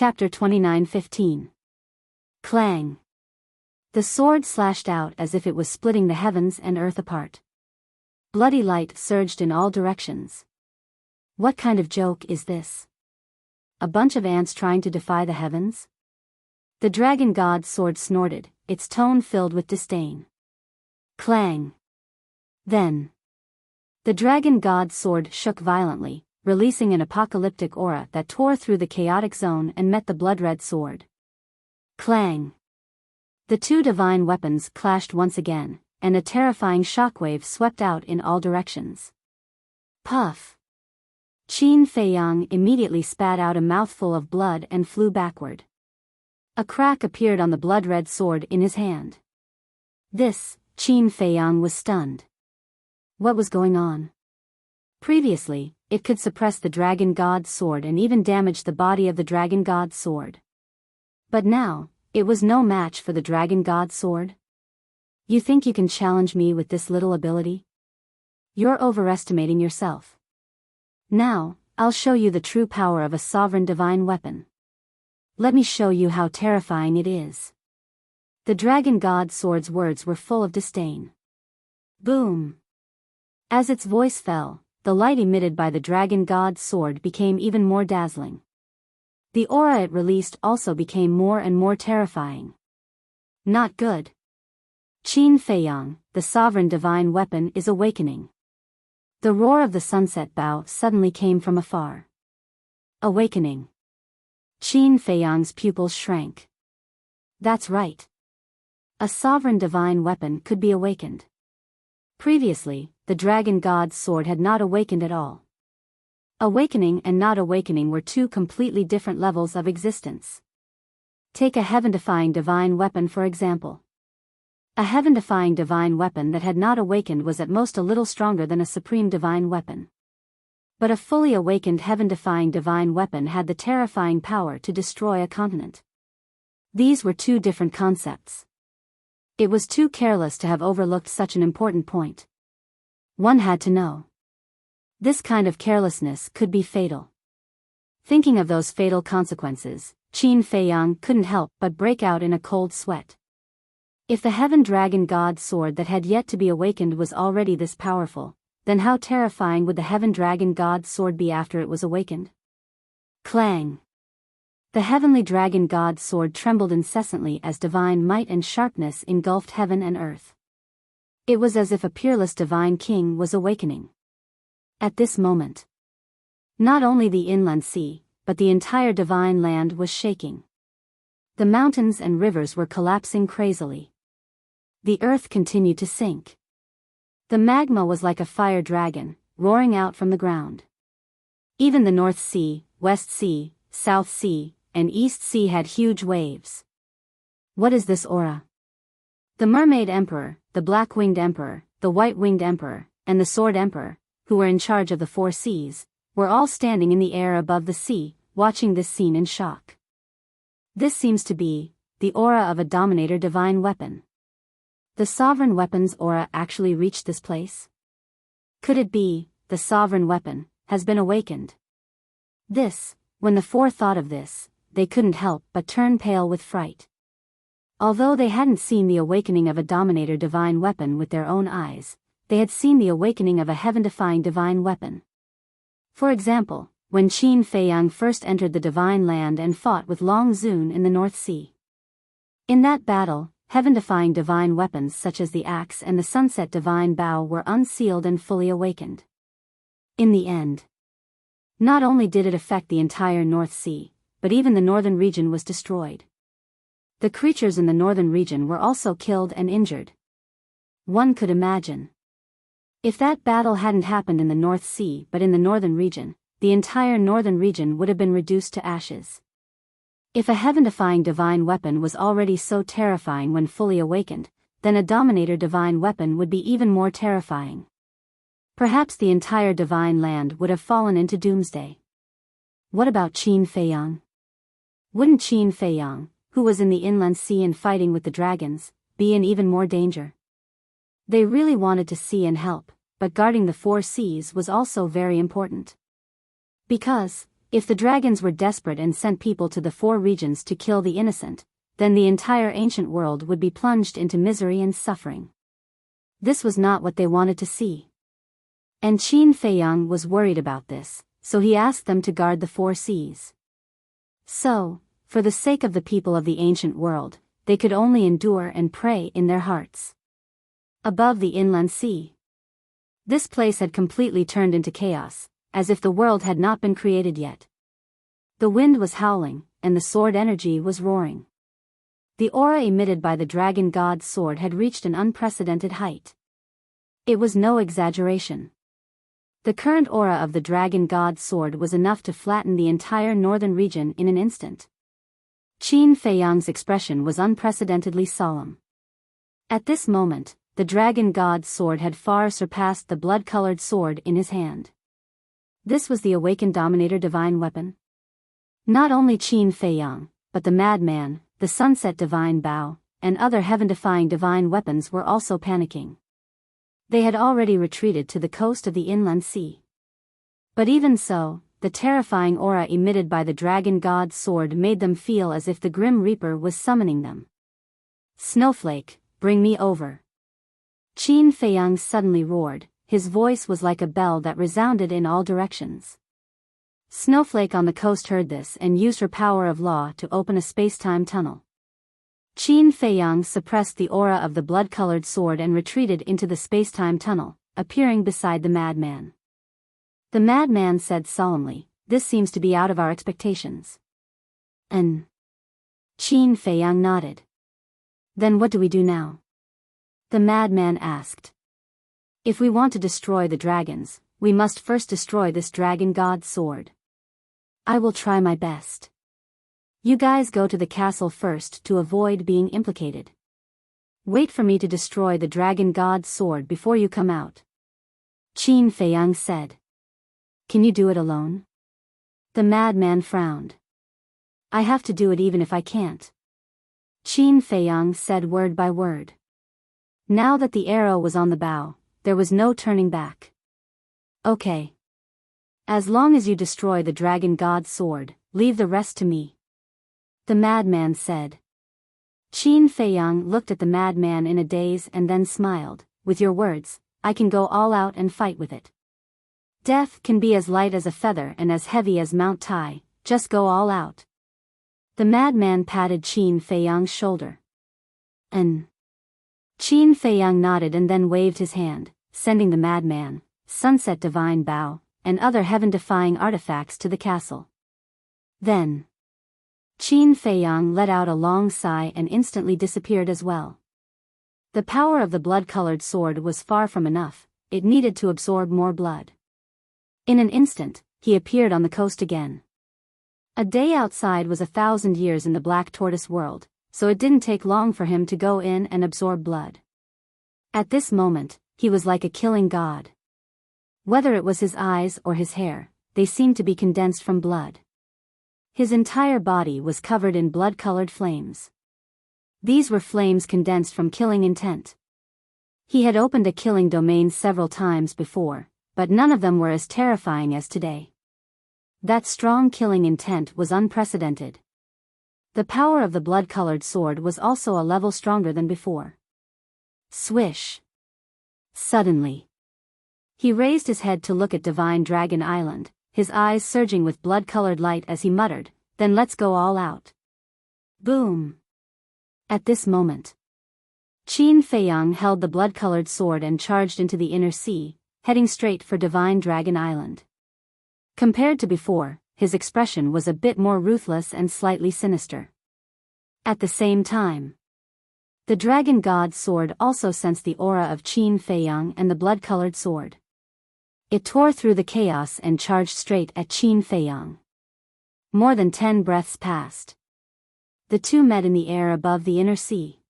Chapter 29:15. Clang. The sword slashed out as if it was splitting the heavens and earth apart. Bloody light surged in all directions. What kind of joke is this? A bunch of ants trying to defy the heavens? The dragon god's sword snorted, its tone filled with disdain. Clang. Then. The dragon god's sword shook violently, releasing an apocalyptic aura that tore through the chaotic zone and met the blood-red sword. Clang. The two divine weapons clashed once again, and a terrifying shockwave swept out in all directions. Puff. Qin Feiyang immediately spat out a mouthful of blood and flew backward. A crack appeared on the blood-red sword in his hand. Qin Feiyang was stunned. What was going on? Previously, it could suppress the dragon god's sword and even damage the body of the dragon god's sword. But now, it was no match for the dragon god's sword. You think you can challenge me with this little ability? You're overestimating yourself. Now, I'll show you the true power of a sovereign divine weapon. Let me show you how terrifying it is. The dragon god's sword's words were full of disdain. Boom. As its voice fell, the light emitted by the dragon god's sword became even more dazzling. The aura it released also became more and more terrifying. Not good. Qin Feiyang, the sovereign divine weapon, is awakening. The roar of the sunset bow suddenly came from afar. Awakening. Qin Feiyang's pupils shrank. That's right. A sovereign divine weapon could be awakened. Previously, the dragon god's sword had not awakened at all. Awakening and not awakening were two completely different levels of existence. Take a heaven-defying divine weapon for example. A heaven-defying divine weapon that had not awakened was at most a little stronger than a supreme divine weapon. But a fully awakened heaven-defying divine weapon had the terrifying power to destroy a continent. These were two different concepts. It was too careless to have overlooked such an important point. One had to know. This kind of carelessness could be fatal. Thinking of those fatal consequences, Qin Feiyang couldn't help but break out in a cold sweat. If the heaven dragon god's sword that had yet to be awakened was already this powerful, then how terrifying would the heaven dragon god's sword be after it was awakened? Clang. The heavenly dragon god's sword trembled incessantly as divine might and sharpness engulfed heaven and earth. It was as if a peerless divine king was awakening. At this moment, not only the inland sea, but the entire divine land was shaking. The mountains and rivers were collapsing crazily. The earth continued to sink. The magma was like a fire dragon, roaring out from the ground. Even the North Sea, West Sea, South Sea, and East Sea had huge waves. What is this aura? The Mermaid Emperor, the Black-Winged Emperor, the White-Winged Emperor, and the Sword Emperor, who were in charge of the four seas, were all standing in the air above the sea, watching this scene in shock. This seems to be the aura of a dominator divine weapon. The sovereign weapon's aura actually reached this place? Could it be, the sovereign weapon has been awakened? When the four thought of this, they couldn't help but turn pale with fright. Although they hadn't seen the awakening of a dominator divine weapon with their own eyes, they had seen the awakening of a heaven-defying divine weapon. For example, when Qin Feiyang first entered the divine land and fought with Long Zun in the North Sea. In that battle, heaven-defying divine weapons such as the axe and the sunset divine bow were unsealed and fully awakened. In the end, not only did it affect the entire North Sea, but even the northern region was destroyed. The creatures in the northern region were also killed and injured. One could imagine. If that battle hadn't happened in the North Sea but in the northern region, the entire northern region would have been reduced to ashes. If a heaven-defying divine weapon was already so terrifying when fully awakened, then a dominator divine weapon would be even more terrifying. Perhaps the entire divine land would have fallen into doomsday. What about Qin Feiyang? Wouldn't Qin Feiyang, who was in the inland sea and fighting with the dragons, be in even more danger? They really wanted to see and help, but guarding the four seas was also very important. Because, If the dragons were desperate and sent people to the four regions to kill the innocent, then the entire ancient world would be plunged into misery and suffering. This was not what they wanted to see. And Qin Feiyang was worried about this, so he asked them to guard the four seas. So, for the sake of the people of the ancient world, they could only endure and pray in their hearts. Above the inland sea, this place had completely turned into chaos, as if the world had not been created yet. The wind was howling, and the sword energy was roaring. The aura emitted by the dragon god's sword had reached an unprecedented height. It was no exaggeration. The current aura of the dragon god's sword was enough to flatten the entire northern region in an instant. Qin Feiyang's expression was unprecedentedly solemn. At this moment, the dragon god's sword had far surpassed the blood-colored sword in his hand. This was the awakened Dominator divine weapon. Not only Qin Feiyang, but the madman, the sunset divine Biyao, and other heaven-defying divine weapons were also panicking. They had already retreated to the coast of the inland sea. But even so, the terrifying aura emitted by the dragon god's sword made them feel as if the Grim Reaper was summoning them. "Snowflake, bring me over." Qin Feiyang suddenly roared. His voice was like a bell that resounded in all directions. Snowflake on the coast heard this and used her power of law to open a space-time tunnel. Qin Feiyang suppressed the aura of the blood-colored sword and retreated into the space-time tunnel, appearing beside the madman. The madman said solemnly, "This seems to be out of our expectations." "And?" Qin Feiyang nodded. "Then what do we do now?" the madman asked. "If we want to destroy the dragons, we must first destroy this dragon god's sword. I will try my best. You guys go to the castle first to avoid being implicated. Wait for me to destroy the dragon god's sword before you come out," Qin Feiyang said. "Can you do it alone?" The madman frowned. "I have to do it even if I can't," Qin Feiyang said word by word. Now that the arrow was on the bow, there was no turning back. "Okay. As long as you destroy the dragon god's sword, leave the rest to me," the madman said. Qin Feiyang looked at the madman in a daze and then smiled. "With your words, I can go all out and fight with it. Death can be as light as a feather and as heavy as Mount Tai, just go all out." The madman patted Qin Feiyang's shoulder. "And?" Qin Feiyang nodded and then waved his hand, sending the madman, sunset divine Biyao, and other heaven-defying artifacts to the castle. Then, Qin Feiyang let out a long sigh and instantly disappeared as well. The power of the blood-colored sword was far from enough, it needed to absorb more blood. In an instant, he appeared on the coast again. A day outside was 1,000 years in the Black Tortoise world, so it didn't take long for him to go in and absorb blood. At this moment, he was like a killing god. Whether it was his eyes or his hair, they seemed to be condensed from blood. His entire body was covered in blood-colored flames. These were flames condensed from killing intent. He had opened a killing domain several times before, but none of them were as terrifying as today. That strong killing intent was unprecedented. The power of the blood-colored sword was also a level stronger than before. Swish! Suddenly, he raised his head to look at Divine Dragon Island, his eyes surging with blood-colored light as he muttered, "Then let's go all out." Boom! At this moment, Qin Feiyang held the blood-colored sword and charged into the inner sea, heading straight for Divine Dragon Island. Compared to before, his expression was a bit more ruthless and slightly sinister. At the same time, the dragon god's sword also sensed the aura of Qin Feiyang and the blood-colored sword. It tore through the chaos and charged straight at Qin Feiyang. More than 10 breaths passed. The two met in the air above the inner sea.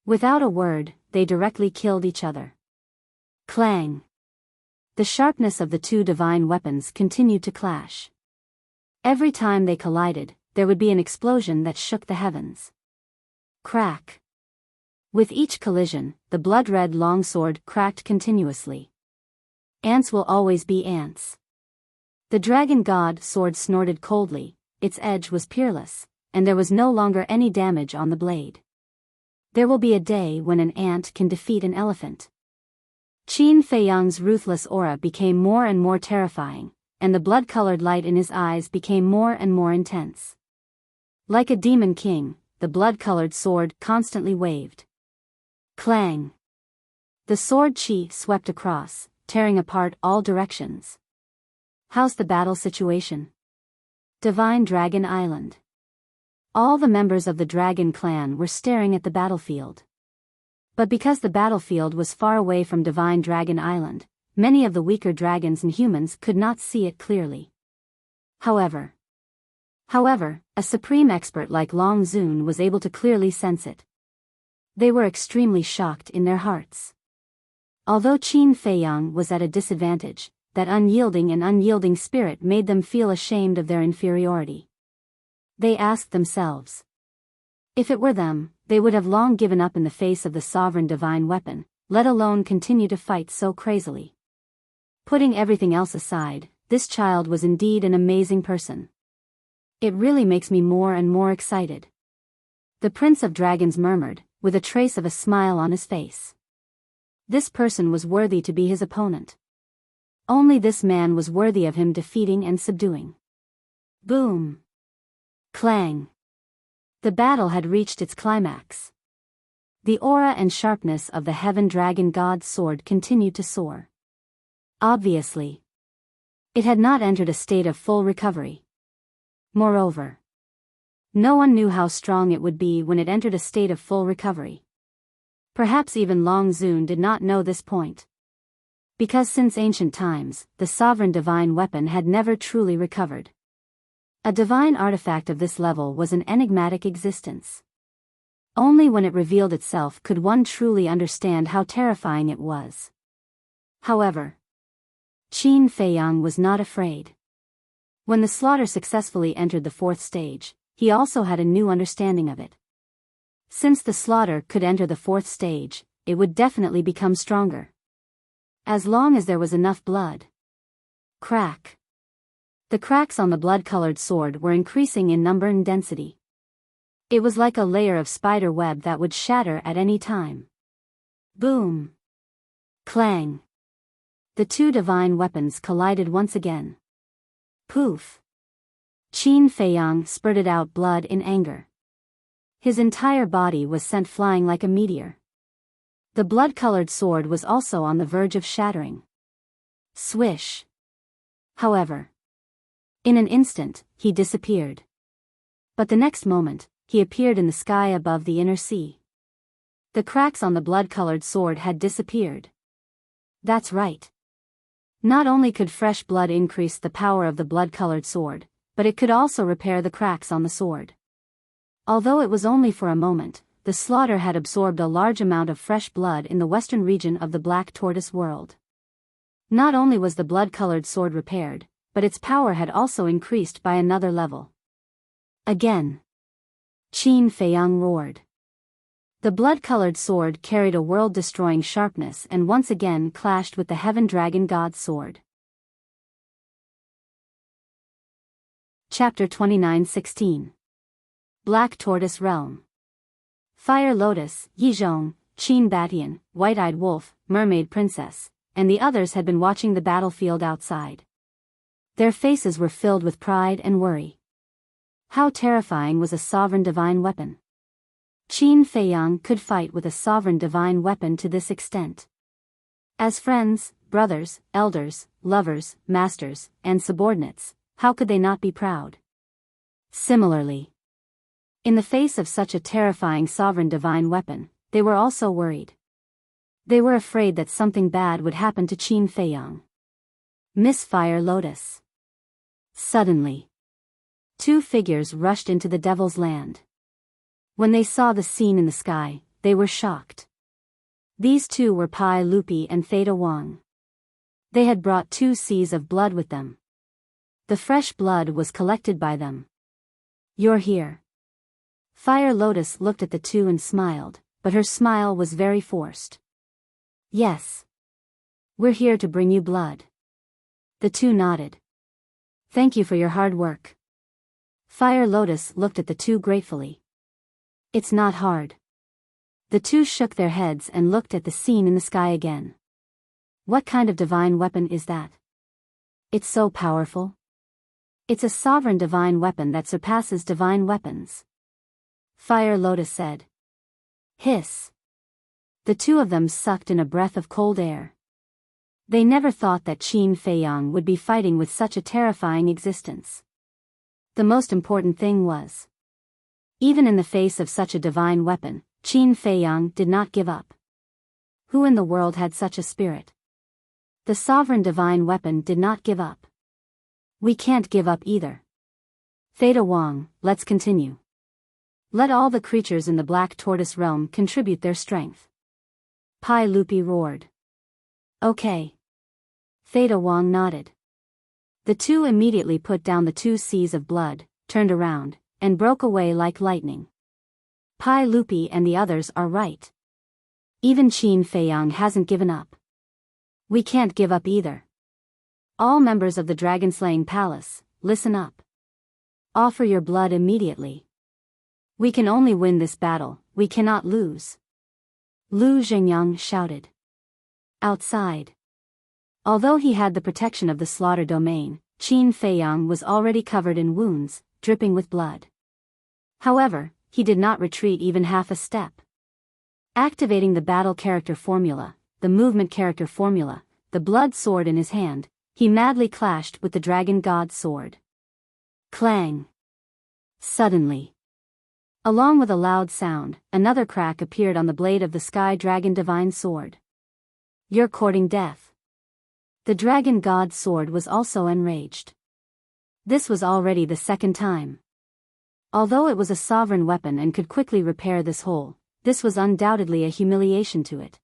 Without a word, they directly killed each other. Clang! The sharpness of the two divine weapons continued to clash. Every time they collided, there would be an explosion that shook the heavens. Crack! With each collision, the blood-red longsword cracked continuously. Ants will always be ants. The dragon god sword snorted coldly, its edge was peerless, and there was no longer any damage on the blade. There will be a day when an ant can defeat an elephant. Qin Feiyang's ruthless aura became more and more terrifying, and the blood-colored light in his eyes became more and more intense. Like a demon king, the blood-colored sword constantly waved. Clang! The sword qi swept across, tearing apart all directions. How's the battle situation? Divine Dragon Island. All the members of the Dragon clan were staring at the battlefield. But because the battlefield was far away from Divine Dragon Island, many of the weaker dragons and humans could not see it clearly. However, a supreme expert like Long Zun was able to clearly sense it. They were extremely shocked in their hearts. Although Qin Feiyang was at a disadvantage, that unyielding spirit made them feel ashamed of their inferiority. They asked themselves. If it were them, they would have long given up in the face of the sovereign divine weapon, let alone continue to fight so crazily. Putting everything else aside, this child was indeed an amazing person. It really makes me more and more excited. The Prince of Dragons murmured, with a trace of a smile on his face. This person was worthy to be his opponent. Only this man was worthy of him defeating and subduing. Boom! Clang! The battle had reached its climax. The aura and sharpness of the Heaven Dragon God's sword continued to soar. Obviously, it had not entered a state of full recovery. Moreover, no one knew how strong it would be when it entered a state of full recovery. Perhaps even Long Zun did not know this point. Because since ancient times, the sovereign divine weapon had never truly recovered. A divine artifact of this level was an enigmatic existence. Only when it revealed itself could one truly understand how terrifying it was. However, Qin Feiyang was not afraid. When the slaughter successfully entered the fourth stage, he also had a new understanding of it. Since the slaughter could enter the fourth stage, it would definitely become stronger. As long as there was enough blood. Crack. The cracks on the blood-colored sword were increasing in number and density. It was like a layer of spider web that would shatter at any time. Boom! Clang! The two divine weapons collided once again. Poof! Qin Feiyang spurted out blood in anger. His entire body was sent flying like a meteor. The blood-colored sword was also on the verge of shattering. Swish! However, in an instant, he disappeared. But the next moment, he appeared in the sky above the inner sea. The cracks on the blood-colored sword had disappeared. That's right. Not only could fresh blood increase the power of the blood-colored sword, but it could also repair the cracks on the sword. Although it was only for a moment, the slaughter had absorbed a large amount of fresh blood in the western region of the Black Tortoise world. Not only was the blood-colored sword repaired, but its power had also increased by another level. Again. Qin Feiyang roared. The blood-colored sword carried a world-destroying sharpness and once again clashed with the Heaven Dragon God's sword. Chapter 29:16. Black Tortoise Realm. Fire Lotus, Yizhong, Qin Batian, White-Eyed Wolf, Mermaid Princess, and the others had been watching the battlefield outside. Their faces were filled with pride and worry. How terrifying was a sovereign divine weapon! Qin Feiyang could fight with a sovereign divine weapon to this extent. As friends, brothers, elders, lovers, masters, and subordinates, how could they not be proud? Similarly, in the face of such a terrifying sovereign divine weapon, they were also worried. They were afraid that something bad would happen to Qin Feiyang. Miss Fire Lotus. Suddenly, two figures rushed into the Devil's Land. When they saw the scene in the sky, they were shocked. These two were Pai Lupi and Theta Wang. They had brought 2 seas of blood with them. The fresh blood was collected by them. You're here. Fire Lotus looked at the two and smiled, but her smile was very forced. Yes. We're here to bring you blood. The two nodded. Thank you for your hard work. Fire Lotus looked at the two gratefully. It's not hard. The two shook their heads and looked at the scene in the sky again. What kind of divine weapon is that? It's so powerful. It's a sovereign divine weapon that surpasses divine weapons. Fire Lotus said. Hiss. The two of them sucked in a breath of cold air. They never thought that Qin Feiyang would be fighting with such a terrifying existence. The most important thing was, even in the face of such a divine weapon, Qin Feiyang did not give up. Who in the world had such a spirit? The sovereign divine weapon did not give up. We can't give up either. Theta Wang, let's continue. Let all the creatures in the Black Tortoise realm contribute their strength. Pai Lupi roared. Okay. Theta Wang nodded. The two immediately put down the two seas of blood, turned around, and broke away like lightning. Pai Lupi and the others are right. Even Qin Feiyang hasn't given up. We can't give up either. All members of the Dragon-Slaying Palace, listen up. Offer your blood immediately. We can only win this battle, we cannot lose. Lu Zhengyang shouted. Outside. Although he had the protection of the slaughter domain, Qin Feiyang was already covered in wounds, dripping with blood. However, he did not retreat even half a step. Activating the battle character formula, the movement character formula, the blood sword in his hand, he madly clashed with the dragon god's sword. Clang! Suddenly, along with a loud sound, another crack appeared on the blade of the sky dragon divine sword. You're courting death. The dragon god's sword was also enraged. This was already the second time. Although it was a sovereign weapon and could quickly repair this hole, this was undoubtedly a humiliation to it.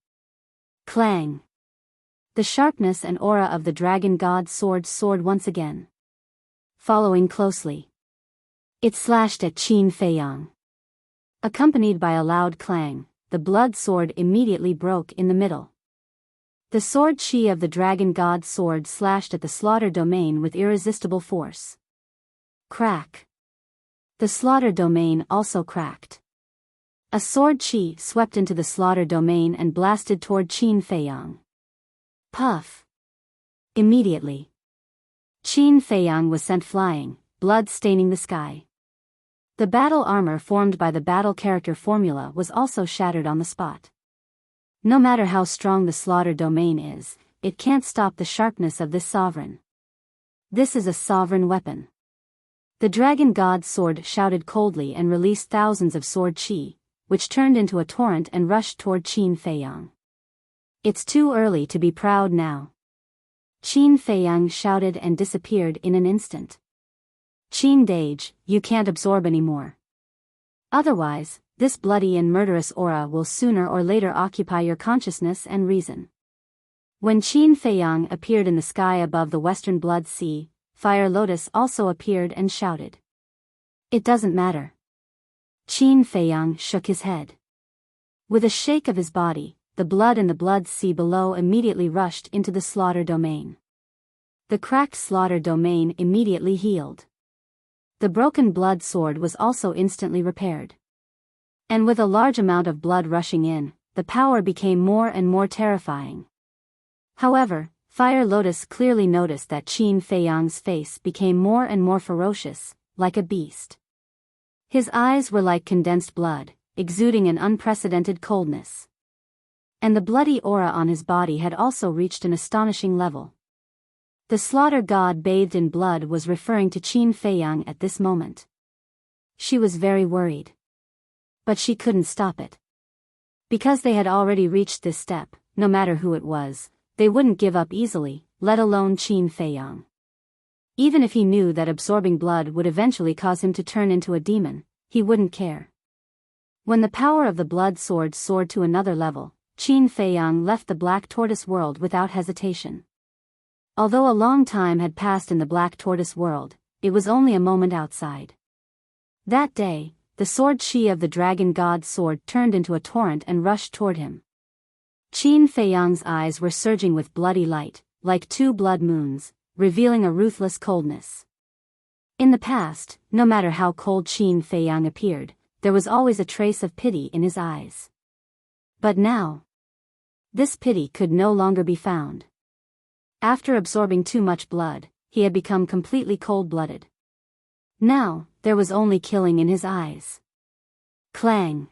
Clang! The sharpness and aura of the dragon god's sword soared once again. Following closely, it slashed at Qin Feiyang. Accompanied by a loud clang, the blood sword immediately broke in the middle. The sword chi of the dragon god's sword slashed at the slaughter domain with irresistible force. Crack! The slaughter domain also cracked. A sword chi swept into the slaughter domain and blasted toward Qin Feiyang. Puff! Immediately, Qin Feiyang was sent flying, blood staining the sky. The battle armor formed by the battle character formula was also shattered on the spot. No matter how strong the slaughter domain is, it can't stop the sharpness of this sovereign. This is a sovereign weapon. The dragon god's sword shouted coldly and released thousands of sword chi, which turned into a torrent and rushed toward Qin Feiyang. It's too early to be proud now. Qin Feiyang shouted and disappeared in an instant. Qin Dage, you can't absorb anymore. Otherwise, this bloody and murderous aura will sooner or later occupy your consciousness and reason. When Qin Feiyang appeared in the sky above the western Blood Sea, Fire Lotus also appeared and shouted. It doesn't matter. Qin Feiyang shook his head. With a shake of his body, the blood in the Blood Sea below immediately rushed into the slaughter domain. The cracked slaughter domain immediately healed. The broken blood sword was also instantly repaired. And with a large amount of blood rushing in, the power became more and more terrifying. However, Fire Lotus clearly noticed that Qin Feiyang's face became more and more ferocious, like a beast. His eyes were like condensed blood, exuding an unprecedented coldness. And the bloody aura on his body had also reached an astonishing level. The slaughter god bathed in blood was referring to Qin Feiyang at this moment. She was very worried. But she couldn't stop it. Because they had already reached this step, no matter who it was, they wouldn't give up easily, let alone Qin Feiyang. Even if he knew that absorbing blood would eventually cause him to turn into a demon, he wouldn't care. When the power of the blood sword soared to another level, Qin Feiyang left the Black Tortoise world without hesitation. Although a long time had passed in the Black Tortoise world, it was only a moment outside. That day, the sword chi of the dragon god's sword turned into a torrent and rushed toward him. Qin Feiyang's eyes were surging with bloody light, like two blood moons, revealing a ruthless coldness. In the past, no matter how cold Qin Feiyang appeared, there was always a trace of pity in his eyes. But now, this pity could no longer be found. After absorbing too much blood, he had become completely cold-blooded. Now, there was only killing in his eyes. Clang!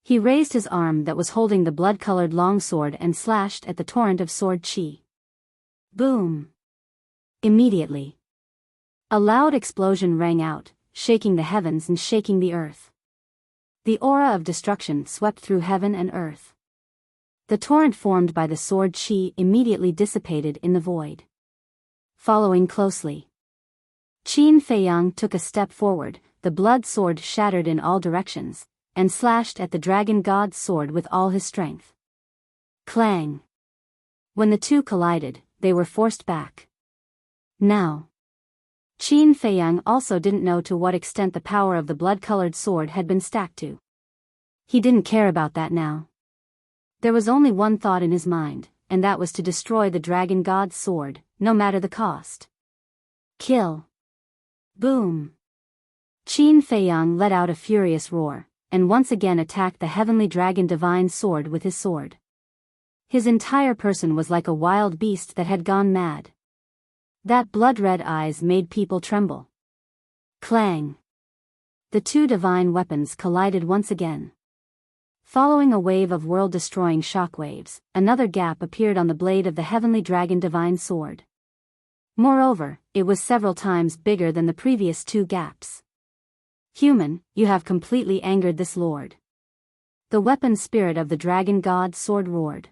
He raised his arm that was holding the blood-colored longsword and slashed at the torrent of sword chi. Boom! Immediately, a loud explosion rang out, shaking the heavens and shaking the earth. The aura of destruction swept through heaven and earth. The torrent formed by the sword chi immediately dissipated in the void. Following closely, Qin Feiyang took a step forward, the blood sword shattered in all directions, and slashed at the dragon god's sword with all his strength. Clang! When the two collided, they were forced back. Now, Qin Feiyang also didn't know to what extent the power of the blood-colored sword had been stacked to. He didn't care about that now. There was only one thought in his mind, and that was to destroy the dragon god's sword, no matter the cost. Kill! Boom! Qin Feiyang let out a furious roar, and once again attacked the heavenly dragon divine sword with his sword. His entire person was like a wild beast that had gone mad. That blood-red eyes made people tremble. Clang! The two divine weapons collided once again. Following a wave of world-destroying shockwaves, another gap appeared on the blade of the heavenly dragon divine sword. Moreover, it was several times bigger than the previous two gaps. Human, you have completely angered this lord. The weapon spirit of the dragon god sword roared.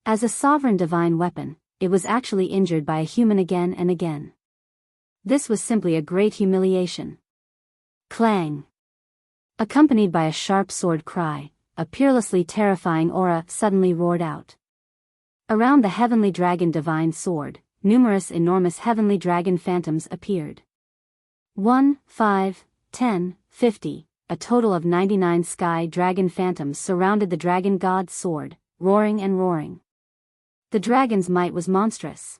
As a sovereign divine weapon, it was actually injured by a human again and again. This was simply a great humiliation. Clang! Accompanied by a sharp sword cry, a peerlessly terrifying aura suddenly roared out. Around the heavenly dragon divine sword, numerous enormous heavenly dragon phantoms appeared. 1, 5, 10, 50, a total of 99 sky dragon phantoms surrounded the dragon god's sword, roaring and roaring. The dragon's might was monstrous.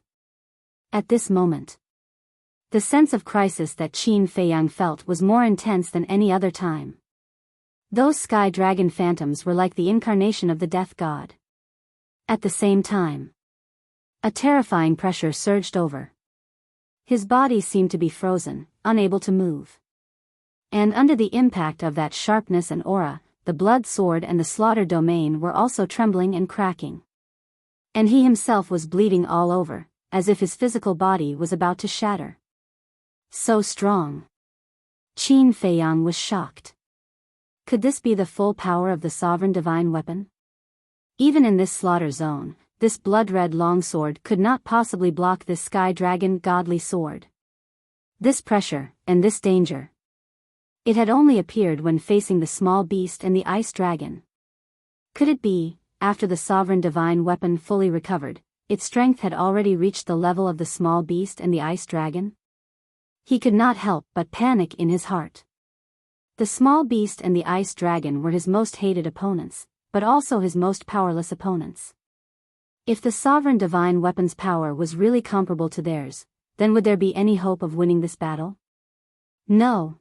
At this moment, the sense of crisis that Qin Feiyang felt was more intense than any other time. Those sky dragon phantoms were like the incarnation of the death god. At the same time, a terrifying pressure surged over. His body seemed to be frozen, unable to move. And under the impact of that sharpness and aura, the blood sword and the slaughter domain were also trembling and cracking. And he himself was bleeding all over, as if his physical body was about to shatter. So strong. Qin Feiyang was shocked. Could this be the full power of the sovereign divine weapon? Even in this slaughter zone, this blood-red longsword could not possibly block this sky dragon godly sword. This pressure, and this danger. It had only appeared when facing the small beast and the ice dragon. Could it be, after the sovereign divine weapon fully recovered, its strength had already reached the level of the small beast and the ice dragon? He could not help but panic in his heart. The small beast and the ice dragon were his most hated opponents, but also his most powerless opponents. If the sovereign divine weapon's power was really comparable to theirs, then would there be any hope of winning this battle? No.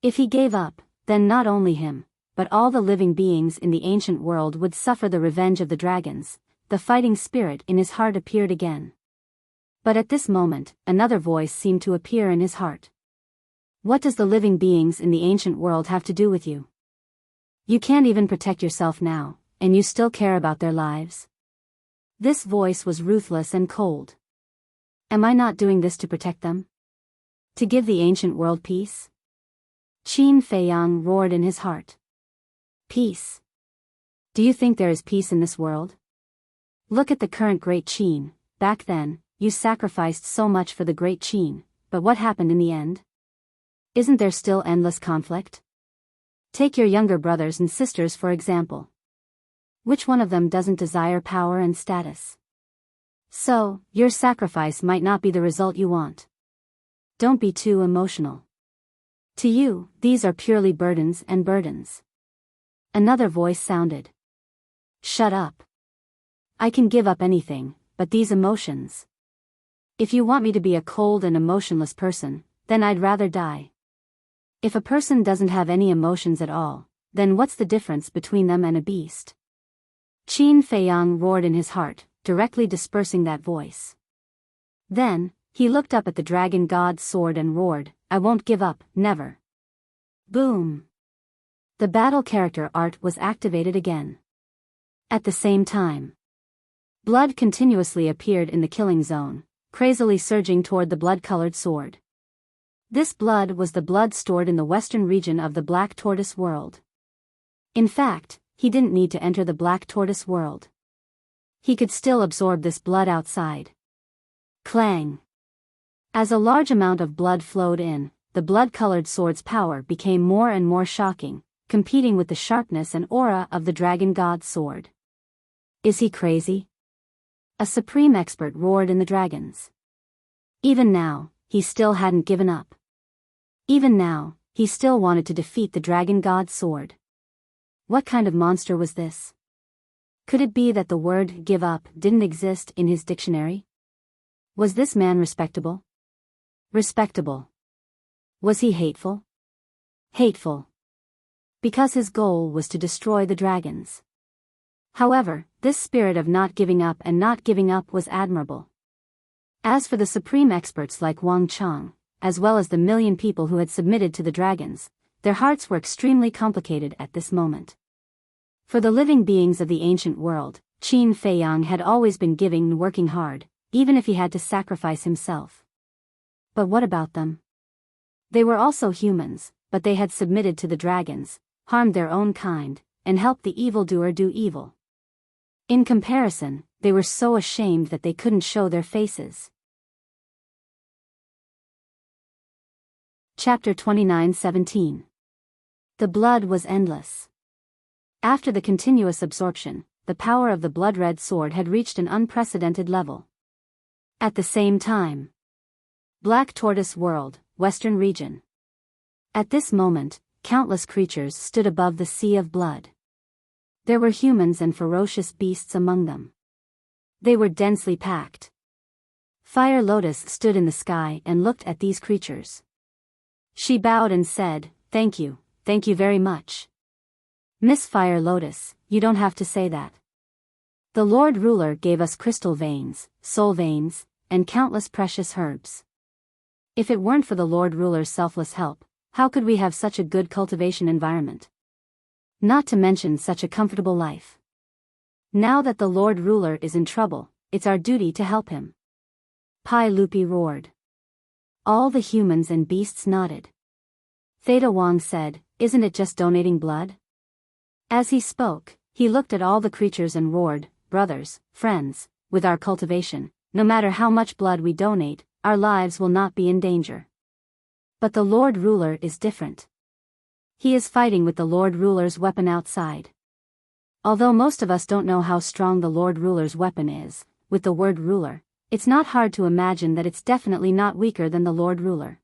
If he gave up, then not only him, but all the living beings in the ancient world would suffer the revenge of the dragons. The fighting spirit in his heart appeared again. But at this moment, another voice seemed to appear in his heart. What does the living beings in the ancient world have to do with you? You can't even protect yourself now, and you still care about their lives? This voice was ruthless and cold. Am I not doing this to protect them? To give the ancient world peace? Qin Feiyang roared in his heart. Peace? Do you think there is peace in this world? Look at the current Great Qin. Back then, you sacrificed so much for the Great Qin, but what happened in the end? Isn't there still endless conflict? Take your younger brothers and sisters for example. Which one of them doesn't desire power and status? So, your sacrifice might not be the result you want. Don't be too emotional. To you, these are purely burdens and burdens. Another voice sounded. Shut up. I can give up anything, but these emotions. If you want me to be a cold and emotionless person, then I'd rather die. If a person doesn't have any emotions at all, then what's the difference between them and a beast? Qin Feiyang roared in his heart, directly dispersing that voice. Then, he looked up at the dragon god's sword and roared, I won't give up, never. Boom! The battle character art was activated again. At the same time, blood continuously appeared in the killing zone, crazily surging toward the blood-colored sword. This blood was the blood stored in the western region of the Black Tortoise world. In fact, he didn't need to enter the Black Tortoise world. He could still absorb this blood outside. Clang! As a large amount of blood flowed in, the blood-colored sword's power became more and more shocking, competing with the sharpness and aura of the dragon god's sword. Is he crazy? A supreme expert roared in the dragons. Even now, he still hadn't given up. Even now, he still wanted to defeat the dragon god's sword. What kind of monster was this? Could it be that the word give up didn't exist in his dictionary? Was this man respectable? Respectable. Was he hateful? Hateful. Because his goal was to destroy the dragons. However, this spirit of not giving up and not giving up was admirable. As for the supreme experts like Wang Chang, as well as the million people who had submitted to the dragons, their hearts were extremely complicated at this moment. For the living beings of the ancient world, Qin Feiyang had always been giving and working hard, even if he had to sacrifice himself. But what about them? They were also humans, but they had submitted to the dragons, harmed their own kind, and helped the evildoer do evil. In comparison, they were so ashamed that they couldn't show their faces. Chapter 29:17. The blood was endless. After the continuous absorption, the power of the blood-red sword had reached an unprecedented level. At the same time, Black Tortoise World, Western Region. At this moment, countless creatures stood above the sea of blood. There were humans and ferocious beasts among them. They were densely packed. Fire Lotus stood in the sky and looked at these creatures. She bowed and said, thank you very much. Miss Fire Lotus, you don't have to say that. The Lord Ruler gave us crystal veins, soul veins, and countless precious herbs. If it weren't for the Lord Ruler's selfless help, how could we have such a good cultivation environment? Not to mention such a comfortable life. Now that the Lord Ruler is in trouble, it's our duty to help him. Pai Lupi roared. All the humans and beasts nodded. Theta Wang said, isn't it just donating blood? As he spoke, he looked at all the creatures and roared, brothers, friends, with our cultivation, no matter how much blood we donate, our lives will not be in danger. But the Lord Ruler is different. He is fighting with the Lord Ruler's weapon outside. Although most of us don't know how strong the Lord Ruler's weapon is, with the word ruler, it's not hard to imagine that it's definitely not weaker than the Lord Ruler.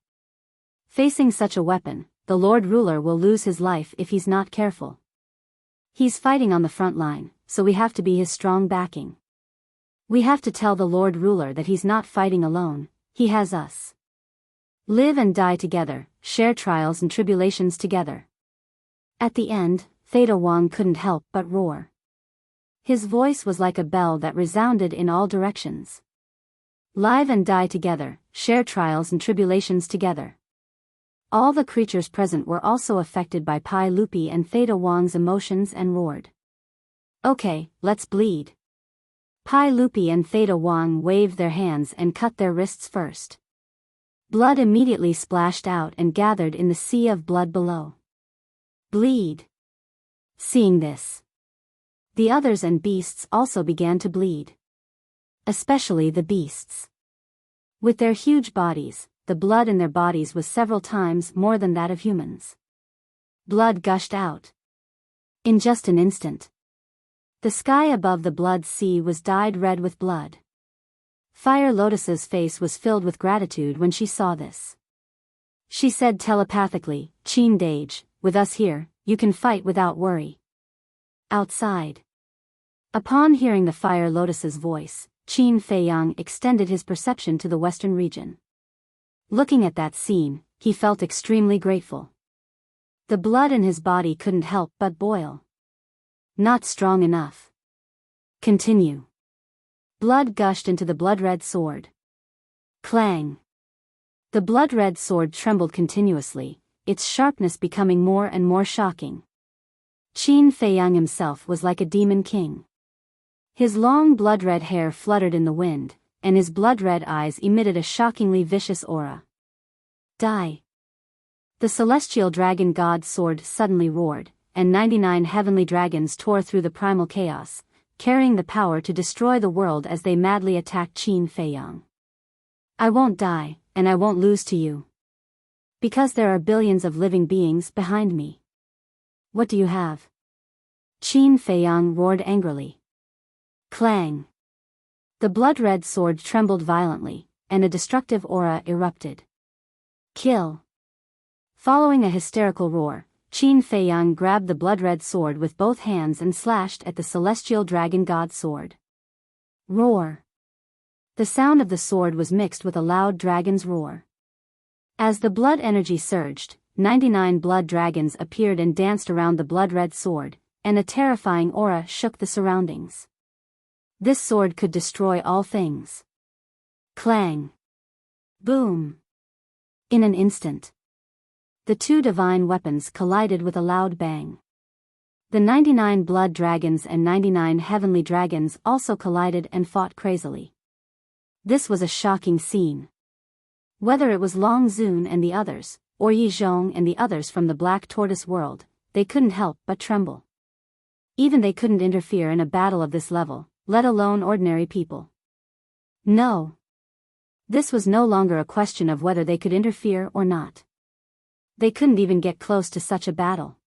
Facing such a weapon, the Lord Ruler will lose his life if he's not careful. He's fighting on the front line, so we have to be his strong backing. We have to tell the Lord Ruler that he's not fighting alone, he has us. Live and die together, share trials and tribulations together. At the end, Theta Wang couldn't help but roar. His voice was like a bell that resounded in all directions. Live and die together, share trials and tribulations together. All the creatures present were also affected by Pai Lupi and Theta Wang's emotions and roared. Okay, let's bleed. Pai Lupi and Theta Wang waved their hands and cut their wrists first. Blood immediately splashed out and gathered in the sea of blood below. Bleed. Seeing this, the others and beasts also began to bleed. Especially the beasts. With their huge bodies, the blood in their bodies was several times more than that of humans. Blood gushed out. In just an instant, the sky above the blood sea was dyed red with blood. Fire Lotus's face was filled with gratitude when she saw this. She said telepathically, Qin Dage, with us here, you can fight without worry. Outside. Upon hearing the Fire Lotus's voice, Qin Feiyang extended his perception to the western region. Looking at that scene, he felt extremely grateful. The blood in his body couldn't help but boil. Not strong enough. Continue. Blood gushed into the blood-red sword. Clang. The blood-red sword trembled continuously, its sharpness becoming more and more shocking. Qin Feiyang himself was like a demon king. His long blood-red hair fluttered in the wind, and his blood-red eyes emitted a shockingly vicious aura. Die. The celestial dragon god's sword suddenly roared, and 99 heavenly dragons tore through the primal chaos, carrying the power to destroy the world as they madly attacked Qin Feiyang. I won't die, and I won't lose to you. Because there are billions of living beings behind me. What do you have? Qin Feiyang roared angrily. Clang. The blood-red sword trembled violently, and a destructive aura erupted. Kill. Following a hysterical roar, Qin Feiyang grabbed the blood-red sword with both hands and slashed at the celestial dragon god's sword. Roar. The sound of the sword was mixed with a loud dragon's roar. As the blood energy surged, 99 blood dragons appeared and danced around the blood-red sword, and a terrifying aura shook the surroundings. This sword could destroy all things. Clang. Boom. In an instant, the two divine weapons collided with a loud bang. The 99 blood dragons and 99 heavenly dragons also collided and fought crazily. This was a shocking scene. Whether it was Long Zun and the others, or Yi Zhong and the others from the Black Tortoise world, they couldn't help but tremble. Even they couldn't interfere in a battle of this level, let alone ordinary people. No. This was no longer a question of whether they could interfere or not. They couldn't even get close to such a battle.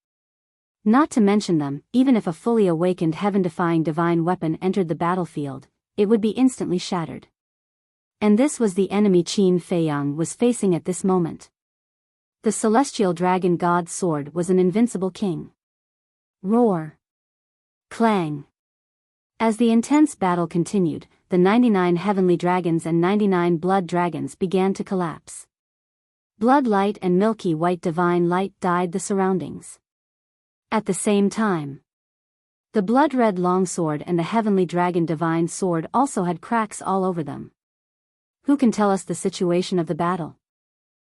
Not to mention them, even if a fully awakened heaven-defying divine weapon entered the battlefield, it would be instantly shattered. And this was the enemy Qin Feiyang was facing at this moment. The celestial dragon god's sword was an invincible king. Roar. Clang. As the intense battle continued, the 99 heavenly dragons and 99 blood dragons began to collapse. Blood light and milky white divine light dyed the surroundings. At the same time, the blood-red longsword and the heavenly dragon divine sword also had cracks all over them. Who can tell us the situation of the battle?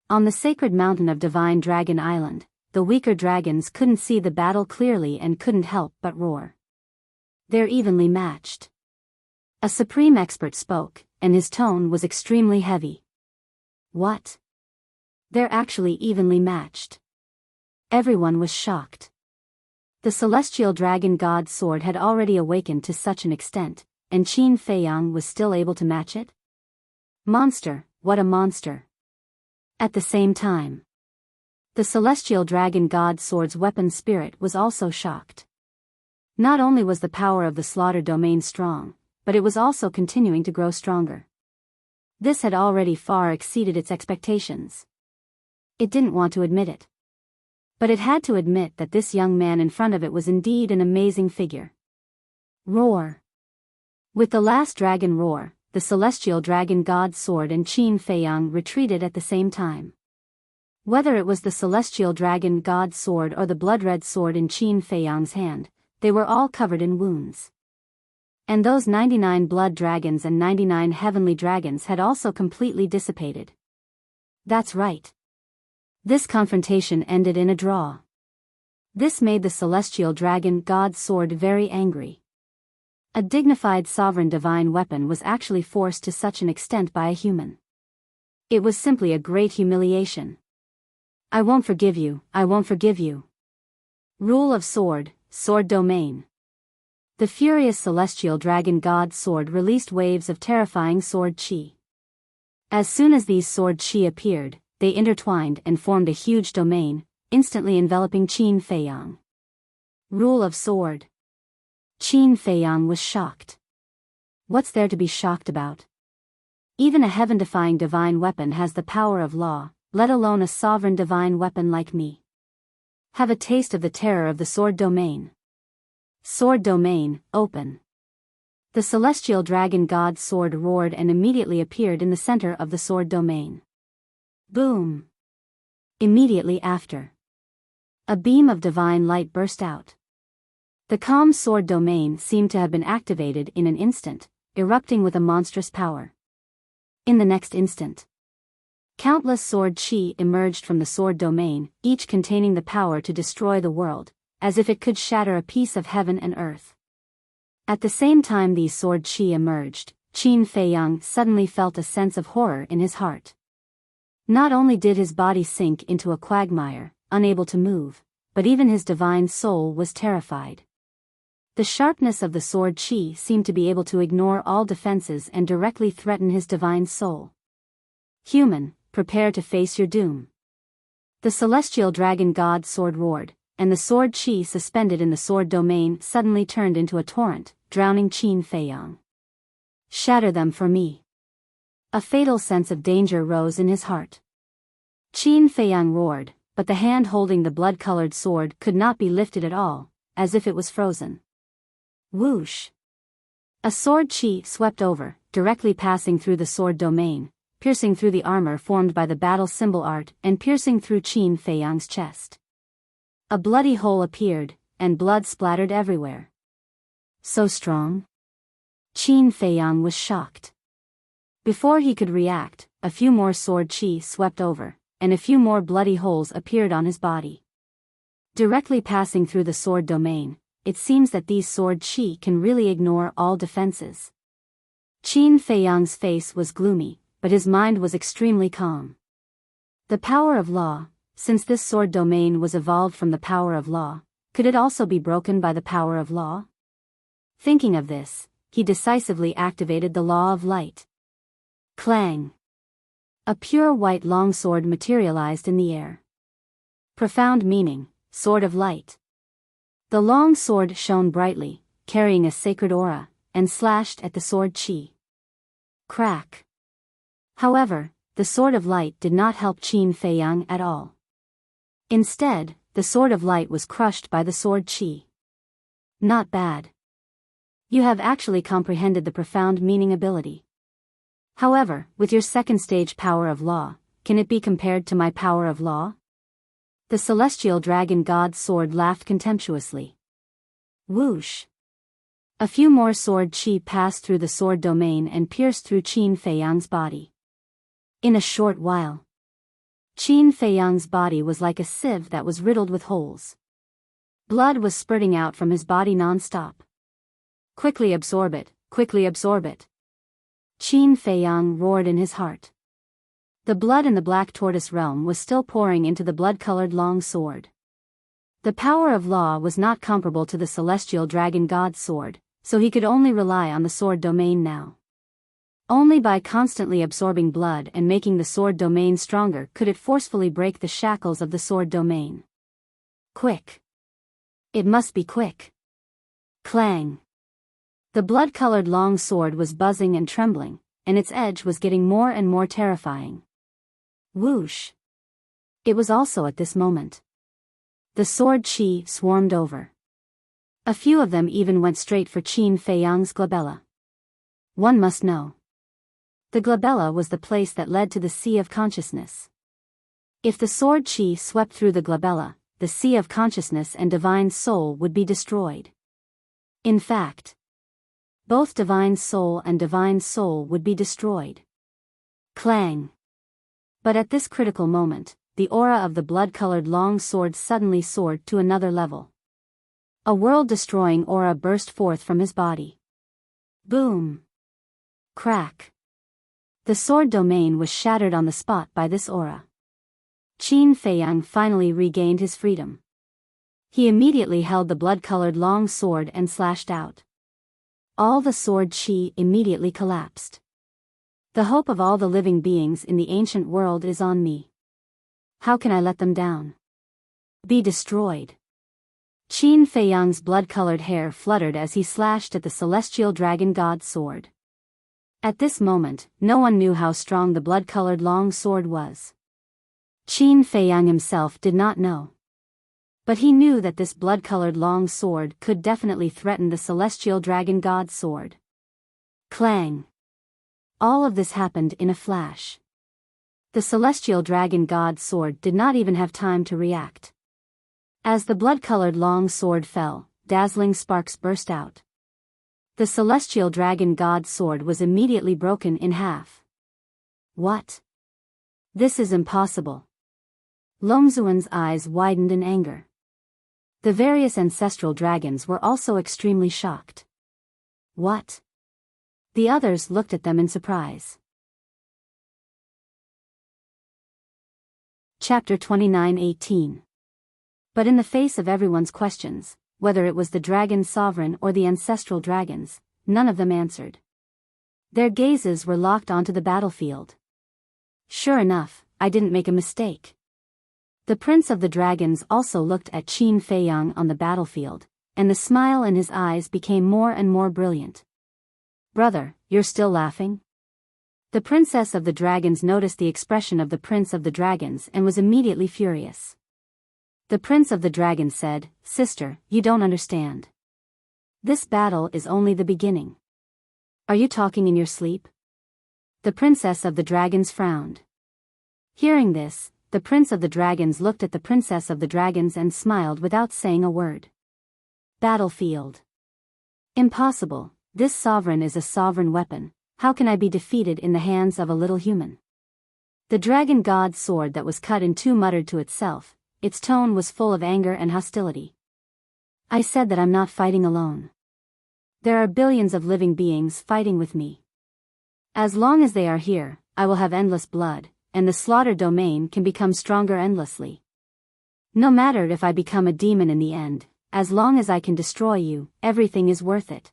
On the sacred mountain of Divine Dragon Island, the weaker dragons couldn't see the battle clearly and couldn't help but roar. They're evenly matched. A supreme expert spoke, and his tone was extremely heavy. What? They're actually evenly matched. Everyone was shocked. The celestial dragon god's sword had already awakened to such an extent, and Qin Feiyang was still able to match it? Monster, what a monster. At the same time, the celestial dragon god's sword's weapon spirit was also shocked. Not only was the power of the slaughter domain strong, but it was also continuing to grow stronger. This had already far exceeded its expectations. It didn't want to admit it. But it had to admit that this young man in front of it was indeed an amazing figure. Roar. With the last dragon roar, the celestial dragon god's sword and Qin Feiyang retreated at the same time. Whether it was the celestial dragon god's sword or the blood-red sword in Qin Feiyang's hand, they were all covered in wounds. And those 99 blood dragons and 99 heavenly dragons had also completely dissipated. That's right. This confrontation ended in a draw. This made the celestial dragon god's sword very angry. A dignified sovereign divine weapon was actually forced to such an extent by a human. It was simply a great humiliation. I won't forgive you, I won't forgive you. Rule of sword, sword domain. The furious celestial dragon god's sword released waves of terrifying sword chi. As soon as these sword chi appeared, they intertwined and formed a huge domain, instantly enveloping Qin Feiyang. Rule of sword. Qin Feiyang was shocked. What's there to be shocked about? Even a heaven-defying divine weapon has the power of law, let alone a sovereign divine weapon like me. Have a taste of the terror of the sword domain. Sword domain, open. The celestial dragon god's sword roared and immediately appeared in the center of the sword domain. Boom! Immediately after, a beam of divine light burst out. The calm sword domain seemed to have been activated in an instant, erupting with a monstrous power. In the next instant, countless sword chi emerged from the sword domain, each containing the power to destroy the world, as if it could shatter a piece of heaven and earth. At the same time these sword chi emerged, Qin Feiyang suddenly felt a sense of horror in his heart. Not only did his body sink into a quagmire, unable to move, but even his divine soul was terrified. The sharpness of the sword chi seemed to be able to ignore all defenses and directly threaten his divine soul. Human, prepare to face your doom. The celestial dragon god sword roared, and the sword chi suspended in the sword domain suddenly turned into a torrent, drowning Qin Feiyang. Shatter them for me. A fatal sense of danger rose in his heart. Qin Feiyang roared, but the hand holding the blood-colored sword could not be lifted at all, as if it was frozen. Whoosh! A sword chi swept over, directly passing through the sword domain, piercing through the armor formed by the battle symbol art and piercing through Qin Feiyang's chest. A bloody hole appeared, and blood splattered everywhere. So strong? Qin Feiyang was shocked. Before he could react, a few more sword chi swept over, and a few more bloody holes appeared on his body. Directly passing through the sword domain, it seems that these sword chi can really ignore all defenses. Qin Feiyang's face was gloomy, but his mind was extremely calm. The power of law, since this sword domain was evolved from the power of law, could it also be broken by the power of law? Thinking of this, he decisively activated the law of light. Clang! A pure white longsword materialized in the air. Profound meaning, sword of light. The long sword shone brightly, carrying a sacred aura, and slashed at the sword chi. Crack! However, the sword of light did not help Qin Feiyang at all. Instead, the sword of light was crushed by the sword chi. Not bad. You have actually comprehended the profound meaning ability. However, with your second stage power of law, can it be compared to my power of law? The celestial dragon god's sword laughed contemptuously. Whoosh! A few more sword chi passed through the sword domain and pierced through Qin Feiyang's body. In a short while, Qin Feiyang's body was like a sieve that was riddled with holes. Blood was spurting out from his body non-stop. Quickly absorb it, quickly absorb it. Qin Feiyang roared in his heart. The blood in the Black Tortoise realm was still pouring into the blood-colored long sword. The power of law was not comparable to the celestial dragon god's sword, so he could only rely on the sword domain now. Only by constantly absorbing blood and making the sword domain stronger could it forcefully break the shackles of the sword domain. Quick! It must be quick! Clang! The blood-colored long sword was buzzing and trembling, and its edge was getting more and more terrifying. Whoosh! It was also at this moment. The sword chi swarmed over. A few of them even went straight for Qin Feiyang's glabella. One must know. The glabella was the place that led to the sea of consciousness. If the sword chi swept through the glabella, the sea of consciousness and divine soul would be destroyed. In fact, both divine soul and divine soul would be destroyed. Clang! But at this critical moment, the aura of the blood-colored long sword suddenly soared to another level. A world-destroying aura burst forth from his body. Boom! Crack! The sword domain was shattered on the spot by this aura. Qin Feiyang finally regained his freedom. He immediately held the blood-colored long sword and slashed out. All the sword chi immediately collapsed. The hope of all the living beings in the ancient world is on me. How can I let them down? Be destroyed. Qin Feiyang's blood-colored hair fluttered as he slashed at the celestial dragon god's sword. At this moment, no one knew how strong the blood-colored long sword was. Qin Feiyang himself did not know. But he knew that this blood-colored long sword could definitely threaten the celestial dragon god's sword. Clang! All of this happened in a flash. The celestial dragon god's sword did not even have time to react. As the blood-colored long sword fell, dazzling sparks burst out. The celestial dragon god's sword was immediately broken in half. What? This is impossible. Longzuan's eyes widened in anger. The various ancestral dragons were also extremely shocked. What? The others looked at them in surprise. Chapter 29:18. But in the face of everyone's questions, whether it was the dragon sovereign or the ancestral dragons, none of them answered. Their gazes were locked onto the battlefield. Sure enough, I didn't make a mistake. The prince of the dragons also looked at Qin Feiyang on the battlefield, and the smile in his eyes became more and more brilliant. Brother, you're still laughing? The princess of the dragons noticed the expression of the prince of the dragons and was immediately furious. The prince of the dragons said, Sister, you don't understand. This battle is only the beginning. Are you talking in your sleep? The princess of the dragons frowned. Hearing this, the prince of the dragons looked at the princess of the dragons and smiled without saying a word. Battlefield. Impossible, this sovereign is a sovereign weapon. How can I be defeated in the hands of a little human? The dragon god's sword that was cut in two muttered to itself, its tone was full of anger and hostility. I said that I'm not fighting alone. There are billions of living beings fighting with me. As long as they are here, I will have endless blood, and the slaughter domain can become stronger endlessly. No matter if I become a demon in the end, as long as I can destroy you, everything is worth it.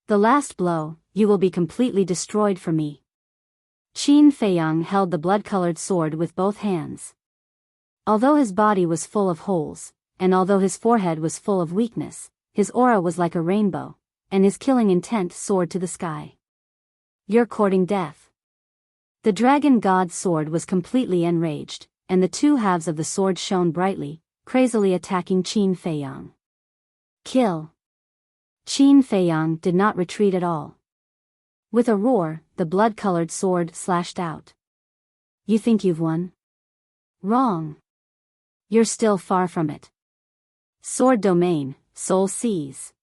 The last blow, you will be completely destroyed for me. Qin Feiyang held the blood-colored sword with both hands. Although his body was full of holes, and although his forehead was full of weakness, his aura was like a rainbow, and his killing intent soared to the sky. You're courting death. The dragon god's sword was completely enraged, and the two halves of the sword shone brightly, crazily attacking Qin Feiyang. Kill. Qin Feiyang did not retreat at all. With a roar, the blood-colored sword slashed out. You think you've won? Wrong. You're still far from it. Sword domain, soul seize.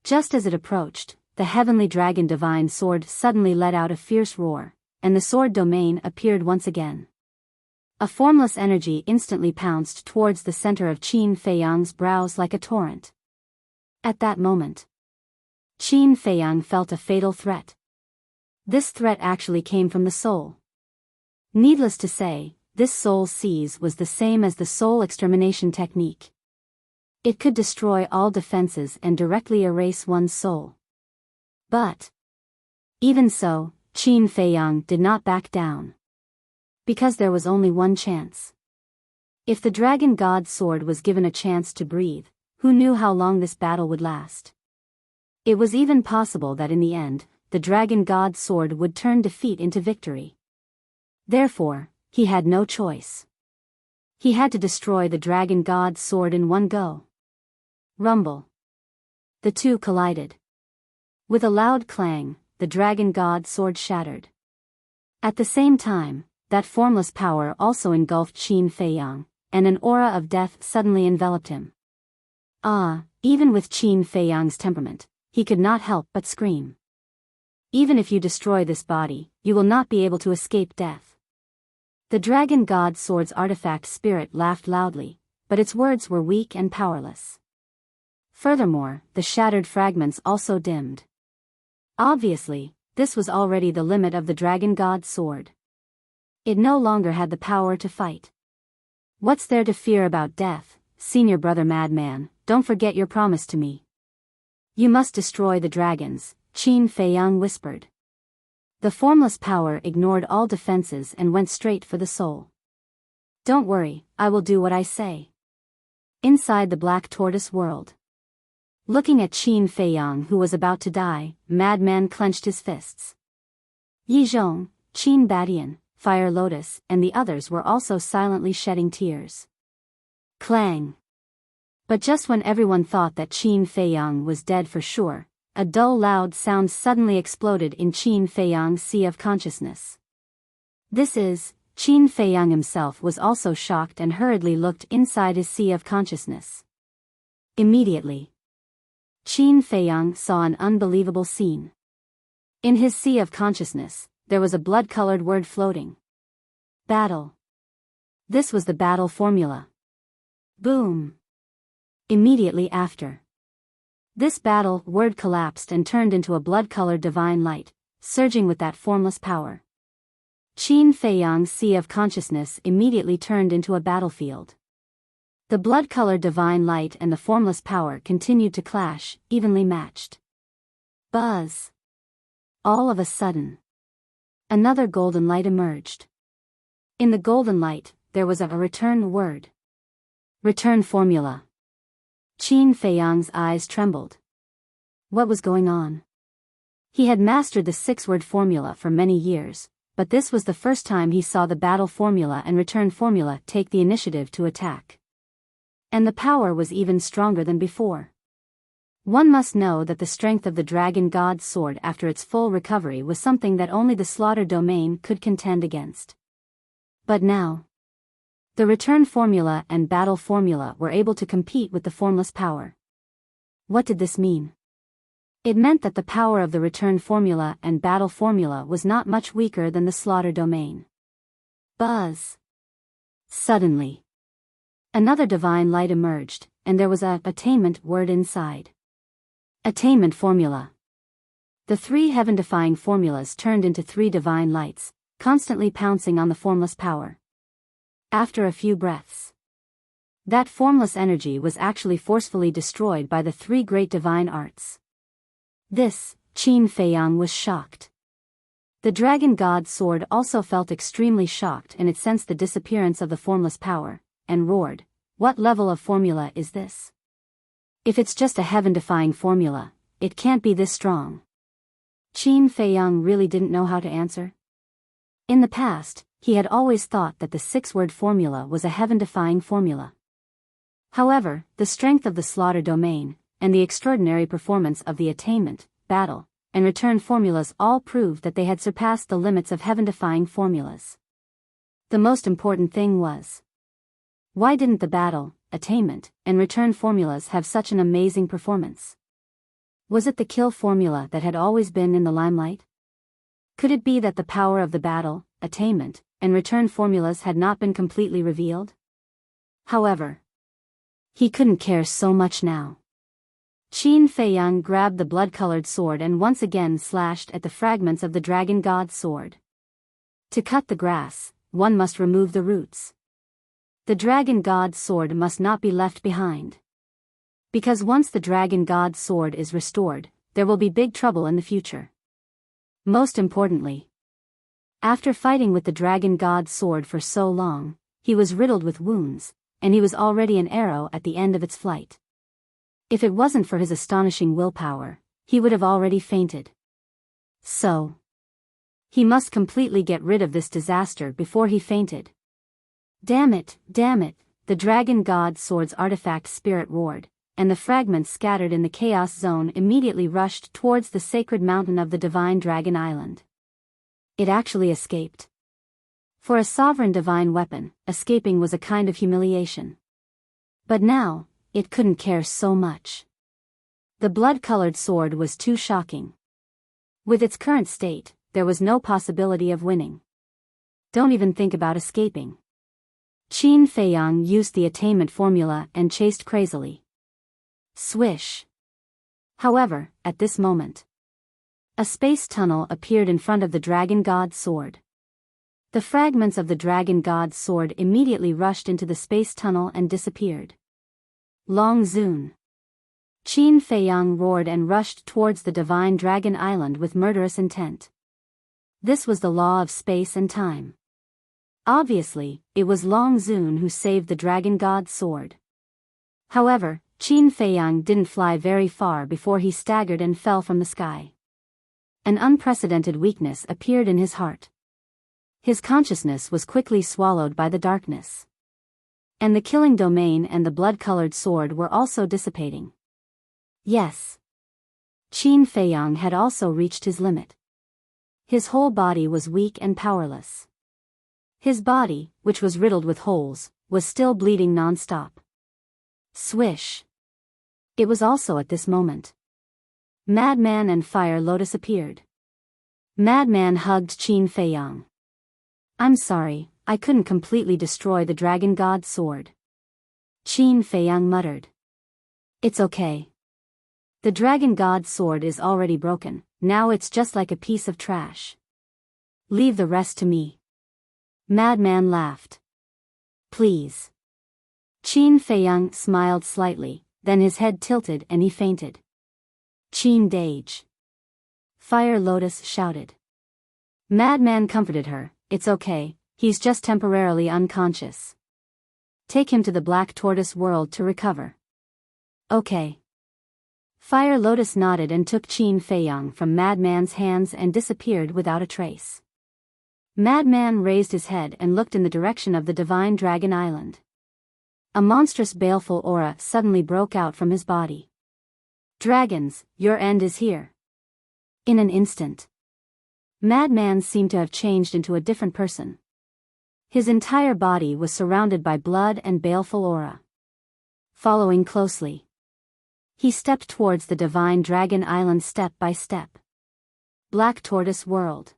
Just as it approached, the heavenly dragon divine sword suddenly let out a fierce roar, and the sword domain appeared once again. A formless energy instantly pounced towards the center of Qin Feiyang's brows like a torrent. At that moment, Qin Feiyang felt a fatal threat. This threat actually came from the soul. Needless to say, this soul seize was the same as the soul extermination technique. It could destroy all defenses and directly erase one's soul. But, even so, Qin Feiyang did not back down. Because there was only one chance. If the dragon god's sword was given a chance to breathe, who knew how long this battle would last? It was even possible that in the end, the dragon god's sword would turn defeat into victory. Therefore, he had no choice. He had to destroy the dragon god's sword in one go. Rumble. The two collided. With a loud clang, the dragon god's sword shattered. At the same time, that formless power also engulfed Qin Feiyang, and an aura of death suddenly enveloped him. Even with Qin Feiyang's temperament, he could not help but scream. Even if you destroy this body, you will not be able to escape death. The dragon god's sword's artifact spirit laughed loudly, but its words were weak and powerless. Furthermore, the shattered fragments also dimmed. Obviously, this was already the limit of the dragon god's sword. It no longer had the power to fight. What's there to fear about death, senior brother madman? Don't forget your promise to me. You must destroy the dragons, Qin Feiyang whispered. The formless power ignored all defenses and went straight for the soul. Don't worry, I will do what I say. Inside the black tortoise world. Looking at Qin Feiyang who was about to die, madman clenched his fists. Yi Zhong, Qin Badian, Fire Lotus, and the others were also silently shedding tears. Clang. But just when everyone thought that Qin Feiyang was dead for sure, a dull loud sound suddenly exploded in Qin Feiyang's sea of consciousness. This is, Qin Feiyang himself was also shocked and hurriedly looked inside his sea of consciousness. Immediately, Qin Feiyang saw an unbelievable scene. In his sea of consciousness, there was a blood-colored word floating. Battle. This was the battle formula. Boom. Immediately after this battle word collapsed and turned into a blood-colored divine light, surging with that formless power. Qin Feiyang's sea of consciousness immediately turned into a battlefield. The blood-colored divine light and the formless power continued to clash, evenly matched. Buzz. All of a sudden, another golden light emerged. In the golden light, there was a return word. Return formula. Qin Feiyang's eyes trembled. What was going on? He had mastered the 6-word formula for many years, but this was the first time he saw the battle formula and return formula take the initiative to attack. And the power was even stronger than before. One must know that the strength of the Dragon God's sword after its full recovery was something that only the Slaughter domain could contend against. But now, the return formula and battle formula were able to compete with the formless power. What did this mean? It meant that the power of the return formula and battle formula was not much weaker than the Slaughter domain. Buzz. Suddenly, another divine light emerged, and there was a attainment word inside. Attainment formula. The 3 heaven-defying formulas turned into 3 divine lights, constantly pouncing on the formless power. After a few breaths, that formless energy was actually forcefully destroyed by the 3 great divine arts. This, Qin Feiyang was shocked. The Dragon God's sword also felt extremely shocked, and it sensed the disappearance of the formless power, and roared, "What level of formula is this? If it's just a heaven-defying formula, it can't be this strong." Qin Feiyang really didn't know how to answer. In the past, he had always thought that the 6-word formula was a heaven-defying formula. However, the strength of the Slaughter domain, and the extraordinary performance of the attainment, battle, and return formulas all proved that they had surpassed the limits of heaven-defying formulas. The most important thing was, why didn't the battle, attainment, and return formulas have such an amazing performance? Was it the kill formula that had always been in the limelight? Could it be that the power of the battle, attainment, and return formulas had not been completely revealed? However, he couldn't care so much now. Qin Feiyang grabbed the blood-colored sword and once again slashed at the fragments of the Dragon God's sword. To cut the grass, one must remove the roots. The Dragon God's sword must not be left behind. Because once the Dragon God's sword is restored, there will be big trouble in the future. Most importantly, after fighting with the Dragon God's sword for so long, he was riddled with wounds, and he was already an arrow at the end of its flight. If it wasn't for his astonishing willpower, he would have already fainted. So, he must completely get rid of this disaster before he fainted. Damn it, the Dragon God's sword's artifact spirit roared, and the fragments scattered in the chaos zone immediately rushed towards the sacred mountain of the divine Dragon Island. It actually escaped. For a sovereign divine weapon, escaping was a kind of humiliation. But now, it couldn't care so much. The blood-colored sword was too shocking. With its current state, there was no possibility of winning. Don't even think about escaping. Qin Feiyang used the attainment formula and chased crazily. Swish. However, at this moment, a space tunnel appeared in front of the Dragon God's sword. The fragments of the Dragon God's sword immediately rushed into the space tunnel and disappeared. Long Zun. Qin Feiyang roared and rushed towards the divine Dragon Island with murderous intent. This was the law of space and time. Obviously, it was Long Zun who saved the Dragon God's sword. However, Qin Feiyang didn't fly very far before he staggered and fell from the sky. An unprecedented weakness appeared in his heart. His consciousness was quickly swallowed by the darkness. And the killing domain and the blood-colored sword were also dissipating. Yes. Qin Feiyang had also reached his limit. His whole body was weak and powerless. His body, which was riddled with holes, was still bleeding non-stop. Swish. It was also at this moment. Madman and Fire Lotus appeared. Madman hugged Qin Feiyang. I'm sorry, I couldn't completely destroy the Dragon God's sword. Qin Feiyang muttered. It's okay. The Dragon God's sword is already broken, now it's just like a piece of trash. Leave the rest to me. Madman laughed. Please. Qin Feiyang smiled slightly, then his head tilted and he fainted. Qin Dage. Fire Lotus shouted. Madman comforted her, it's okay, he's just temporarily unconscious. Take him to the Black Tortoise world to recover. Okay. Fire Lotus nodded and took Qin Feiyang from Madman's hands and disappeared without a trace. Madman raised his head and looked in the direction of the Divine Dragon Island. A monstrous baleful aura suddenly broke out from his body. Dragons, your end is here. In an instant. Madman seemed to have changed into a different person. His entire body was surrounded by blood and baleful aura. Following closely. He stepped towards the Divine Dragon Island step by step. Black Tortoise World.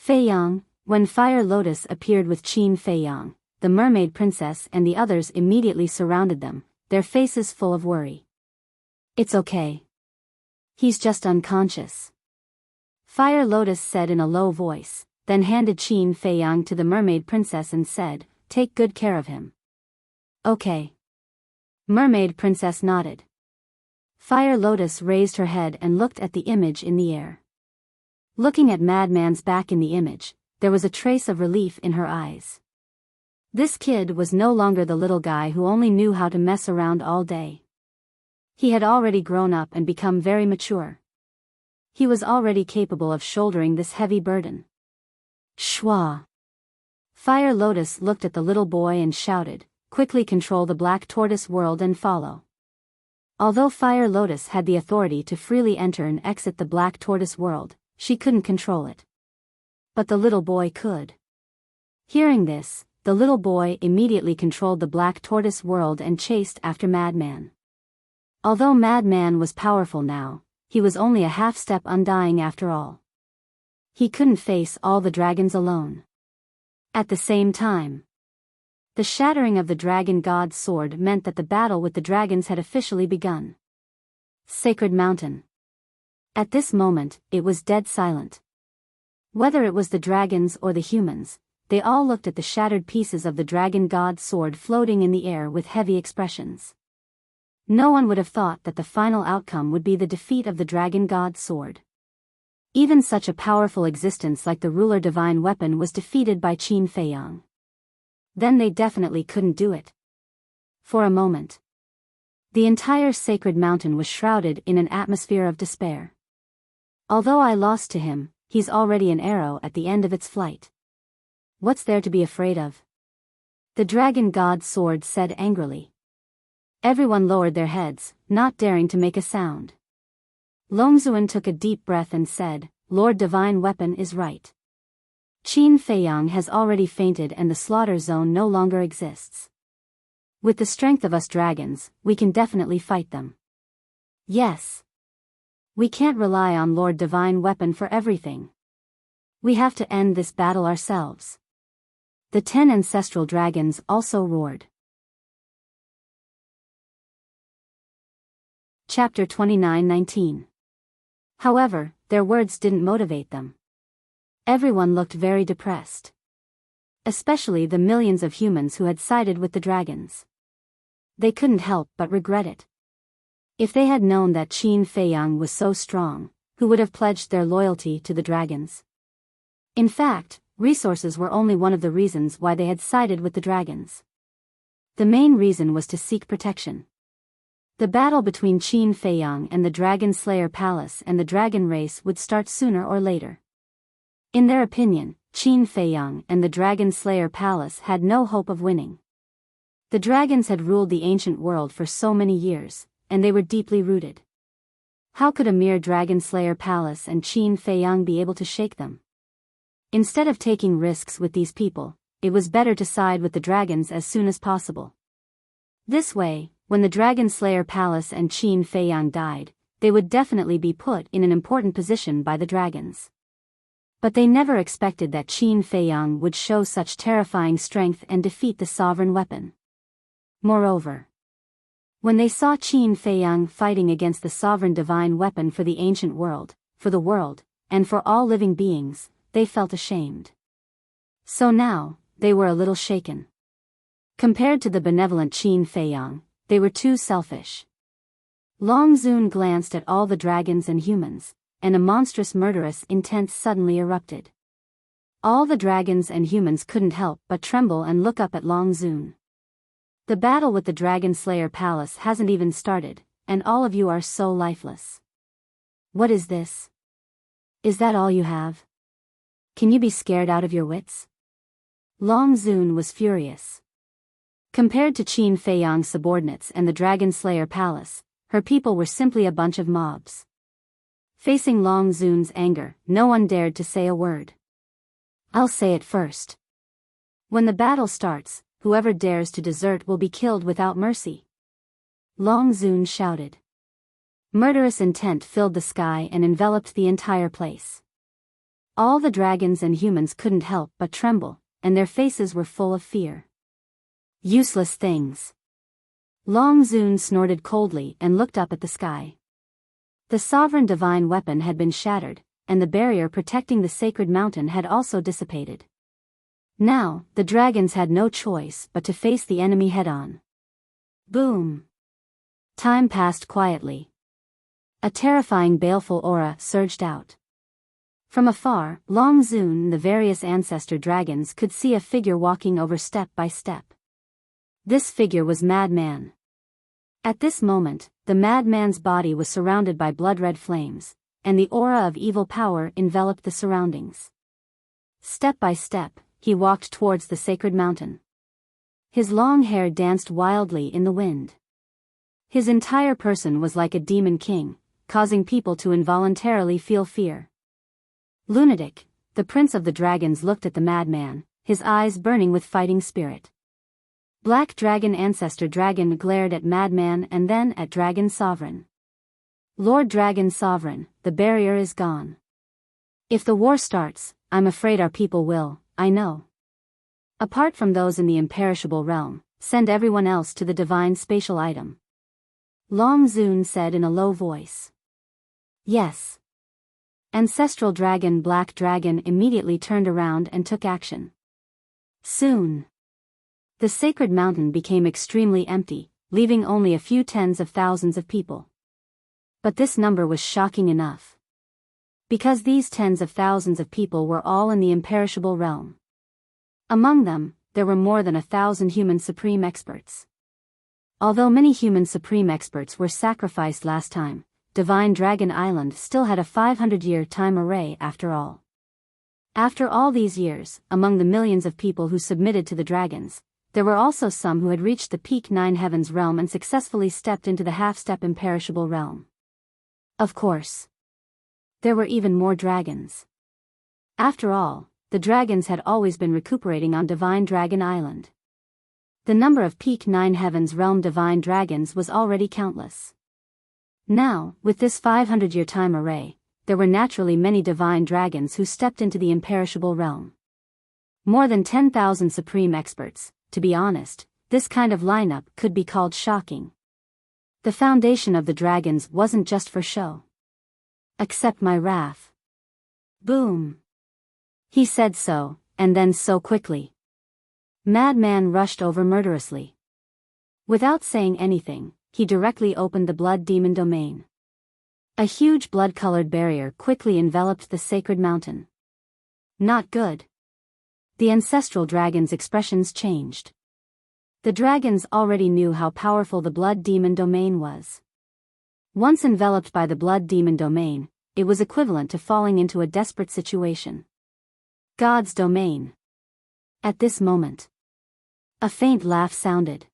Feiyang, when Fire Lotus appeared with Qin Feiyang, the mermaid princess and the others immediately surrounded them, their faces full of worry. It's okay. He's just unconscious. Fire Lotus said in a low voice, then handed Qin Feiyang to the mermaid princess and said, take good care of him. Okay. Mermaid princess nodded. Fire Lotus raised her head and looked at the image in the air. Looking at Madman's back in the image, there was a trace of relief in her eyes. This kid was no longer the little guy who only knew how to mess around all day. He had already grown up and become very mature. He was already capable of shouldering this heavy burden. Shwa. Fire Lotus looked at the little boy and shouted, quickly control the Black Tortoise world and follow. Although Fire Lotus had the authority to freely enter and exit the Black Tortoise world, she couldn't control it. But the little boy could. Hearing this, the little boy immediately controlled the Black Tortoise world and chased after Madman. Although Madman was powerful now, he was only a half-step undying after all. He couldn't face all the dragons alone. At the same time, the shattering of the Dragon God's sword meant that the battle with the dragons had officially begun. Sacred Mountain. At this moment, it was dead silent. Whether it was the dragons or the humans, they all looked at the shattered pieces of the Dragon God's sword floating in the air with heavy expressions. No one would have thought that the final outcome would be the defeat of the Dragon God's sword. Even such a powerful existence like the ruler divine weapon was defeated by Qin Feiyang. Then they definitely couldn't do it. For a moment, the entire sacred mountain was shrouded in an atmosphere of despair. Although I lost to him, he's already an arrow at the end of its flight. What's there to be afraid of? The Dragon God's sword said angrily. Everyone lowered their heads, not daring to make a sound. Longzuan took a deep breath and said, Lord Divine Weapon is right. Qin Feiyang has already fainted and the slaughter zone no longer exists. With the strength of us dragons, we can definitely fight them. Yes. We can't rely on Lord Divine Weapon for everything. We have to end this battle ourselves. The 10 ancestral dragons also roared. Chapter 29:19. However, their words didn't motivate them. Everyone looked very depressed. Especially the millions of humans who had sided with the dragons. They couldn't help but regret it. If they had known that Qin Feiyang was so strong, who would have pledged their loyalty to the dragons? In fact, resources were only one of the reasons why they had sided with the dragons. The main reason was to seek protection. The battle between Qin Feiyang and the Dragon Slayer Palace and the dragon race would start sooner or later. In their opinion, Qin Feiyang and the Dragon Slayer Palace had no hope of winning. The dragons had ruled the ancient world for so many years, and they were deeply rooted. How could a mere Dragon Slayer Palace and Qin Feiyang be able to shake them? Instead of taking risks with these people, it was better to side with the dragons as soon as possible. This way, when the Dragon Slayer Palace and Qin Feiyang died, they would definitely be put in an important position by the dragons. But they never expected that Qin Feiyang would show such terrifying strength and defeat the sovereign weapon. Moreover, when they saw Qin Feiyang fighting against the sovereign divine weapon for the ancient world, for the world, and for all living beings, they felt ashamed. So now, they were a little shaken. Compared to the benevolent Qin Feiyang, they were too selfish. Long Zun glanced at all the dragons and humans, and a monstrous murderous intent suddenly erupted. All the dragons and humans couldn't help but tremble and look up at Long Zun. The battle with the Dragon Slayer Palace hasn't even started, and all of you are so lifeless. What is this? Is that all you have? Can you be scared out of your wits? Long Zun was furious. Compared to Qin Feiyang's subordinates and the Dragon Slayer Palace, her people were simply a bunch of mobs. Facing Long Zun's anger, no one dared to say a word. I'll say it first. When the battle starts, whoever dares to desert will be killed without mercy. Long Zun shouted. Murderous intent filled the sky and enveloped the entire place. All the dragons and humans couldn't help but tremble, and their faces were full of fear. Useless things. Long Zun snorted coldly and looked up at the sky. The sovereign divine weapon had been shattered, and the barrier protecting the sacred mountain had also dissipated. Now, the dragons had no choice but to face the enemy head-on. Boom! Time passed quietly. A terrifying baleful aura surged out. From afar, Long Zun and the various ancestor dragons could see a figure walking over step by step. This figure was Madman. At this moment, the madman's body was surrounded by blood-red flames, and the aura of evil power enveloped the surroundings. Step by step, he walked towards the sacred mountain. His long hair danced wildly in the wind. His entire person was like a demon king, causing people to involuntarily feel fear. Lunatic, the prince of the dragons looked at the madman, his eyes burning with fighting spirit. Black Dragon Ancestor Dragon glared at Madman and then at Dragon Sovereign. Lord Dragon Sovereign, the barrier is gone. If the war starts, I'm afraid our people will, I know. Apart from those in the imperishable realm, send everyone else to the divine spatial item. Long Zun said in a low voice. Yes. Ancestral Dragon Black Dragon immediately turned around and took action. Soon, the sacred mountain became extremely empty, leaving only a few tens of thousands of people. But this number was shocking enough. Because these tens of thousands of people were all in the imperishable realm. Among them, there were more than 1,000 human supreme experts. Although many human supreme experts were sacrificed last time, Divine Dragon Island still had a 500-year time array after all. After all these years, among the millions of people who submitted to the dragons, there were also some who had reached the peak 9 heavens realm and successfully stepped into the half-step imperishable realm. Of course, there were even more dragons. After all, the dragons had always been recuperating on Divine Dragon Island. The number of peak 9 heavens realm divine dragons was already countless. Now, with this 500-year time array, there were naturally many divine dragons who stepped into the imperishable realm. More than 10,000 supreme experts. To be honest, this kind of lineup could be called shocking. The foundation of the dragons wasn't just for show. Accept my wrath. Boom. He said so, and then so quickly. Madman rushed over murderously. Without saying anything, he directly opened the blood demon domain. A huge blood-colored barrier quickly enveloped the sacred mountain. Not good. The ancestral dragon's expressions changed. The dragons already knew how powerful the blood demon domain was. Once enveloped by the blood demon domain, it was equivalent to falling into a desperate situation. God's domain. At this moment, a faint laugh sounded.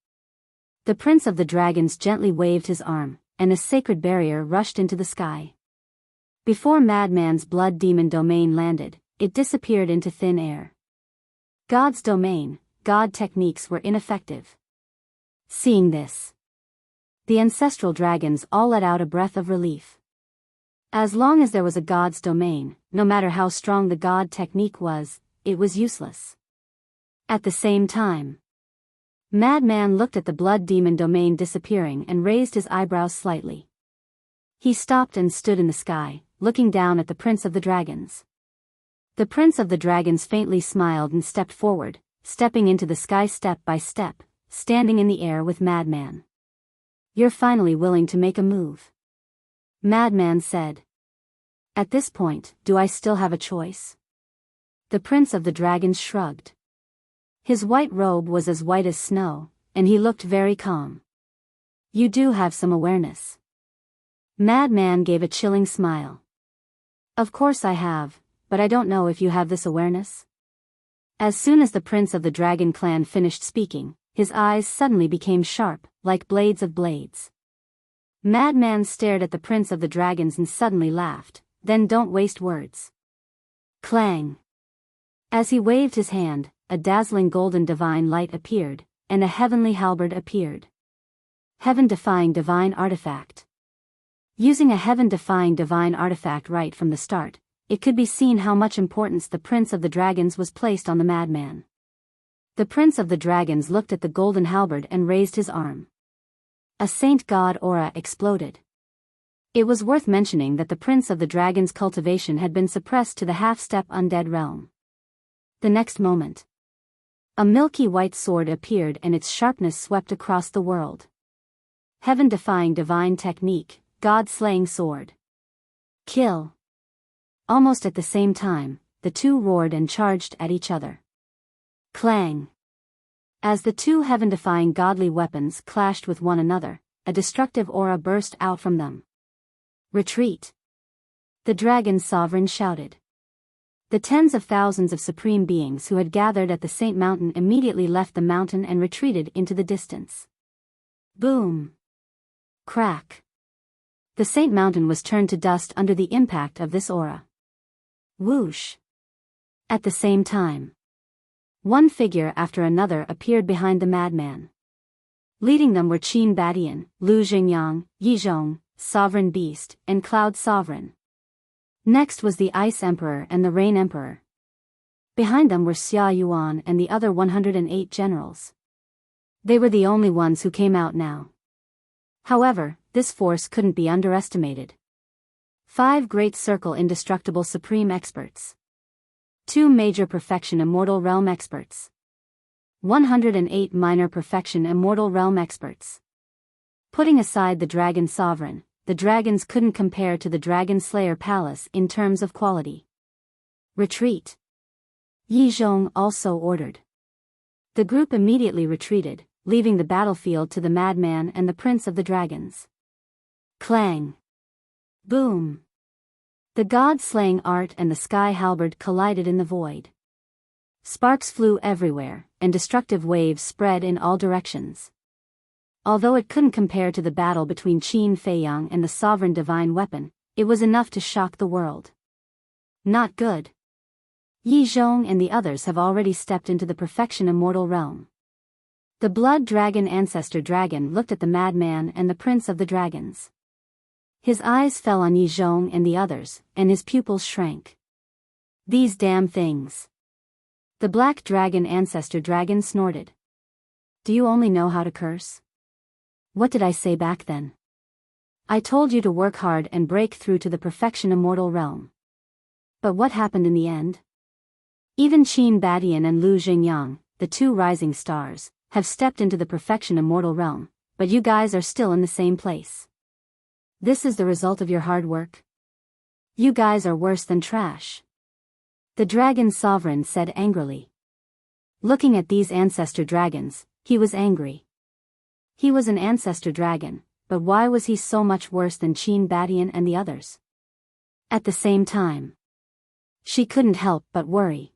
The prince of the dragons gently waved his arm, and a sacred barrier rushed into the sky. Before Madman's blood demon domain landed, it disappeared into thin air. God's domain, God techniques were ineffective. Seeing this, the ancestral dragons all let out a breath of relief. As long as there was a God's domain, no matter how strong the God technique was, it was useless. At the same time, Madman looked at the blood demon domain disappearing and raised his eyebrows slightly. He stopped and stood in the sky, looking down at the Prince of the Dragons. The Prince of the Dragons faintly smiled and stepped forward, stepping into the sky step by step, standing in the air with Madman. "You're finally willing to make a move," Madman said. "At this point, do I still have a choice?" The Prince of the Dragons shrugged. His white robe was as white as snow, and he looked very calm. "You do have some awareness." Madman gave a chilling smile. "Of course I have, but I don't know if you have this awareness." As soon as the Prince of the Dragon clan finished speaking, his eyes suddenly became sharp, like blades of blades. Madman stared at the Prince of the Dragons and suddenly laughed. "Then don't waste words." Clang! As he waved his hand, a dazzling golden divine light appeared, and a heavenly halberd appeared. Heaven-defying divine artifact. Using a heaven-defying divine artifact right from the start, it could be seen how much importance the Prince of the Dragons was placed on the Madman. The Prince of the Dragons looked at the golden halberd and raised his arm. A saint god aura exploded. It was worth mentioning that the Prince of the Dragons' cultivation had been suppressed to the half-step undead realm. The next moment, a milky white sword appeared and its sharpness swept across the world. Heaven-defying divine technique, God-slaying sword. Kill! Almost at the same time, the two roared and charged at each other. Clang! As the two heaven-defying godly weapons clashed with one another, a destructive aura burst out from them. "Retreat!" the dragon sovereign shouted. The tens of thousands of supreme beings who had gathered at the Saint Mountain immediately left the mountain and retreated into the distance. Boom! Crack! The Saint Mountain was turned to dust under the impact of this aura. Whoosh! At the same time, one figure after another appeared behind the Madman. Leading them were Qin Badian, Lu Xingyang, Yizhong, Sovereign Beast, and Cloud Sovereign. Next was the Ice Emperor and the Rain Emperor. Behind them were Xia Yuan and the other 108 generals. They were the only ones who came out now. However, this force couldn't be underestimated. 5 Great Circle Indestructible Supreme Experts. 2 Major Perfection Immortal Realm Experts. 108 Minor Perfection Immortal Realm Experts. Putting aside the Dragon Sovereign, the dragons couldn't compare to the Dragon Slayer Palace in terms of quality. Retreat! Yi Zhong also ordered. The group immediately retreated, leaving the battlefield to the Madman and the Prince of the Dragons. Clang! Boom! The god-slaying art and the sky halberd collided in the void. Sparks flew everywhere, and destructive waves spread in all directions. Although it couldn't compare to the battle between Qin Feiyang and the sovereign divine weapon, it was enough to shock the world. Not good. Yi Zhong and the others have already stepped into the perfection immortal realm. The blood dragon ancestor dragon looked at the Madman and the Prince of the Dragons. His eyes fell on Yi Zhong and the others, and his pupils shrank. These damn things. The black dragon ancestor dragon snorted. Do you only know how to curse? What did I say back then? I told you to work hard and break through to the perfection immortal realm. But what happened in the end? Even Qin Badian and Lu Xingyang, the 2 rising stars, have stepped into the perfection immortal realm, but you guys are still in the same place. This is the result of your hard work? You guys are worse than trash. The dragon sovereign said angrily. Looking at these ancestor dragons, he was angry. He was an ancestor dragon, but why was he so much worse than Qin Badian and the others? At the same time, she couldn't help but worry.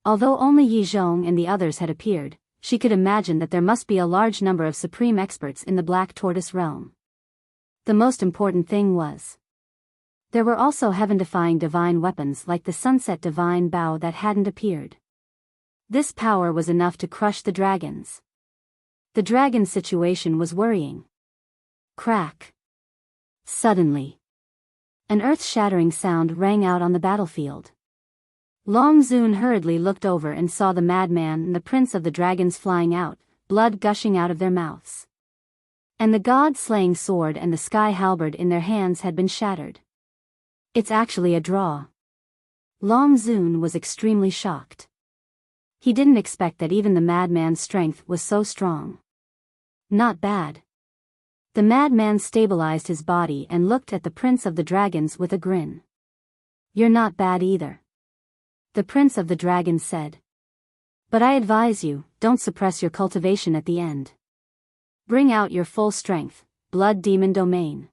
Although only Yi Zhong and the others had appeared, she could imagine that there must be a large number of supreme experts in the Black Tortoise realm. The most important thing was, there were also heaven-defying divine weapons like the Sunset Divine Bow that hadn't appeared. This power was enough to crush the dragons. The dragon's situation was worrying. Crack. Suddenly, an earth-shattering sound rang out on the battlefield. Long Zun hurriedly looked over and saw the madman and the prince of the dragons flying out, blood gushing out of their mouths. And the god-slaying sword and the sky halberd in their hands had been shattered. It's actually a draw. Long Zun was extremely shocked. He didn't expect that even the madman's strength was so strong. Not bad. The madman stabilized his body and looked at the prince of the dragons with a grin. You're not bad either. The prince of the dragons said. But I advise you, don't suppress your cultivation at the end. Bring out your full strength, blood demon domain.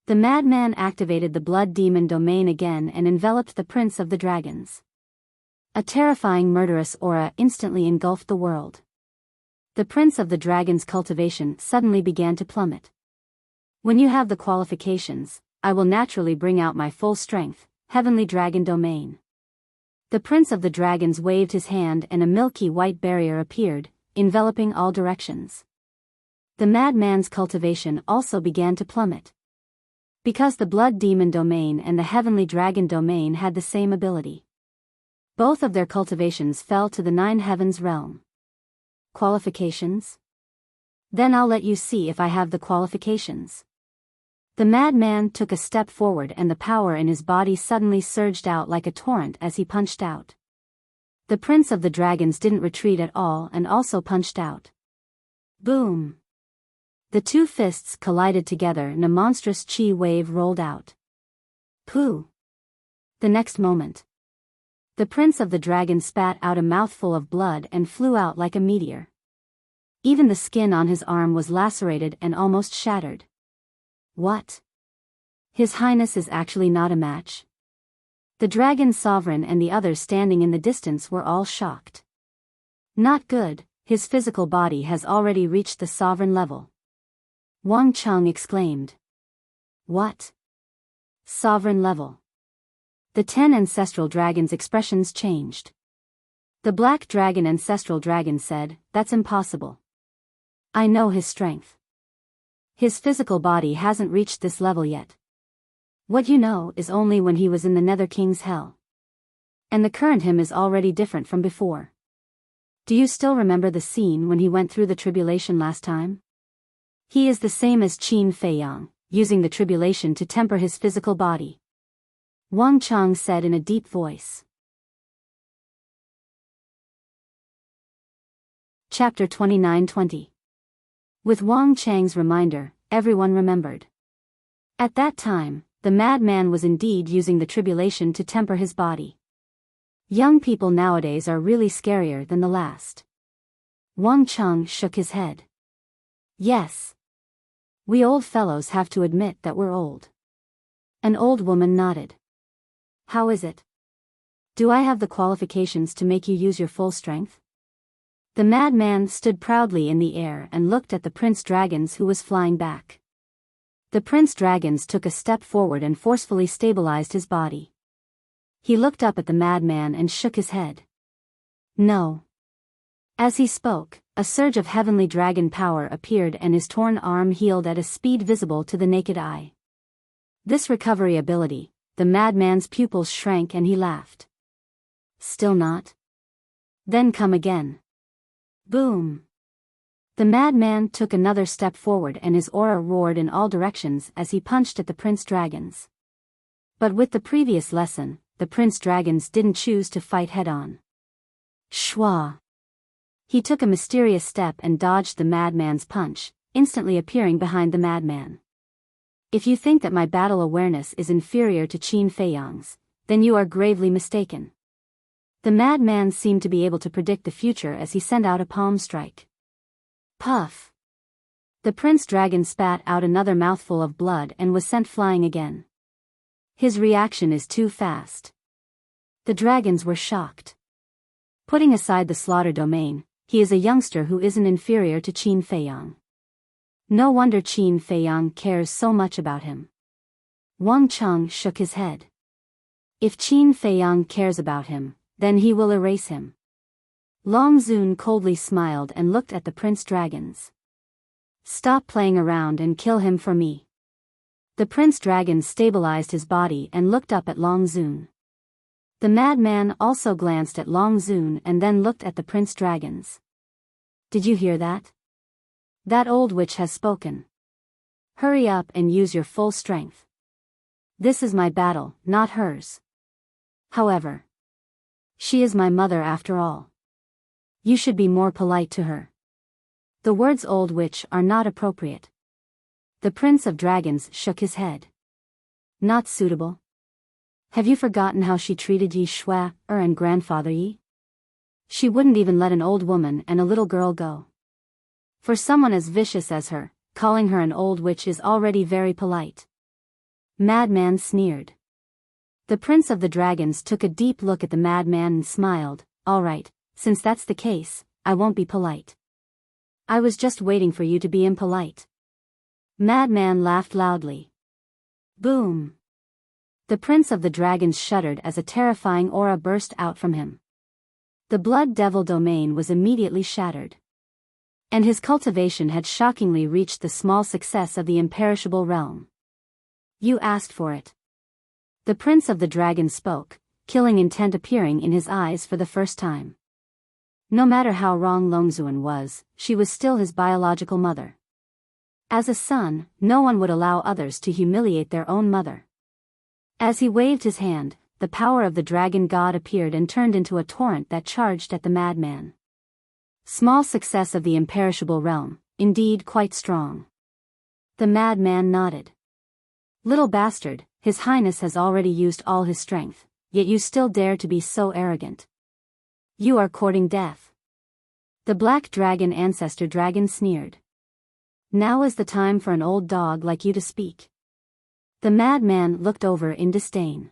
The madman activated the blood demon domain again and enveloped the prince of the dragons. A terrifying murderous aura instantly engulfed the world. The prince of the dragons' cultivation suddenly began to plummet. When you have the qualifications, I will naturally bring out my full strength, heavenly dragon domain. The prince of the dragons waved his hand and a milky white barrier appeared, enveloping all directions. The madman's cultivation also began to plummet. Because the blood demon domain and the heavenly dragon domain had the same ability. Both of their cultivations fell to the 9 heavens realm. Qualifications? Then I'll let you see if I have the qualifications. The madman took a step forward and the power in his body suddenly surged out like a torrent as he punched out. The prince of the dragons didn't retreat at all and also punched out. Boom! The two fists collided together and a monstrous chi wave rolled out. Pooh! The next moment, the prince of the dragons spat out a mouthful of blood and flew out like a meteor. Even the skin on his arm was lacerated and almost shattered. What? His Highness is actually not a match? The dragon sovereign and the others standing in the distance were all shocked. Not good, his physical body has already reached the sovereign level. Wang Cheng exclaimed. What? Sovereign level. The 10 ancestral dragons' expressions changed. The black dragon ancestral dragon said, that's impossible. I know his strength. His physical body hasn't reached this level yet. What you know is only when he was in the Nether King's hell. And the current him is already different from before. Do you still remember the scene when he went through the tribulation last time? He is the same as Qin Feiyang, using the tribulation to temper his physical body. Wang Cheng said in a deep voice. Chapter 29-20. With Wang Cheng's reminder, everyone remembered. At that time, the madman was indeed using the tribulation to temper his body. Young people nowadays are really scarier than the last. Wang Cheng shook his head. Yes. We old fellows have to admit that we're old. An old woman nodded. How is it? Do I have the qualifications to make you use your full strength? The madman stood proudly in the air and looked at the prince dragons who was flying back. The prince dragons took a step forward and forcefully stabilized his body. He looked up at the madman and shook his head. No. As he spoke, a surge of heavenly dragon power appeared and his torn arm healed at a speed visible to the naked eye. This recovery ability, the madman's pupils shrank and he laughed. Still not? Then come again. Boom! The madman took another step forward and his aura roared in all directions as he punched at the prince dragons. But with the previous lesson, the prince dragons didn't choose to fight head-on. Shwa! He took a mysterious step and dodged the madman's punch, instantly appearing behind the madman. If you think that my battle awareness is inferior to Qin Feiyang's, then you are gravely mistaken. The madman seemed to be able to predict the future as he sent out a palm strike. Puff! The prince dragon spat out another mouthful of blood and was sent flying again. His reaction is too fast. The dragons were shocked. Putting aside the slaughter domain, he is a youngster who isn't inferior to Qin Feiyang. No wonder Qin Feiyang cares so much about him. Wang Cheng shook his head. If Qin Feiyang cares about him, then he will erase him. Long Zun coldly smiled and looked at the prince dragons. Stop playing around and kill him for me. The prince dragon stabilized his body and looked up at Long Zun. The madman also glanced at Long Zun and then looked at the prince dragons. Did you hear that? That old witch has spoken. Hurry up and use your full strength. This is my battle, not hers. However, she is my mother after all. You should be more polite to her. The words old witch are not appropriate. The Prince of Dragons shook his head. Not suitable. Have you forgotten how she treated Yi Shui and grandfather Yi? She wouldn't even let an old woman and a little girl go. For someone as vicious as her, calling her an old witch is already very polite. Madman sneered. The Prince of the Dragons took a deep look at the madman and smiled. All right, since that's the case, I won't be polite. I was just waiting for you to be impolite. Madman laughed loudly. Boom. The Prince of the Dragons shuddered as a terrifying aura burst out from him. The Blood Devil domain was immediately shattered. And his cultivation had shockingly reached the small success of the imperishable realm. You asked for it. The Prince of the Dragons spoke, killing intent appearing in his eyes for the first time. No matter how wrong Longzuan was, she was still his biological mother. As a son, no one would allow others to humiliate their own mother. As he waved his hand, the power of the dragon god appeared and turned into a torrent that charged at the madman. Small success of the imperishable realm, indeed quite strong. The madman nodded. Little bastard, His Highness has already used all his strength, yet you still dare to be so arrogant. You are courting death. The black dragon ancestor dragon sneered. Now is the time for an old dog like you to speak. The madman looked over in disdain.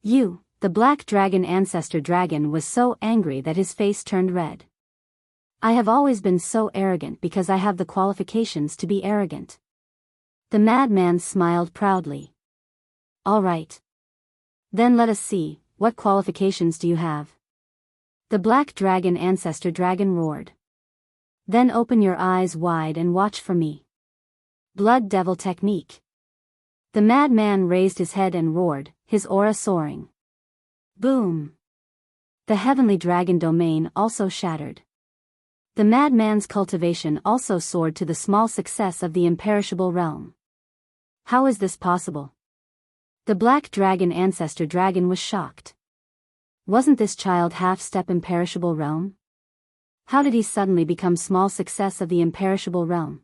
You, the black dragon ancestor dragon was so angry that his face turned red. I have always been so arrogant because I have the qualifications to be arrogant. The madman smiled proudly. All right. Then let us see, what qualifications do you have? The black dragon ancestor dragon roared. Then open your eyes wide and watch for me. Blood Devil technique. The madman raised his head and roared, his aura soaring. Boom. The heavenly dragon domain also shattered. The madman's cultivation also soared to the small success of the imperishable realm. How is this possible? The black dragon ancestor dragon was shocked. Wasn't this child half-step imperishable realm? How did he suddenly become small success of the imperishable realm?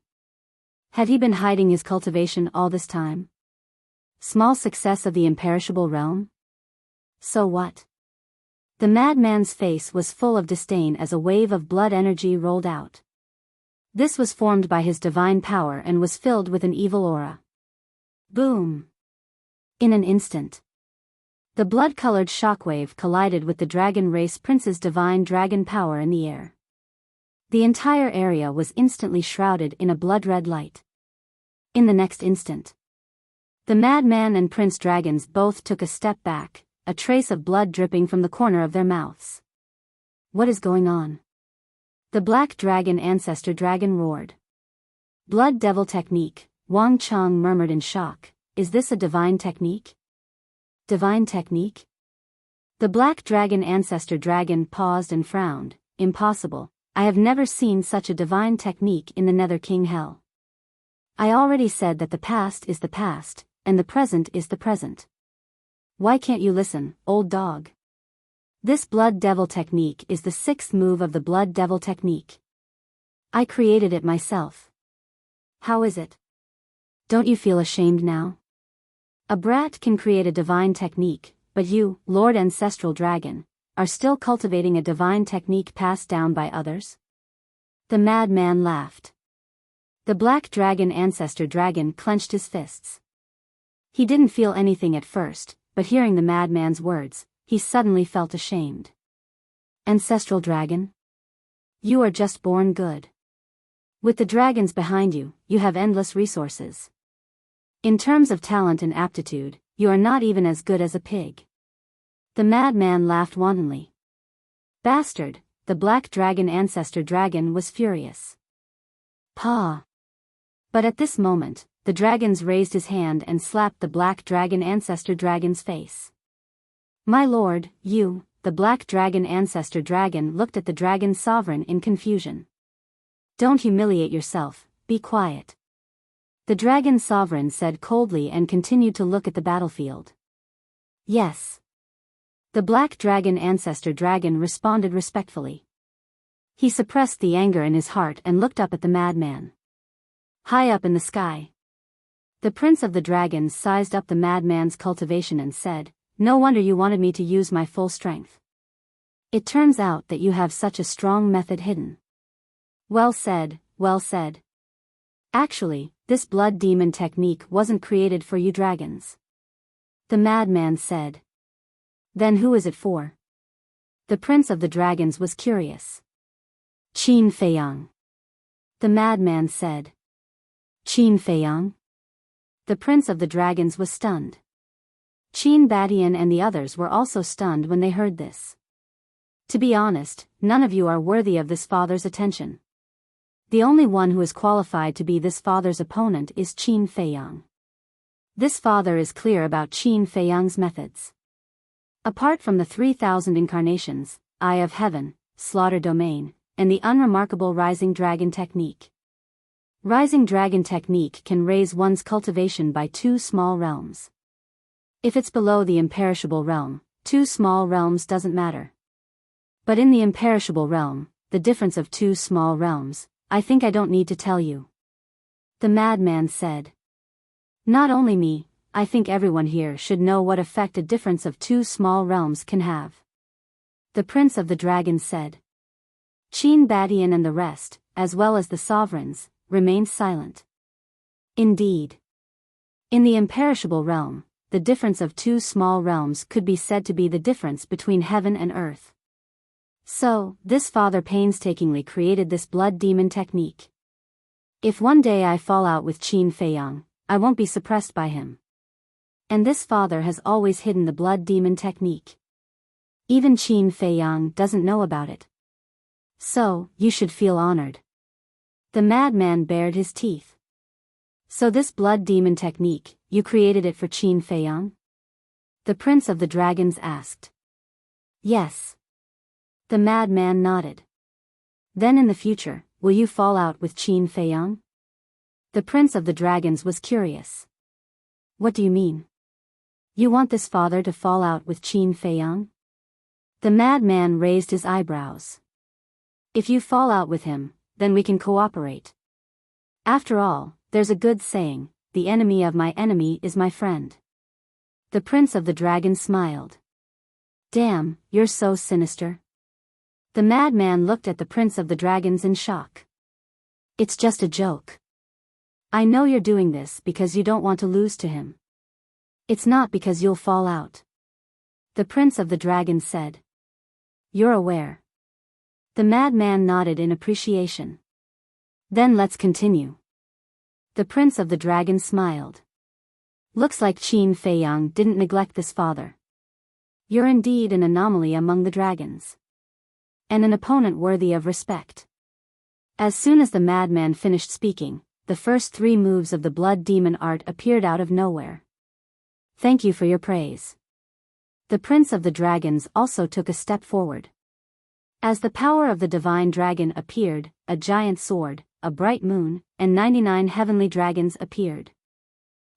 Had he been hiding his cultivation all this time? Small success of the imperishable realm? So what? The madman's face was full of disdain as a wave of blood energy rolled out. This was formed by his divine power and was filled with an evil aura. Boom! In an instant, the blood-colored shockwave collided with the dragon race prince's divine dragon power in the air. The entire area was instantly shrouded in a blood-red light. In the next instant, the madman and prince dragons both took a step back, a trace of blood dripping from the corner of their mouths. What is going on? The black dragon ancestor dragon roared. Blood Devil technique, Wang Chong murmured in shock. Is this a divine technique? Divine technique? The black dragon ancestor dragon paused and frowned. Impossible. I have never seen such a divine technique in the Nether King Hell. I already said that the past is the past, and the present is the present. Why can't you listen, old dog? This Blood Devil technique is the 6th move of the Blood Devil technique. I created it myself. How is it? Don't you feel ashamed now? A brat can create a divine technique, but you, Lord Ancestral Dragon, are still cultivating a divine technique passed down by others? The madman laughed. The black dragon ancestor dragon clenched his fists. He didn't feel anything at first, but hearing the madman's words, he suddenly felt ashamed. Ancestral Dragon? You are just born good. With the dragons behind you, you have endless resources. In terms of talent and aptitude, you are not even as good as a pig. The madman laughed wantonly. Bastard, the black dragon ancestor dragon was furious. Paw! But at this moment, the dragons raised his hand and slapped the black dragon ancestor dragon's face. My lord, you, the black dragon ancestor dragon looked at the dragon sovereign in confusion. Don't humiliate yourself, be quiet. The dragon sovereign said coldly and continued to look at the battlefield. Yes. The black dragon ancestor dragon responded respectfully. He suppressed the anger in his heart and looked up at the madman. High up in the sky. The prince of the dragons sized up the madman's cultivation and said, "No wonder you wanted me to use my full strength. It turns out that you have such a strong method hidden." Well said, well said. Actually, this blood demon technique wasn't created for you dragons. The madman said. Then who is it for? The prince of the dragons was curious. Qin Feiyang. The madman said. Qin Feiyang? The prince of the dragons was stunned. Qin Badian and the others were also stunned when they heard this. To be honest, none of you are worthy of this father's attention. The only one who is qualified to be this father's opponent is Qin Feiyang. This father is clear about Qin Feiyang's methods. Apart from the 3,000 incarnations, Eye of Heaven, Slaughter Domain, and the unremarkable Rising Dragon Technique. Rising Dragon Technique can raise one's cultivation by 2 small realms. If it's below the imperishable realm, 2 small realms doesn't matter. But in the imperishable realm, the difference of 2 small realms, I think I don't need to tell you. The madman said. Not only me, I think everyone here should know what effect a difference of 2 small realms can have. The prince of the dragons said. Qin Badian and the rest, as well as the sovereigns, remained silent. Indeed. In the imperishable realm, the difference of 2 small realms could be said to be the difference between heaven and earth. So, this father painstakingly created this blood demon technique. If one day I fall out with Qin Feiyang, I won't be suppressed by him. And this father has always hidden the blood demon technique. Even Qin Feiyang doesn't know about it. So, you should feel honored. The madman bared his teeth. So this blood demon technique, you created it for Qin Feiyang? The prince of the dragons asked. Yes. The madman nodded. Then in the future, will you fall out with Qin Feiyang? The prince of the dragons was curious. What do you mean? You want this father to fall out with Qin Feiyang? The madman raised his eyebrows. If you fall out with him, then we can cooperate. After all, there's a good saying, the enemy of my enemy is my friend. The prince of the dragons smiled. Damn, you're so sinister. The madman looked at the prince of the dragons in shock. It's just a joke. I know you're doing this because you don't want to lose to him. It's not because you'll fall out. The prince of the dragons said. You're aware. The madman nodded in appreciation. Then let's continue. The prince of the dragons smiled. Looks like Qin Feiyang didn't neglect this father. You're indeed an anomaly among the dragons. And an opponent worthy of respect. As soon as the madman finished speaking, the first 3 moves of the blood demon art appeared out of nowhere. Thank you for your praise. The prince of the dragons also took a step forward. As the power of the divine dragon appeared, a giant sword, a bright moon, and 99 heavenly dragons appeared.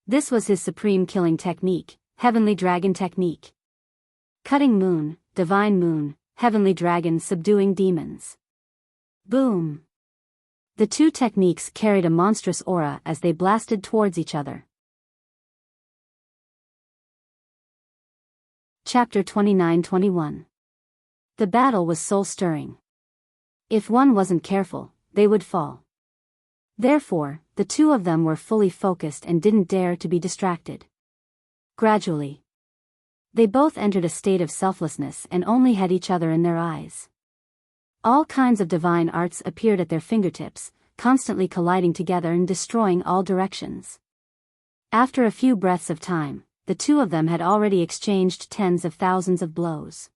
This was his supreme killing technique, heavenly dragon technique. Cutting moon, divine moon, heavenly dragon subduing demons. Boom! The 2 techniques carried a monstrous aura as they blasted towards each other. Chapter 29-21. The battle was soul-stirring. If one wasn't careful, they would fall. Therefore, the 2 of them were fully focused and didn't dare to be distracted. Gradually, they both entered a state of selflessness and only had each other in their eyes. All kinds of divine arts appeared at their fingertips, constantly colliding together and destroying all directions. After a few breaths of time, the 2 of them had already exchanged tens of thousands of blows.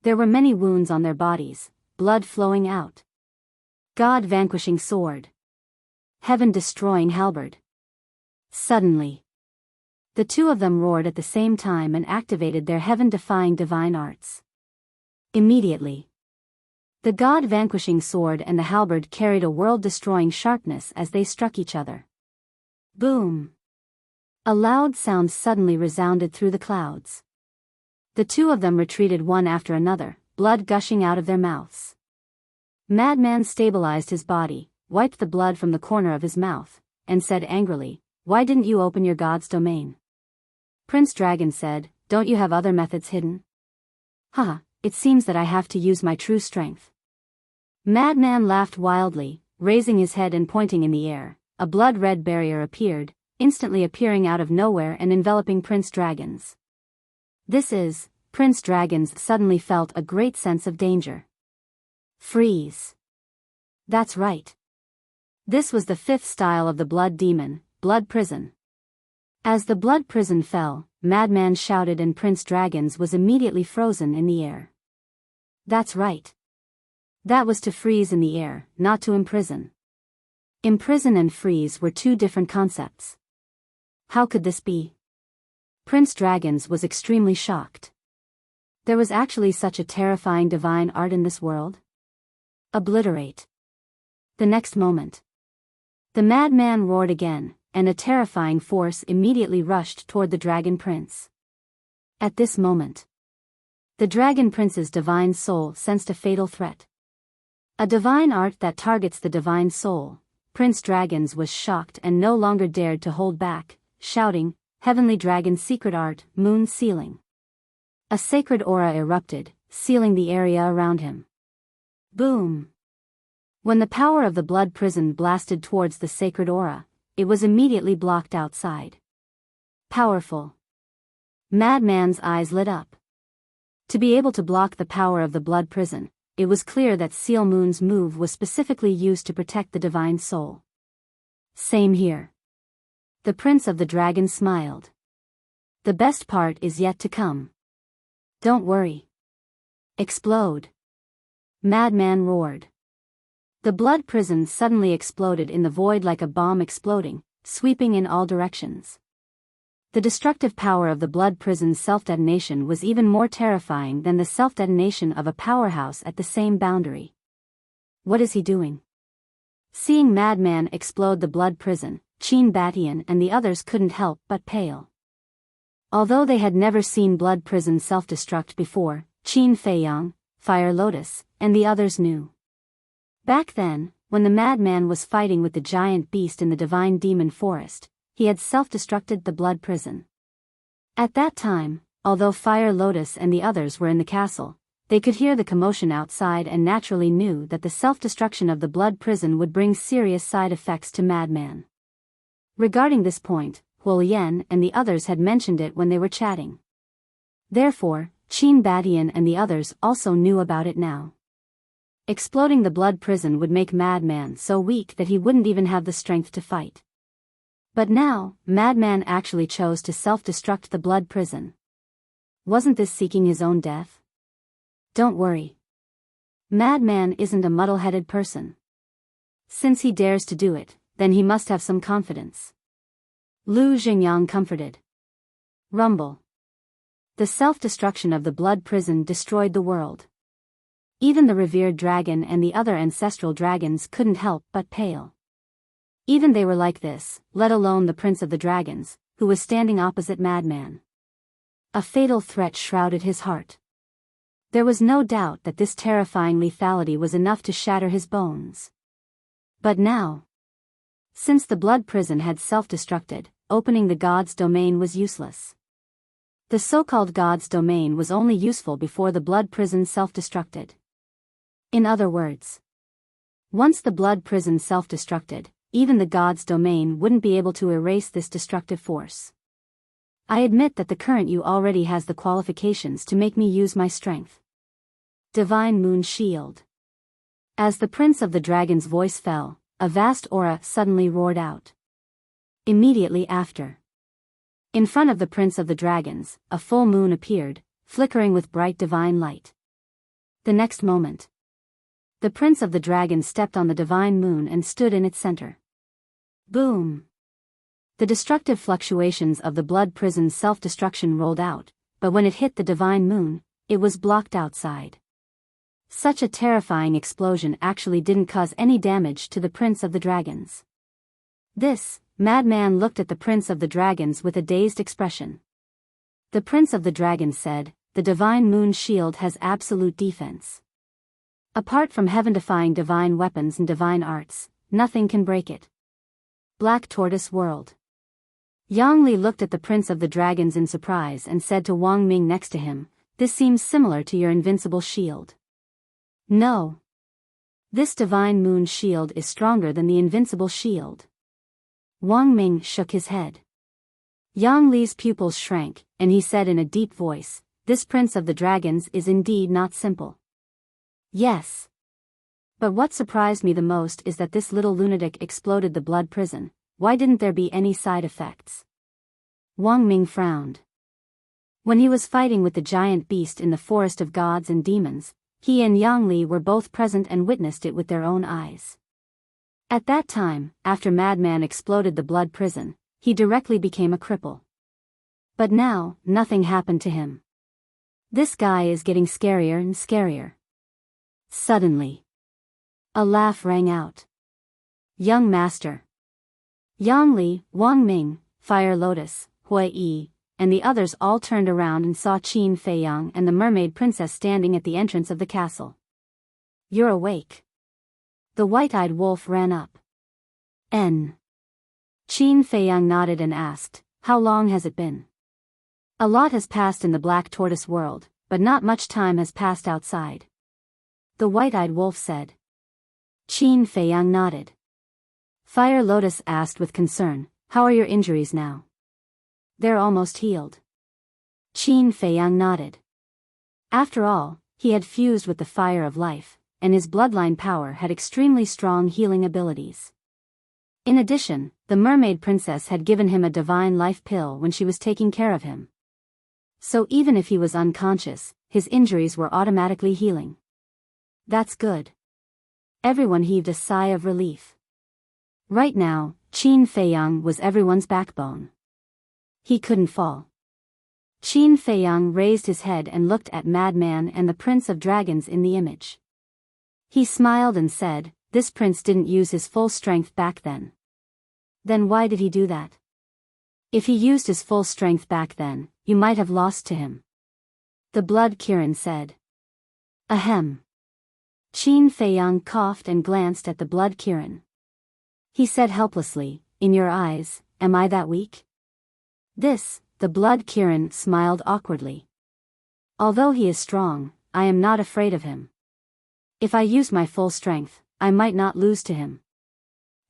There were many wounds on their bodies, blood flowing out. God vanquishing sword. Heaven destroying halberd. Suddenly, the two of them roared at the same time and activated their heaven-defying divine arts. Immediately, the god-vanquishing sword and the halberd carried a world-destroying sharpness as they struck each other. Boom! A loud sound suddenly resounded through the clouds. The two of them retreated one after another, blood gushing out of their mouths. Madman stabilized his body, wiped the blood from the corner of his mouth, and said angrily, "Why didn't you open your god's domain?" Prince Dragon said, "Don't you have other methods hidden?" "Haha, it seems that I have to use my true strength." Madman laughed wildly, raising his head and pointing in the air. A blood-red barrier appeared, instantly appearing out of nowhere and enveloping Prince Dragon's. Prince Dragon's suddenly felt a great sense of danger. Freeze. That's right. This was the fifth style of the blood demon, blood prison. As the blood prison fell, Madman shouted and Prince Dragon's was immediately frozen in the air. That's right. That was to freeze in the air, not to imprison. Imprison and freeze were two different concepts. How could this be? Prince Dragon's was extremely shocked. There was actually such a terrifying divine art in this world? Obliterate. The next moment, the madman roared again, and a terrifying force immediately rushed toward the Dragon Prince. At this moment, the Dragon Prince's divine soul sensed a fatal threat. A divine art that targets the divine soul. Prince Dragon's was shocked and no longer dared to hold back, shouting, "Heavenly Dragon's secret art, moon sealing." A sacred aura erupted, sealing the area around him. Boom! When the power of the blood prison blasted towards the sacred aura, it was immediately blocked outside. Powerful. Madman's eyes lit up. To be able to block the power of the blood prison, it was clear that Seal Moon's move was specifically used to protect the divine soul. Same here. The Prince of the Dragon smiled. The best part is yet to come. Don't worry. Explode. Madman roared. The blood prison suddenly exploded in the void like a bomb exploding, sweeping in all directions. The destructive power of the blood prison's self-detonation was even more terrifying than the self-detonation of a powerhouse at the same boundary. What is he doing? Seeing Madman explode the blood prison, Qin Batian and the others couldn't help but pale. Although they had never seen blood prison self-destruct before, Qin Feiyang, Fire Lotus, and the others knew. Back then, when the madman was fighting with the giant beast in the divine demon forest, he had self-destructed the blood prison. At that time, although Fire Lotus and the others were in the castle, they could hear the commotion outside and naturally knew that the self-destruction of the blood prison would bring serious side effects to Madman. Regarding this point, Huolian and the others had mentioned it when they were chatting. Therefore, Qin Batian and the others also knew about it now. Exploding the blood prison would make Madman so weak that he wouldn't even have the strength to fight. But now, Madman actually chose to self-destruct the blood prison. Wasn't this seeking his own death? Don't worry. Madman isn't a muddle-headed person. Since he dares to do it, then he must have some confidence. Lu Xingyang comforted. Rumble. The self-destruction of the blood prison destroyed the world. Even the revered dragon and the other ancestral dragons couldn't help but pale. Even they were like this, let alone the Prince of the Dragons, who was standing opposite Madman. A fatal threat shrouded his heart. There was no doubt that this terrifying lethality was enough to shatter his bones. But now, since the blood prison had self-destructed, opening the god's domain was useless. The so-called god's domain was only useful before the blood prison self-destructed. In other words, once the blood prison self-destructed, even the god's domain wouldn't be able to erase this destructive force. I admit that the current you already has the qualifications to make me use my strength. Divine Moon Shield. As the Prince of the Dragon's voice fell, a vast aura suddenly roared out. Immediately after, in front of the Prince of the Dragons, a full moon appeared, flickering with bright divine light. The next moment, The Prince of the Dragons stepped on the divine moon and stood in its center. Boom! The destructive fluctuations of the blood prison's self-destruction rolled out, but when it hit the divine moon, it was blocked outside. Such a terrifying explosion actually didn't cause any damage to the Prince of the Dragons. This madman looked at the Prince of the Dragons with a dazed expression. The Prince of the Dragons said, "The divine moon shield has absolute defense. Apart from heaven-defying divine weapons and divine arts, nothing can break it." Black Tortoise World. Yang Li looked at the Prince of the Dragons in surprise and said to Wang Ming next to him, "This seems similar to your invincible shield." "No. This divine moon shield is stronger than the invincible shield." Wang Ming shook his head. Yang Li's pupils shrank, and he said in a deep voice, "This Prince of the Dragons is indeed not simple." "Yes. But what surprised me the most is that this little lunatic exploded the blood prison. Why didn't there be any side effects?" Wang Ming frowned. When he was fighting with the giant beast in the forest of gods and demons, he and Yang Li were both present and witnessed it with their own eyes. At that time, after Madman exploded the blood prison, he directly became a cripple. But now, nothing happened to him. This guy is getting scarier and scarier. Suddenly, a laugh rang out. "Young Master." Yang Li, Wang Ming, Fire Lotus, Hui Yi, and the others all turned around and saw Qin Feiyang and the mermaid princess standing at the entrance of the castle. "You're awake." The white-eyed wolf ran up. Qin Feiyang nodded and asked, "How long has it been?" "A lot has passed in the Black Tortoise world, but not much time has passed outside," the white-eyed wolf said. Qin Feiyang nodded. Fire Lotus asked with concern, "How are your injuries now?" "They're almost healed." Qin Feiyang nodded. After all, he had fused with the fire of life, and his bloodline power had extremely strong healing abilities. In addition, the mermaid princess had given him a divine life pill when she was taking care of him. So even if he was unconscious, his injuries were automatically healing. That's good. Everyone heaved a sigh of relief. Right now, Qin Feiyang was everyone's backbone. He couldn't fall. Qin Feiyang raised his head and looked at Madman and the Prince of Dragons in the image. He smiled and said, "This prince didn't use his full strength back then." "Then why did he do that?" "If he used his full strength back then, you might have lost to him," the Blood Kirin said. Ahem. Qin Feiyang coughed and glanced at the Blood Kirin. He said helplessly, "In your eyes, am I that weak?" The Blood Kirin smiled awkwardly. "Although he is strong, I am not afraid of him. If I used my full strength, I might not lose to him."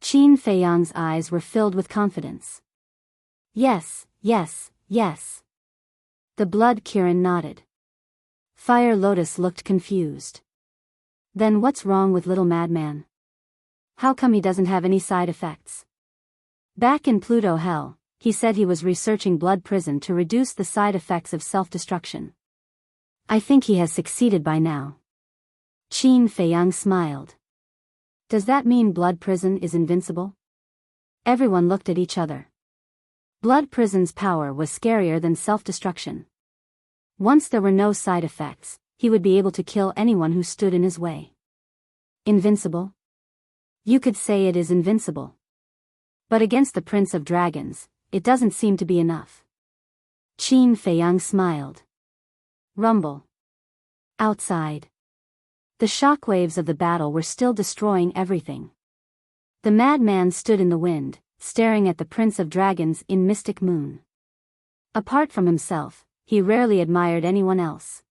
Qin Feiyang's eyes were filled with confidence. Yes. The Blood Kirin nodded. Fire Lotus looked confused. "Then what's wrong with little Madman? How come he doesn't have any side effects?" Back in Pluto Hell, he said he was researching blood prison to reduce the side effects of self-destruction. "I think he has succeeded by now." Qin Feiyang smiled. "Does that mean blood prison is invincible?" Everyone looked at each other. Blood prison's power was scarier than self-destruction. Once there were no side effects, he would be able to kill anyone who stood in his way. Invincible? You could say it is invincible. But against the Prince of Dragons, it doesn't seem to be enough. Qin Feiyang smiled. Rumble. Outside. The shockwaves of the battle were still destroying everything. The madman stood in the wind, staring at the Prince of Dragons in Mystic Moon. Apart from himself, he rarely admired anyone else.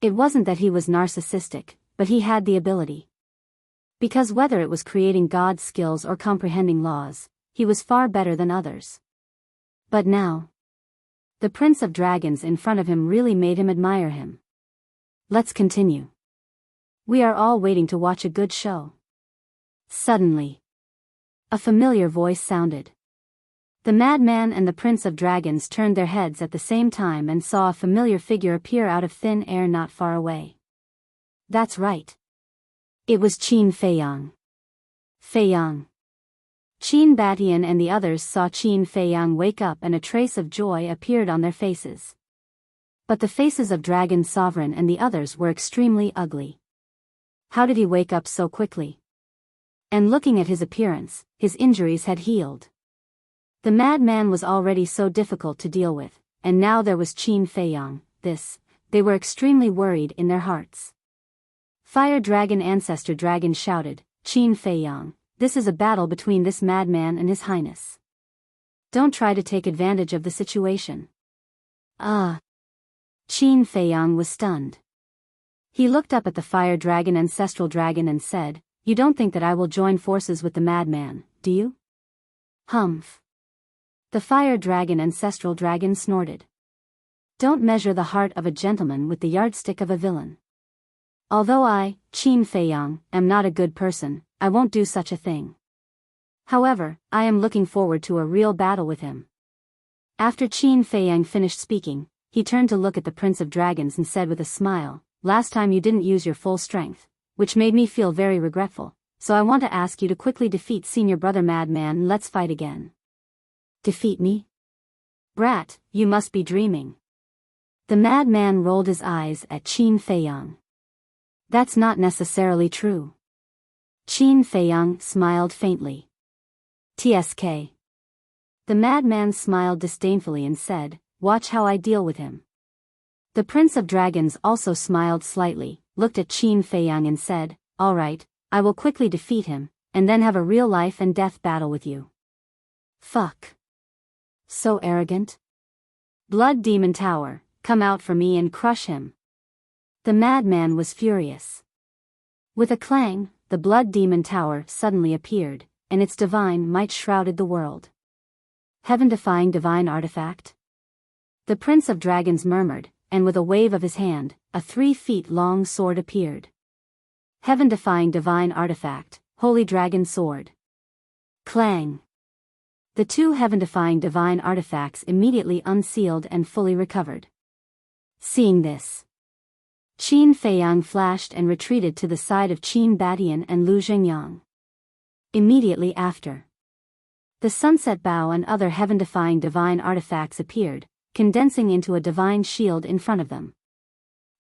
It wasn't that he was narcissistic, but he had the ability. Because whether it was creating God's skills or comprehending laws, he was far better than others. But now, the Prince of Dragons in front of him really made him admire him. Let's continue. We are all waiting to watch a good show. Suddenly, a familiar voice sounded. The madman and the Prince of Dragons turned their heads at the same time and saw a familiar figure appear out of thin air not far away. That's right. It was Qin Feiyang. Feiyang. Qin Batian and the others saw Qin Feiyang wake up and a trace of joy appeared on their faces. But the faces of Dragon Sovereign and the others were extremely ugly. How did he wake up so quickly? And looking at his appearance, his injuries had healed. The madman was already so difficult to deal with, and now there was Qin Feiyang. They were extremely worried in their hearts. Fire Dragon Ancestor Dragon shouted, Qin Feiyang, this is a battle between this madman and his highness. Don't try to take advantage of the situation. Qin Feiyang was stunned. He looked up at the Fire Dragon Ancestral Dragon and said, You don't think that I will join forces with the madman, do you? Humph. The Fire Dragon Ancestral Dragon snorted. Don't measure the heart of a gentleman with the yardstick of a villain. Although I, Qin Feiyang, am not a good person, I won't do such a thing. However, I am looking forward to a real battle with him. After Qin Feiyang finished speaking, he turned to look at the Prince of Dragons and said with a smile, Last time you didn't use your full strength, which made me feel very regretful, so I want to ask you to quickly defeat Senior Brother Madman and let's fight again. Defeat me? Brat, you must be dreaming. The madman rolled his eyes at Qin Feiyang. That's not necessarily true. Qin Feiyang smiled faintly. TSK. The madman smiled disdainfully and said, Watch how I deal with him. The Prince of Dragons also smiled slightly, looked at Qin Feiyang and said, All right, I will quickly defeat him, and then have a real life and death battle with you. Fuck. So arrogant. Blood Demon Tower, come out for me and crush him. The madman was furious. With a clang, the Blood Demon Tower suddenly appeared, and its divine might shrouded the world. Heaven-defying divine artifact? The Prince of Dragons murmured, and with a wave of his hand, a 3-feet-long sword appeared. Heaven-defying divine artifact, Holy Dragon Sword. Clang. The two heaven-defying divine artifacts immediately unsealed and fully recovered. Seeing this, Qin Feiyang flashed and retreated to the side of Qin Batian and Lu Zhengyang. Immediately after, the Sunset Bow and other heaven-defying divine artifacts appeared, condensing into a divine shield in front of them.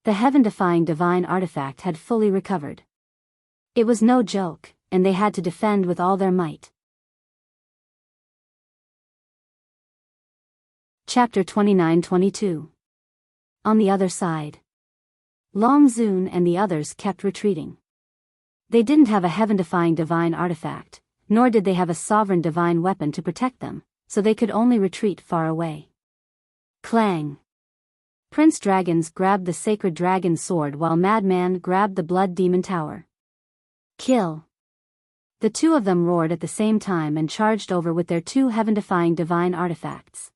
The heaven-defying divine artifact had fully recovered. It was no joke, and they had to defend with all their might. Chapter 29-22. On the other side, Long Zun and the others kept retreating. They didn't have a heaven-defying divine artifact, nor did they have a sovereign divine weapon to protect them, so they could only retreat far away. Clang. Prince Dragons grabbed the sacred dragon sword while Madman grabbed the Blood Demon Tower. Kill. The two of them roared at the same time and charged over with their two heaven-defying divine artifacts.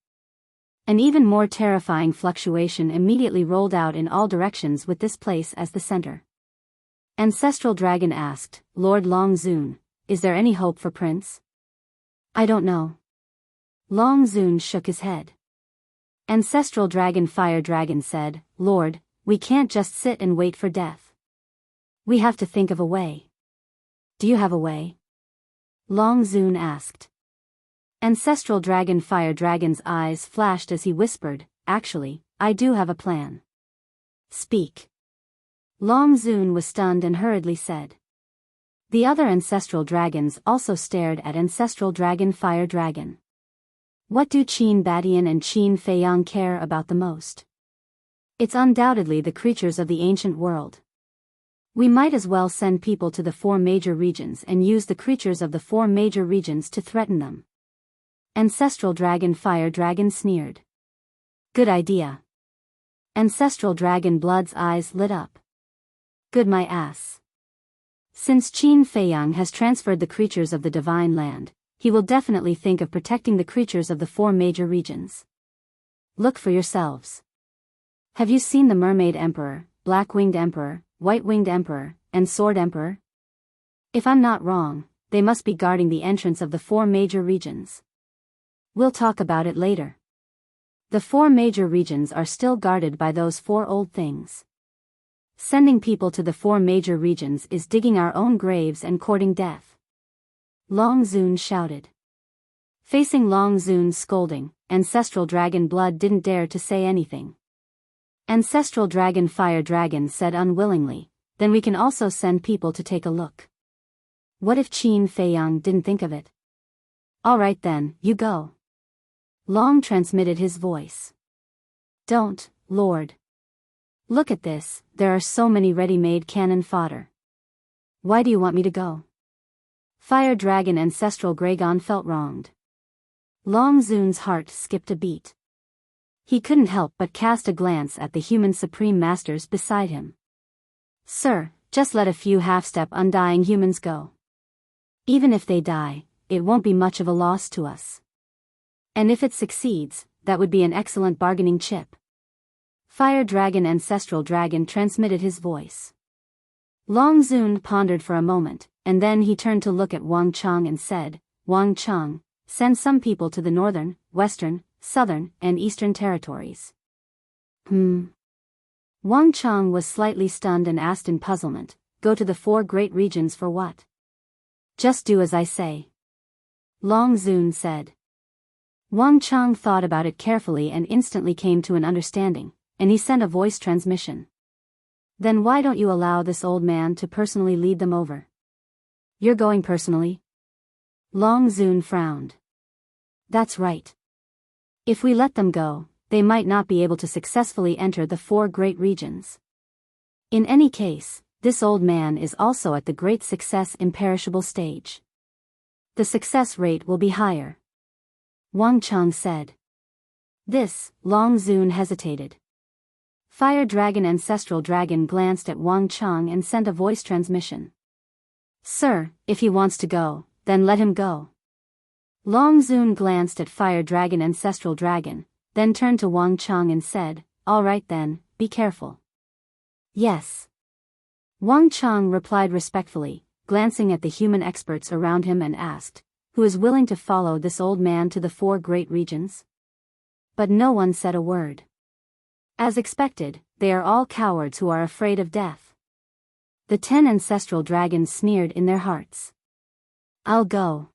An even more terrifying fluctuation immediately rolled out in all directions with this place as the center. Ancestral Dragon asked, Lord Long Zun, is there any hope for Prince? I don't know. Long Zun shook his head. Ancestral Dragon Fire Dragon said, Lord, we can't just sit and wait for death. We have to think of a way. Do you have a way? Long Zun asked. Ancestral Dragon Fire Dragon's eyes flashed as he whispered, Actually, I do have a plan. Speak. Long Zun was stunned and hurriedly said. The other Ancestral Dragons also stared at Ancestral Dragon Fire Dragon. What do Qin Batian and Qin Feiyang care about the most? It's undoubtedly the creatures of the ancient world. We might as well send people to the 4 major regions and use the creatures of the 4 major regions to threaten them. Ancestral Dragon Fire Dragon sneered. Good idea. Ancestral Dragon Blood's eyes lit up. Good my ass. Since Qin Feiyang has transferred the creatures of the Divine Land, he will definitely think of protecting the creatures of the 4 major regions. Look for yourselves. Have you seen the Mermaid Emperor, Black-Winged Emperor, White-Winged Emperor, and Sword Emperor? If I'm not wrong, they must be guarding the entrance of the 4 major regions. We'll talk about it later. The 4 major regions are still guarded by those 4 old things. Sending people to the 4 major regions is digging our own graves and courting death. Long Zun shouted. Facing Long Zun's scolding, Ancestral Dragon Blood didn't dare to say anything. Ancestral Dragon Fire Dragon said unwillingly, then we can also send people to take a look. What if Qin Feiyang didn't think of it? Alright then, you go. Long transmitted his voice. Don't, Lord. Look at this, there are so many ready-made cannon fodder. Why do you want me to go? Fire Dragon Ancestral Gragon felt wronged. Long Zun's heart skipped a beat. He couldn't help but cast a glance at the human supreme masters beside him. Sir, just let a few half-step undying humans go. Even if they die, it won't be much of a loss to us. And if it succeeds, that would be an excellent bargaining chip. Fire Dragon Ancestral Dragon transmitted his voice. Long Zun pondered for a moment, and then he turned to look at Wang Chang and said, Wang Chang, send some people to the northern, western, southern, and eastern territories. Wang Chang was slightly stunned and asked in puzzlement, go to the 4 great regions for what? Just do as I say. Long Zun said. Wang Chang thought about it carefully and instantly came to an understanding, and he sent a voice transmission. Then why don't you allow this old man to personally lead them over? You're going personally? Long Zun frowned. That's right. If we let them go, they might not be able to successfully enter the 4 great regions. In any case, this old man is also at the great success imperishable stage. The success rate will be higher. Wang Chang said. This, Long Zun hesitated. Fire Dragon Ancestral Dragon glanced at Wang Chang and sent a voice transmission. Sir, if he wants to go, then let him go. Long Zun glanced at Fire Dragon Ancestral Dragon, then turned to Wang Chang and said, all right then, be careful. Yes. Wang Chang replied respectfully, glancing at the human experts around him and asked, who is willing to follow this old man to the 4 great regions? But no one said a word. As expected, they are all cowards who are afraid of death. The 10 ancestral dragons sneered in their hearts. I'll go.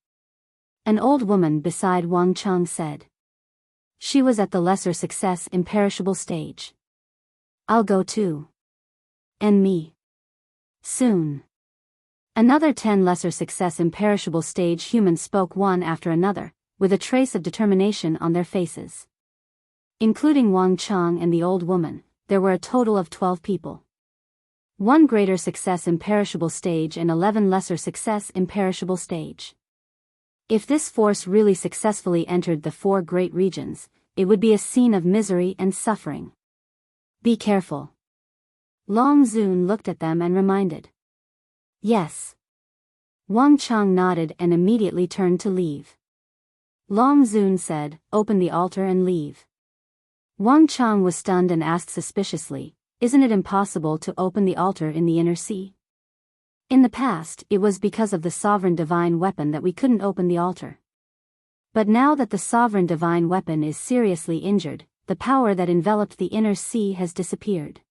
An old woman beside Wang Chang said. She was at the lesser success imperishable stage. I'll go too. And me. Soon. Another 10 lesser success imperishable stage humans spoke one after another, with a trace of determination on their faces. Including Wang Chang and the old woman, there were a total of 12 people. 1 greater success imperishable stage and 11 lesser success imperishable stage. If this force really successfully entered the 4 great regions, it would be a scene of misery and suffering. Be careful. Long Zun looked at them and reminded. Yes. Wang Chang nodded and immediately turned to leave. Long Zun said, open the altar and leave. Wang Chang was stunned and asked suspiciously, isn't it impossible to open the altar in the inner sea? In the past, it was because of the sovereign divine weapon that we couldn't open the altar. But now that the sovereign divine weapon is seriously injured, the power that enveloped the inner sea has disappeared.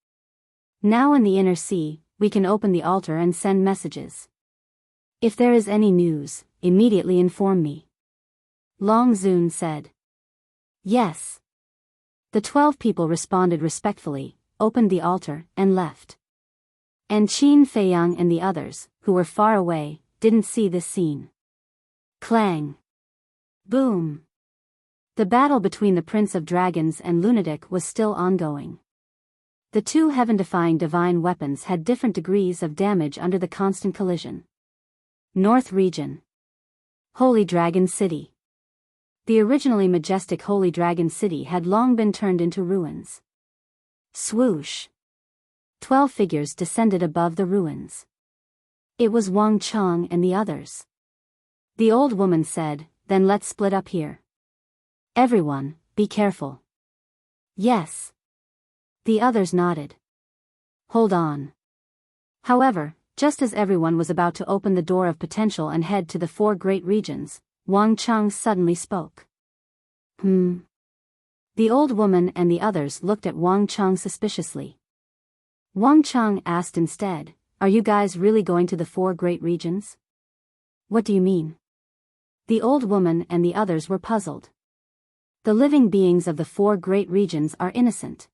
Now in the inner sea, we can open the altar and send messages. If there is any news, immediately inform me. Long Zun said. Yes. The 12 people responded respectfully, opened the altar, and left. And Qin Feiyang and the others, who were far away, didn't see this scene. Clang. Boom. The battle between the Prince of Dragons and Lunatic was still ongoing. The 2 heaven-defying divine weapons had different degrees of damage under the constant collision. North Region. Holy Dragon City. The originally majestic Holy Dragon City had long been turned into ruins. Swoosh. 12 figures descended above the ruins. It was Wang Chang and the others. The old woman said, then let's split up here. Everyone, be careful. Yes. The others nodded. Hold on. However, just as everyone was about to open the door of potential and head to the 4 great regions, Wang Chang suddenly spoke. The old woman and the others looked at Wang Chang suspiciously. Wang Chang asked instead, "Are you guys really going to the 4 great regions?" "What do you mean?" The old woman and the others were puzzled. "The living beings of the 4 great regions are innocent.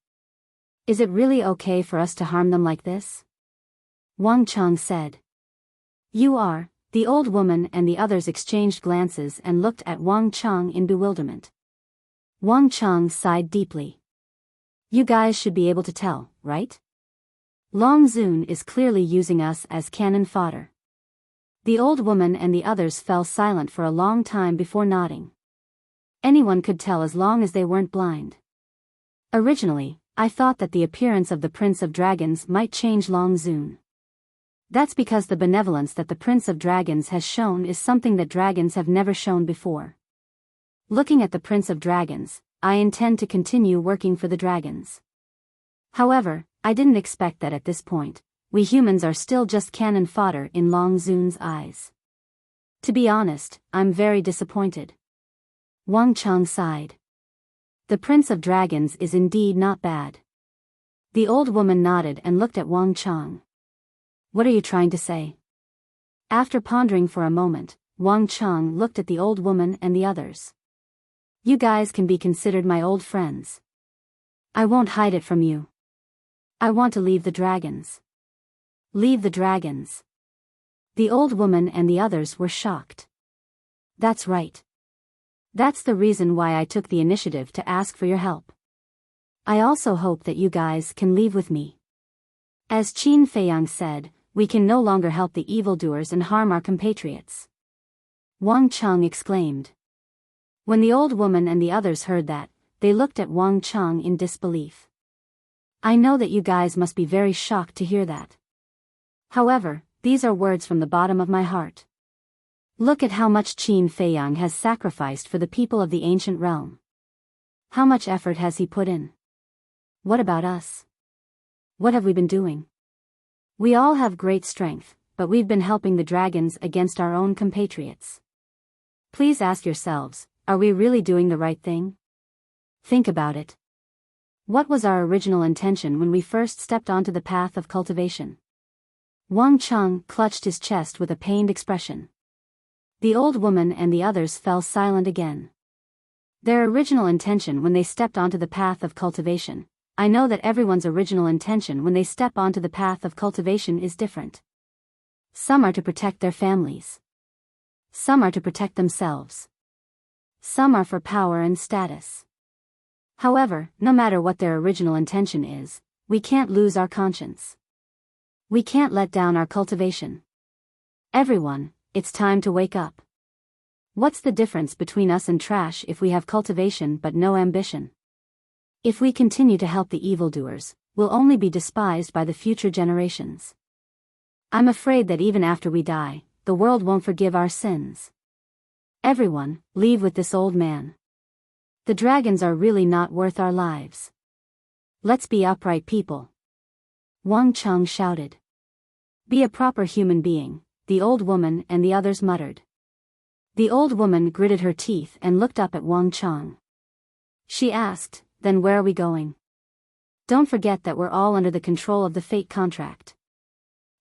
Is it really okay for us to harm them like this?" Wang Chang said. "You are." The old woman and the others exchanged glances and looked at Wang Chang in bewilderment. Wang Chang sighed deeply. "You guys should be able to tell, right? Long Zun is clearly using us as cannon fodder." The old woman and the others fell silent for a long time before nodding. Anyone could tell as long as they weren't blind. "Originally, I thought that the appearance of the Prince of Dragons might change Long Zun. That's because the benevolence that the Prince of Dragons has shown is something that dragons have never shown before. Looking at the Prince of Dragons, I intend to continue working for the dragons. However, I didn't expect that at this point, we humans are still just cannon fodder in Long Zun's eyes. To be honest, I'm very disappointed." Wang Chang sighed. "The Prince of Dragons is indeed not bad." The old woman nodded and looked at Wang Chang. "What are you trying to say?" After pondering for a moment, Wang Chang looked at the old woman and the others. "You guys can be considered my old friends. I won't hide it from you. I want to leave the dragons." "Leave the dragons?" The old woman and the others were shocked. "That's right. That's the reason why I took the initiative to ask for your help. I also hope that you guys can leave with me. As Qin Feiyang said, we can no longer help the evildoers and harm our compatriots." Wang Chang exclaimed. When the old woman and the others heard that, they looked at Wang Chang in disbelief. "I know that you guys must be very shocked to hear that. However, these are words from the bottom of my heart. Look at how much Qin Feiyang has sacrificed for the people of the ancient realm. How much effort has he put in? What about us? What have we been doing? We all have great strength, but we've been helping the dragons against our own compatriots. Please ask yourselves, are we really doing the right thing? Think about it. What was our original intention when we first stepped onto the path of cultivation?" Wang Chang clutched his chest with a pained expression. The old woman and the others fell silent again. Their original intention when they stepped onto the path of cultivation. I know that everyone's original intention when they step onto the path of cultivation is different. Some are to protect their families. Some are to protect themselves. Some are for power and status. However, no matter what their original intention is, we can't lose our conscience. We can't let down our cultivation. Everyone, it's time to wake up. What's the difference between us and trash if we have cultivation but no ambition? If we continue to help the evildoers, we'll only be despised by the future generations. I'm afraid that even after we die, the world won't forgive our sins. Everyone, leave with this old man. The dragons are really not worth our lives. Let's be upright people." Wang Chang shouted. "Be a proper human being," the old woman and the others muttered. The old woman gritted her teeth and looked up at Wang Chang. She asked, "Then where are we going? Don't forget that we're all under the control of the fate contract.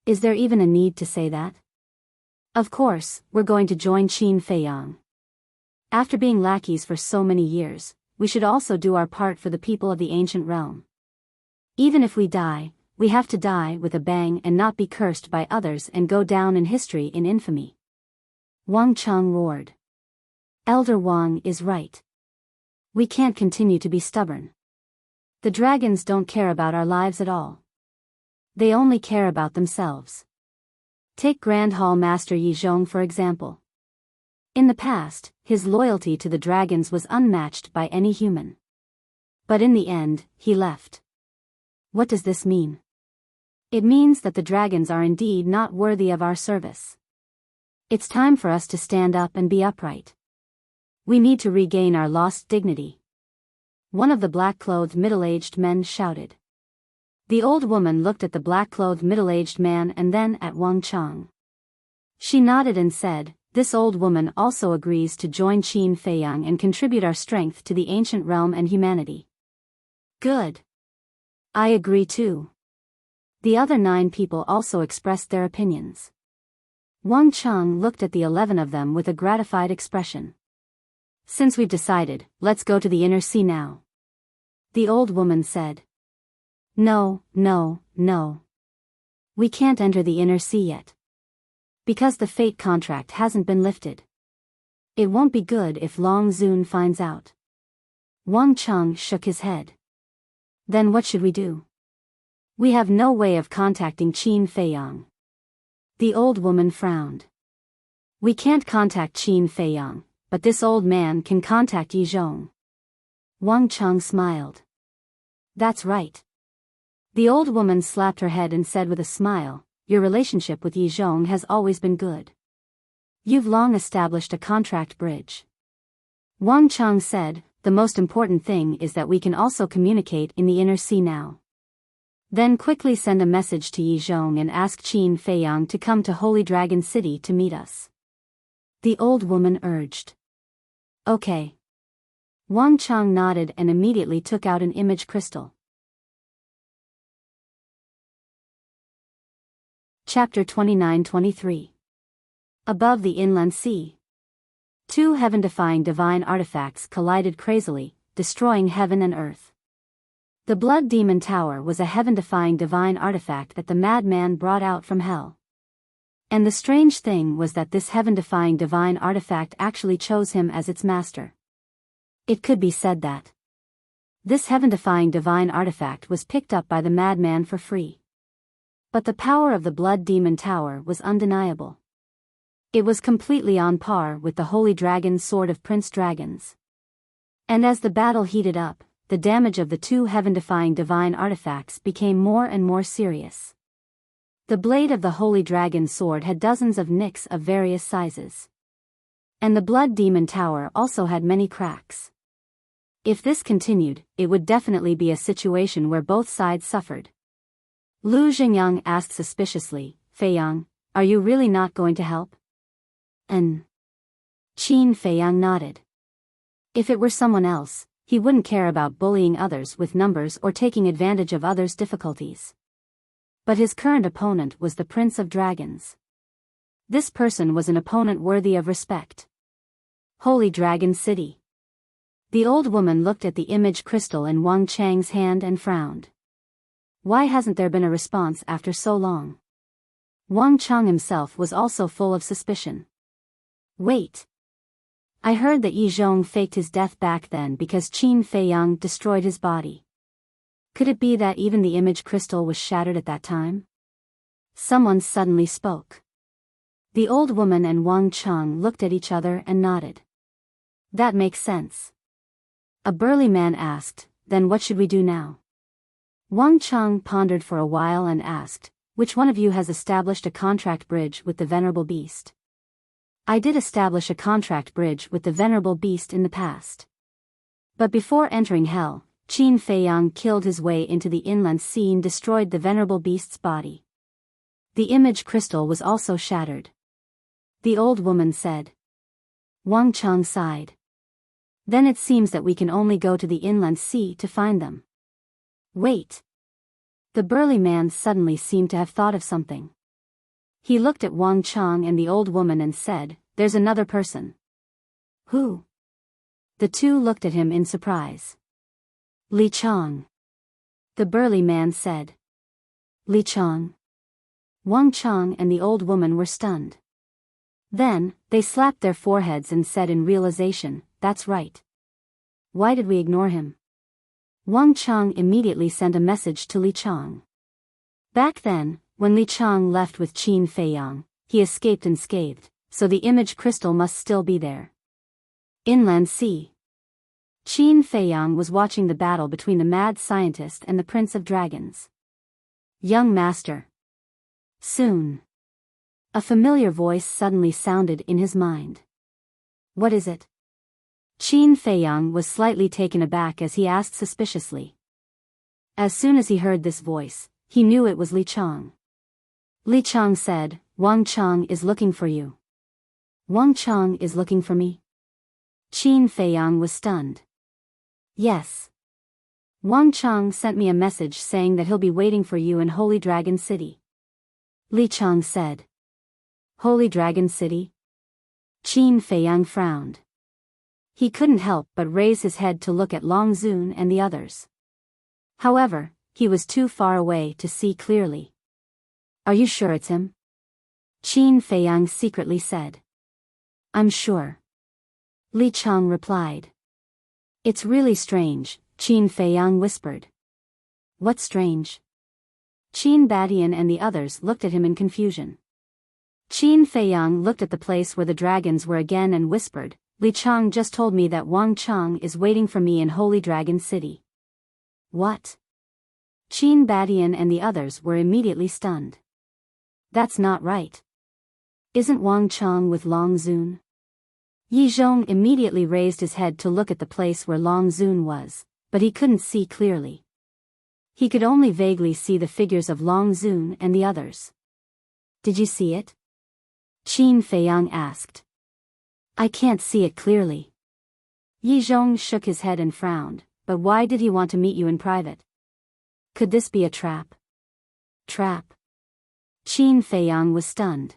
Is there even a need to say that? Of course, we're going to join Qin Feiyang. After being lackeys for so many years, we should also do our part for the people of the ancient realm. Even if we die, we have to die with a bang and not be cursed by others and go down in history in infamy." Wang Chang roared. "Elder Wang is right. We can't continue to be stubborn. The dragons don't care about our lives at all. They only care about themselves. Take Grand Hall Master Yi Zhong for example. In the past, his loyalty to the dragons was unmatched by any human. But in the end, he left. What does this mean? It means that the dragons are indeed not worthy of our service. It's time for us to stand up and be upright. We need to regain our lost dignity." One of the black-clothed middle-aged men shouted. The old woman looked at the black-clothed middle-aged man and then at Wang Chang. She nodded and said, "This old woman also agrees to join Qin Feiyang and contribute our strength to the ancient realm and humanity." "Good. I agree too. The other 9 people also expressed their opinions. Wang Cheng looked at the 11 of them with a gratified expression. Since we've decided, let's go to the inner sea now. The old woman said. No. We can't enter the inner sea yet. Because the fate contract hasn't been lifted. It won't be good if Long Zun finds out. Wang Cheng shook his head. Then what should we do? We have no way of contacting Qin Feiyang. The old woman frowned. We can't contact Qin Feiyang, but this old man can contact Yi Zhong. Wang Cheng smiled. That's right. The old woman slapped her head and said with a smile, your relationship with Yi Zhong has always been good. You've long established a contract bridge. Wang Cheng said, the most important thing is that we can also communicate in the inner sea now. Then quickly send a message to Yi Zhong and ask Qin Feiyang to come to Holy Dragon City to meet us. The old woman urged. Okay. Wang Cheng nodded and immediately took out an image crystal. Chapter 29-23. Above the inland sea. 2 heaven-defying divine artifacts collided crazily, destroying heaven and earth. The Blood Demon Tower was a heaven-defying divine artifact that the madman brought out from hell. And the strange thing was that this heaven-defying divine artifact actually chose him as its master. It could be said that this heaven-defying divine artifact was picked up by the madman for free. But the power of the Blood Demon Tower was undeniable. It was completely on par with the Holy Dragon's Sword of Prince Dragons. And as the battle heated up, the damage of the 2 heaven-defying divine artifacts became more and more serious. The blade of the Holy Dragon's sword had dozens of nicks of various sizes. And the Blood Demon Tower also had many cracks. If this continued, it would definitely be a situation where both sides suffered. Lu Xingyang asked suspiciously, Feiyang, are you really not going to help? Qin Feiyang nodded. If it were someone else, he wouldn't care about bullying others with numbers or taking advantage of others' difficulties. But his current opponent was the Prince of Dragons. This person was an opponent worthy of respect. Holy Dragon City. The old woman looked at the image crystal in Wang Cheng's hand and frowned. Why hasn't there been a response after so long? Wang Cheng himself was also full of suspicion. Wait. I heard that Yi Zhong faked his death back then because Qin Feiyang destroyed his body. Could it be that even the image crystal was shattered at that time? Someone suddenly spoke. The old woman and Wang Cheng looked at each other and nodded. That makes sense. A burly man asked, then what should we do now? Wang Cheng pondered for a while and asked, which one of you has established a contract bridge with the venerable beast? I did establish a contract bridge with the venerable beast in the past. But before entering hell, Qin Feiyang killed his way into the inland sea and destroyed the venerable beast's body. The image crystal was also shattered. The old woman said. Wang Cheng sighed. Then it seems that we can only go to the inland sea to find them. Wait. The burly man suddenly seemed to have thought of something. He looked at Wang Cheng and the old woman and said, there's another person. Who? The 2 looked at him in surprise. Li Chang. The burly man said. Li Chang. Wang Cheng and the old woman were stunned. Then, they slapped their foreheads and said in realization, that's right. Why did we ignore him? Wang Cheng immediately sent a message to Li Chang. Back then, when Li Chang left with Qin Feiyang, he escaped unscathed, so the image crystal must still be there. Inland sea. Qin Feiyang was watching the battle between the mad scientist and the Prince of Dragons. Young master. Soon. A familiar voice suddenly sounded in his mind. What is it? Qin Feiyang was slightly taken aback as he asked suspiciously. As soon as he heard this voice, he knew it was Li Chang. Li Chang said, Wang Cheng is looking for you. Wang Cheng is looking for me? Qin Feiyang was stunned. Yes. Wang Chang sent me a message saying that he'll be waiting for you in Holy Dragon City. Li Chang said. Holy Dragon City? Qin Feiyang frowned. He couldn't help but raise his head to look at Long Zun and the others. However, he was too far away to see clearly. Are you sure it's him? Qin Feiyang secretly said. I'm sure. Li Chang replied. It's really strange, Qin Feiyang whispered. What's strange? Qin Badian and the others looked at him in confusion. Qin Feiyang looked at the place where the dragons were again and whispered, Li Chang just told me that Wang Chang is waiting for me in Holy Dragon City. What? Qin Badian and the others were immediately stunned. That's not right. Isn't Wang Chang with Long Zun? Yi Zhong immediately raised his head to look at the place where Long Zun was, but he couldn't see clearly. He could only vaguely see the figures of Long Zun and the others. Did you see it? Qin Feiyang asked. I can't see it clearly. Yi Zhong shook his head and frowned, but why did he want to meet you in private? Could this be a trap? Trap? Qin Feiyang was stunned.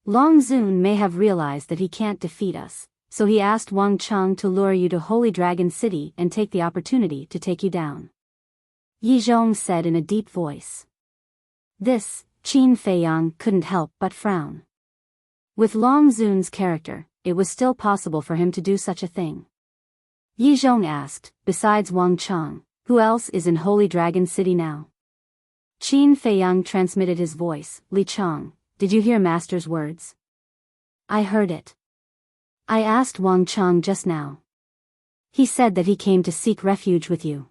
Long Zun may have realized that he can't defeat us, so he asked Wang Chang to lure you to Holy Dragon City and take the opportunity to take you down. Yi Zhong said in a deep voice. This, Qin Feiyang couldn't help but frown. With Long Zun's character, it was still possible for him to do such a thing. Yi Zhong asked, besides Wang Chang, who else is in Holy Dragon City now? Qin Feiyang transmitted his voice, Li Chang, did you hear Master's words? I heard it. I asked Wang Chang just now. He said that he came to seek refuge with you.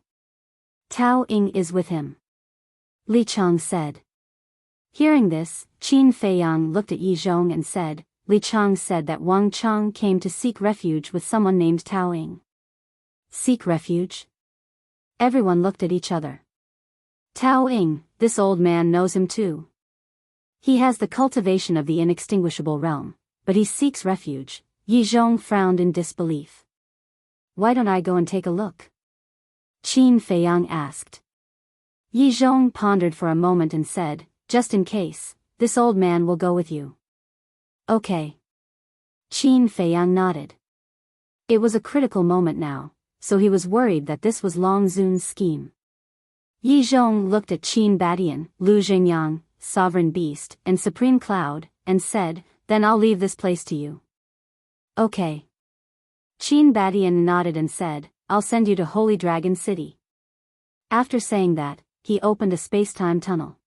Tao Ying is with him. Li Chang said. Hearing this, Qin Feiyang looked at Yi Zhong and said, Li Chang said that Wang Chang came to seek refuge with someone named Tao Ying. Seek refuge? Everyone looked at each other. Tao Ying, this old man knows him too. He has the cultivation of the inextinguishable realm, but he seeks refuge. Yi Zhong frowned in disbelief. Why don't I go and take a look? Qin Feiyang asked. Yi Zhong pondered for a moment and said, just in case, this old man will go with you. Okay. Qin Feiyang nodded. It was a critical moment now, so he was worried that this was Long Zun's scheme. Yi Zhong looked at Qin Badian, Lu Jingyang, Sovereign Beast, and Supreme Cloud, and said, then I'll leave this place to you. Okay. Qin Badian nodded and said, I'll send you to Holy Dragon City. After saying that, he opened a space-time tunnel.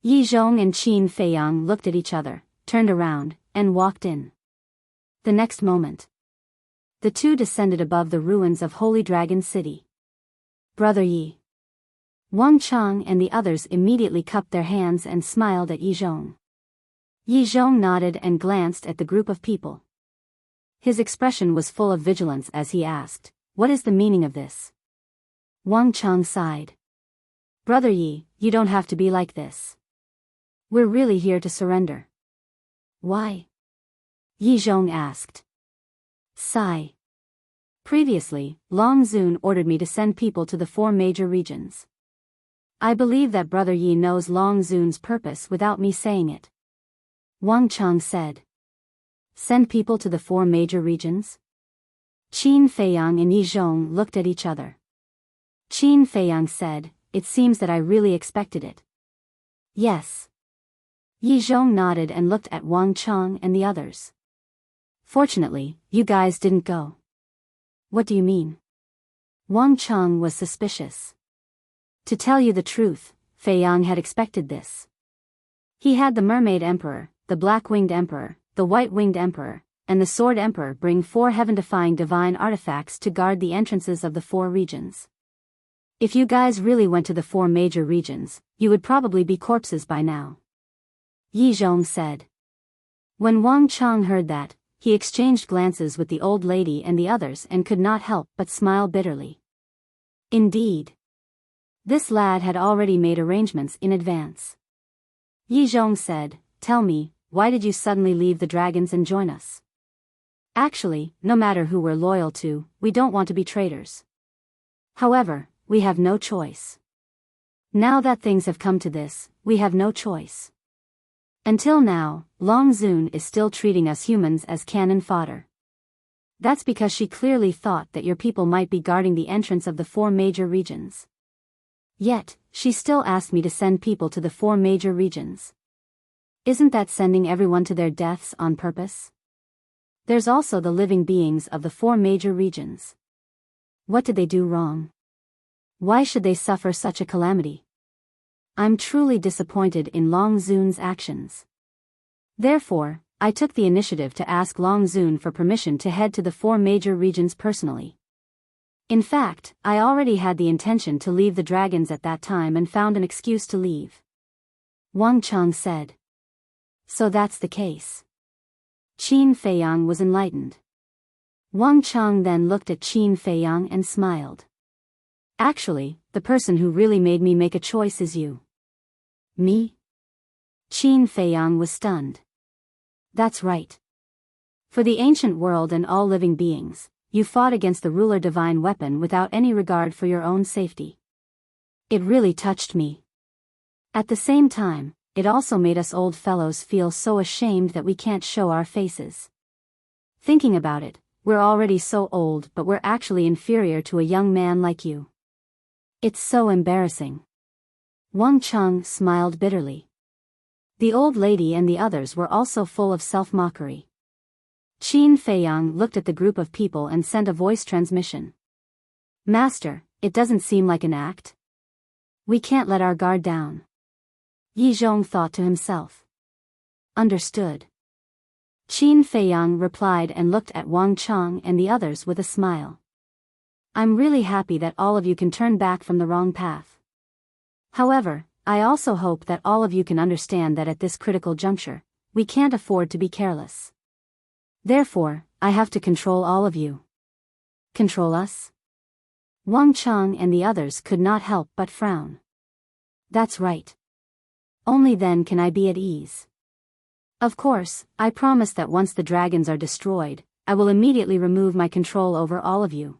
Yi Zhong and Qin Feiyang looked at each other, turned around, and walked in. The next moment, the two descended above the ruins of Holy Dragon City. Brother Yi. Wang Chang and the others immediately cupped their hands and smiled at Yi Zhong. Yi Zhong nodded and glanced at the group of people. His expression was full of vigilance as he asked, what is the meaning of this? Wang Chang sighed. Brother Yi, you don't have to be like this. We're really here to surrender. Why? Yi Zhong asked. Sigh. Previously, Long Zun ordered me to send people to the 4 major regions. I believe that Brother Yi knows Long Zun's purpose without me saying it. Wang Chang said. Send people to the 4 major regions? Qin Feiyang and Yi Zhong looked at each other. Qin Feiyang said, it seems that I really expected it. Yes. Yi Zhong nodded and looked at Wang Chang and the others. Fortunately, you guys didn't go. What do you mean? Wang Chang was suspicious. To tell you the truth, Feiyang had expected this. He had the Mermaid Emperor, the Black-Winged Emperor, the White-Winged Emperor, and the Sword Emperor bring 4 heaven-defying divine artifacts to guard the entrances of the 4 regions. If you guys really went to the 4 major regions, you would probably be corpses by now. Yi Zhong said. When Wang Chang heard that, he exchanged glances with the old lady and the others and could not help but smile bitterly. Indeed. This lad had already made arrangements in advance. Yi Zhong said, tell me, why did you suddenly leave the dragons and join us? Actually, no matter who we're loyal to, we don't want to be traitors. However, we have no choice. Now that things have come to this, we have no choice. Until now, Long Zun is still treating us humans as cannon fodder. That's because she clearly thought that your people might be guarding the entrance of the 4 major regions. Yet, she still asked me to send people to the 4 major regions. Isn't that sending everyone to their deaths on purpose? There's also the living beings of the 4 major regions. What did they do wrong? Why should they suffer such a calamity? I'm truly disappointed in Long Zun's actions. Therefore, I took the initiative to ask Long Zun for permission to head to the 4 major regions personally. In fact, I already had the intention to leave the dragons at that time and found an excuse to leave. Wang Cheng said. So that's the case. Qin Feiyang was enlightened. Wang Cheng then looked at Qin Feiyang and smiled. Actually, the person who really made me make a choice is you. Me? Qin Feiyang was stunned. That's right. For the ancient world and all living beings, you fought against the ruler divine weapon without any regard for your own safety. It really touched me. At the same time, it also made us old fellows feel so ashamed that we can't show our faces. Thinking about it, we're already so old but we're actually inferior to a young man like you. It's so embarrassing. Wang Cheng smiled bitterly. The old lady and the others were also full of self-mockery. Qin Feiyang looked at the group of people and sent a voice transmission. Master, it doesn't seem like an act. We can't let our guard down. Yi Zhong thought to himself. Understood. Qin Feiyang replied and looked at Wang Cheng and the others with a smile. I'm really happy that all of you can turn back from the wrong path. However, I also hope that all of you can understand that at this critical juncture, we can't afford to be careless. Therefore, I have to control all of you. Control us? Wang Cheng and the others could not help but frown. That's right. Only then can I be at ease. Of course, I promise that once the dragons are destroyed, I will immediately remove my control over all of you.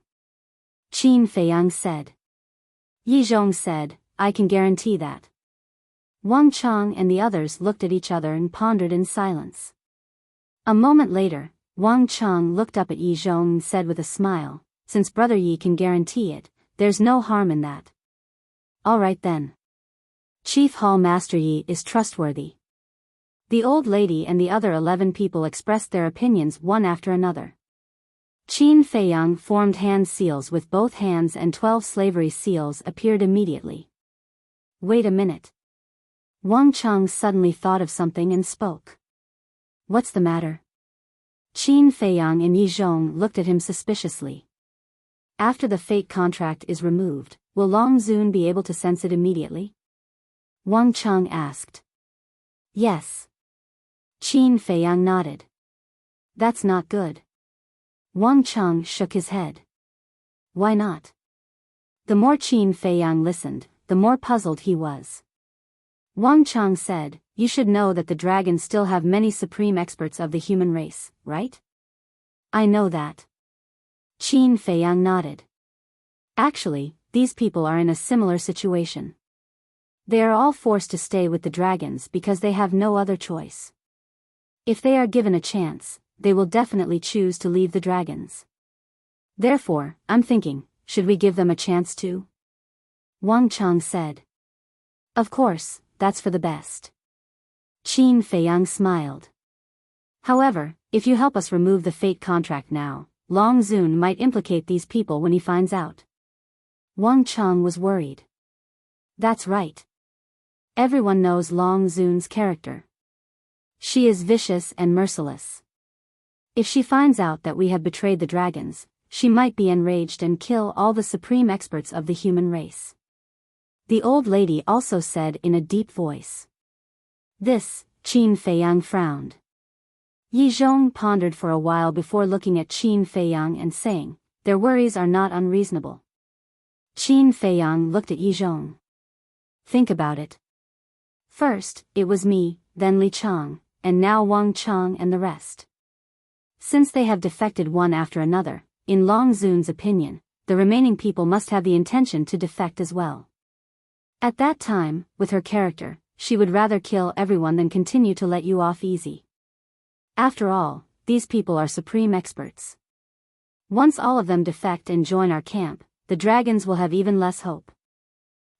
Qin Feiyang said. Yi Zhong said, I can guarantee that. Wang Cheng and the others looked at each other and pondered in silence. A moment later, Wang Cheng looked up at Yi Zhong and said with a smile, since Brother Yi can guarantee it, there's no harm in that. All right then. Chief Hall Master Yi is trustworthy. The old lady and the other 11 people expressed their opinions one after another. Qin Feiyang formed hand seals with both hands and 12 slavery seals appeared immediately. Wait a minute. Wang Cheng suddenly thought of something and spoke. What's the matter? Qin Feiyang and Yi Zhong looked at him suspiciously. After the fate contract is removed, will Long Zun be able to sense it immediately? Wang Cheng asked. Yes. Qin Feiyang nodded. That's not good. Wang Cheng shook his head. Why not? The more Qin Feiyang listened, the more puzzled he was. Wang Cheng said, you should know that the dragons still have many supreme experts of the human race, right? I know that. Qin Feiyang nodded. Actually, these people are in a similar situation. They are all forced to stay with the dragons because they have no other choice. If they are given a chance, they will definitely choose to leave the dragons. Therefore, I'm thinking, should we give them a chance too? Wang Cheng said. Of course, that's for the best. Qin Feiyang smiled. However, if you help us remove the fate contract now, Long Zun might implicate these people when he finds out. Wang Cheng was worried. That's right. Everyone knows Long Zun's character. She is vicious and merciless. If she finds out that we have betrayed the dragons, she might be enraged and kill all the supreme experts of the human race. The old lady also said in a deep voice. This, Qin Feiyang frowned. Yi Zhong pondered for a while before looking at Qin Feiyang and saying, their worries are not unreasonable. Qin Feiyang looked at Yi Zhong. Think about it. First, it was me, then Li Chang, and now Wang Cheng and the rest. Since they have defected one after another, in Long Zun's opinion, the remaining people must have the intention to defect as well. At that time, with her character, she would rather kill everyone than continue to let you off easy. After all, these people are supreme experts. Once all of them defect and join our camp, the dragons will have even less hope.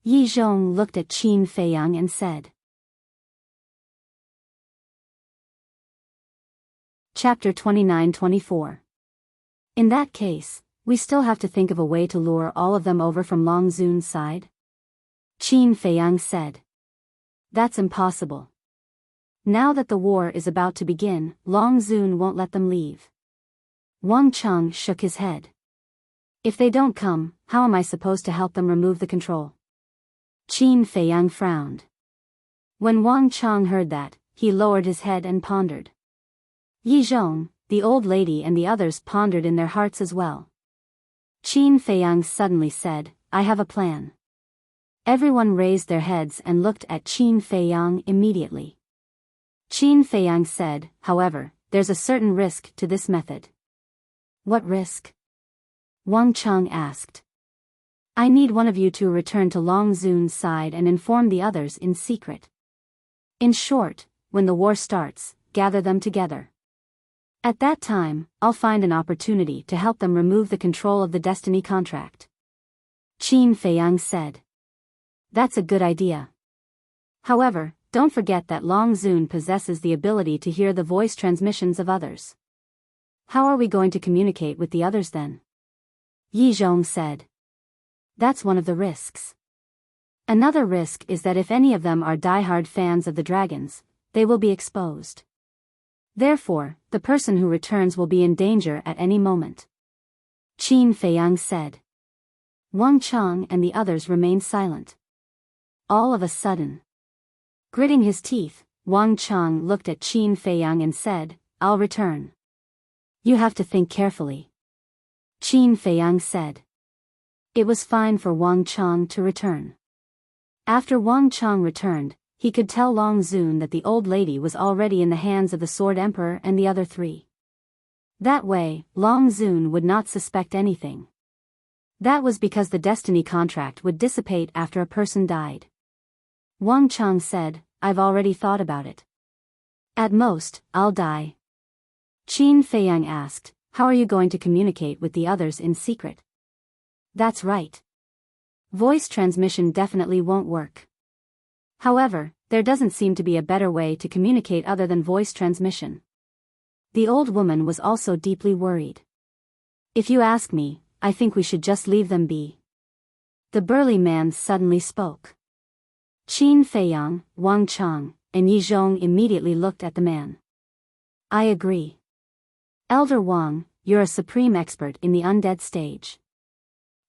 Yi Zhong looked at Qin Feiyang and said. Chapter 29-24. In that case, we still have to think of a way to lure all of them over from Long Zun's side? Qin Feiyang said. That's impossible. Now that the war is about to begin, Long Zun won't let them leave. Wang Cheng shook his head. If they don't come, how am I supposed to help them remove the control? Qin Feiyang frowned. When Wang Cheng heard that, he lowered his head and pondered. Yi Zhong, the old lady and the others pondered in their hearts as well. Qin Feiyang suddenly said, I have a plan. Everyone raised their heads and looked at Qin Feiyang immediately. Qin Feiyang said, however, there's a certain risk to this method. What risk? Wang Cheng asked. I need one of you to return to Long Zun's side and inform the others in secret. In short, when the war starts, gather them together. At that time, I'll find an opportunity to help them remove the control of the destiny contract. Qin Feiyang said. That's a good idea. However, don't forget that Long Zun possesses the ability to hear the voice transmissions of others. How are we going to communicate with the others then? Yi Zhong said. That's one of the risks. Another risk is that if any of them are die-hard fans of the dragons, they will be exposed. Therefore, the person who returns will be in danger at any moment. Qin Feiyang said. Wang Cheng and the others remained silent. All of a sudden, gritting his teeth, Wang Cheng looked at Qin Feiyang and said, I'll return. You have to think carefully. Qin Feiyang said. It was fine for Wang Cheng to return. After Wang Cheng returned, he could tell Long Zun that the old lady was already in the hands of the Sword Emperor and the other three. That way, Long Zun would not suspect anything. That was because the destiny contract would dissipate after a person died. Wang Cheng said, I've already thought about it. At most, I'll die. Qin Feiyang asked, how are you going to communicate with the others in secret? That's right. Voice transmission definitely won't work. However, there doesn't seem to be a better way to communicate other than voice transmission. The old woman was also deeply worried. If you ask me, I think we should just leave them be. The burly man suddenly spoke. Qin Feiyang, Wang Cheng, and Yi Zhong immediately looked at the man. I agree. Elder Wang, you're a supreme expert in the undead stage.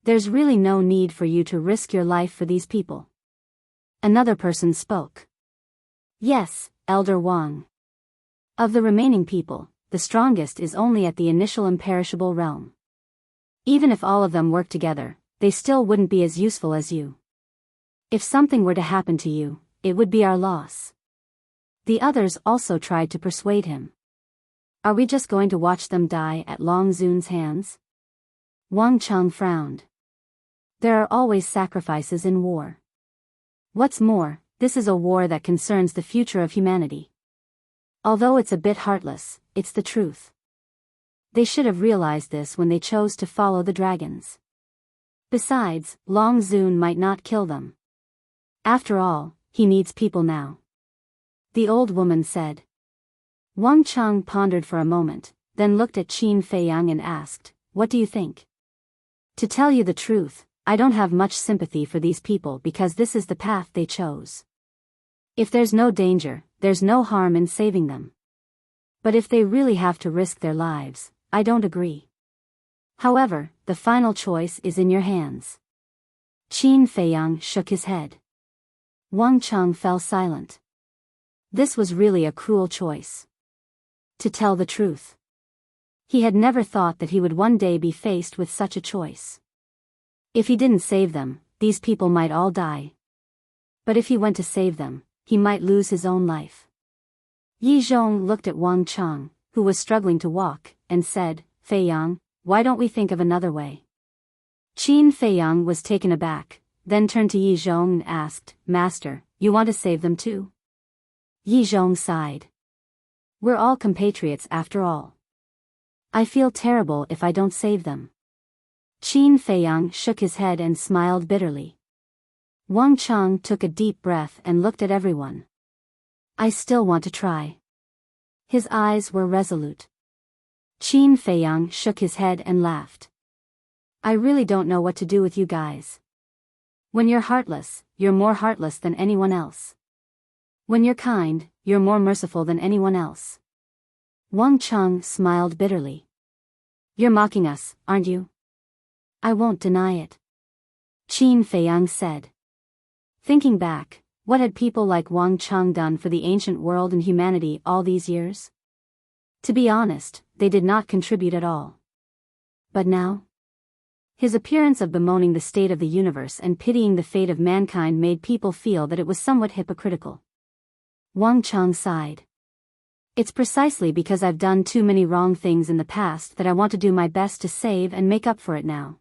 There's really no need for you to risk your life for these people. Another person spoke. Yes, Elder Wang. Of the remaining people, the strongest is only at the initial imperishable realm. Even if all of them work together, they still wouldn't be as useful as you. If something were to happen to you, it would be our loss. The others also tried to persuade him. Are we just going to watch them die at Long Zun's hands? Wang Cheng frowned. There are always sacrifices in war. What's more, this is a war that concerns the future of humanity. Although it's a bit heartless, it's the truth. They should have realized this when they chose to follow the dragons. Besides, Long Zun might not kill them. After all, he needs people now. The old woman said. Wang Cheng pondered for a moment, then looked at Qin Feiyang and asked, what do you think? To tell you the truth, I don't have much sympathy for these people because this is the path they chose. If there's no danger, there's no harm in saving them. But if they really have to risk their lives, I don't agree. However, the final choice is in your hands. Qin Feiyang shook his head. Wang Cheng fell silent. This was really a cruel choice. To tell the truth, he had never thought that he would one day be faced with such a choice. If he didn't save them, these people might all die. But if he went to save them, he might lose his own life. Yi Zhong looked at Wang Cheng, who was struggling to walk, and said, Feiyang, why don't we think of another way? Qin Feiyang was taken aback, then turned to Yi Zhong and asked, Master, you want to save them too? Yi Zhong sighed. We're all compatriots after all. I feel terrible if I don't save them. Qin Feiyang shook his head and smiled bitterly. Wang Chang took a deep breath and looked at everyone. I still want to try. His eyes were resolute. Qin Feiyang shook his head and laughed. I really don't know what to do with you guys. When you're heartless, you're more heartless than anyone else. When you're kind, you're more merciful than anyone else. Wang Chang smiled bitterly. You're mocking us, aren't you? I won't deny it. Qin Feiyang said. Thinking back, what had people like Wang Chang done for the ancient world and humanity all these years? To be honest, they did not contribute at all. But now? His appearance of bemoaning the state of the universe and pitying the fate of mankind made people feel that it was somewhat hypocritical. Wang Chang sighed. It's precisely because I've done too many wrong things in the past that I want to do my best to save and make up for it now.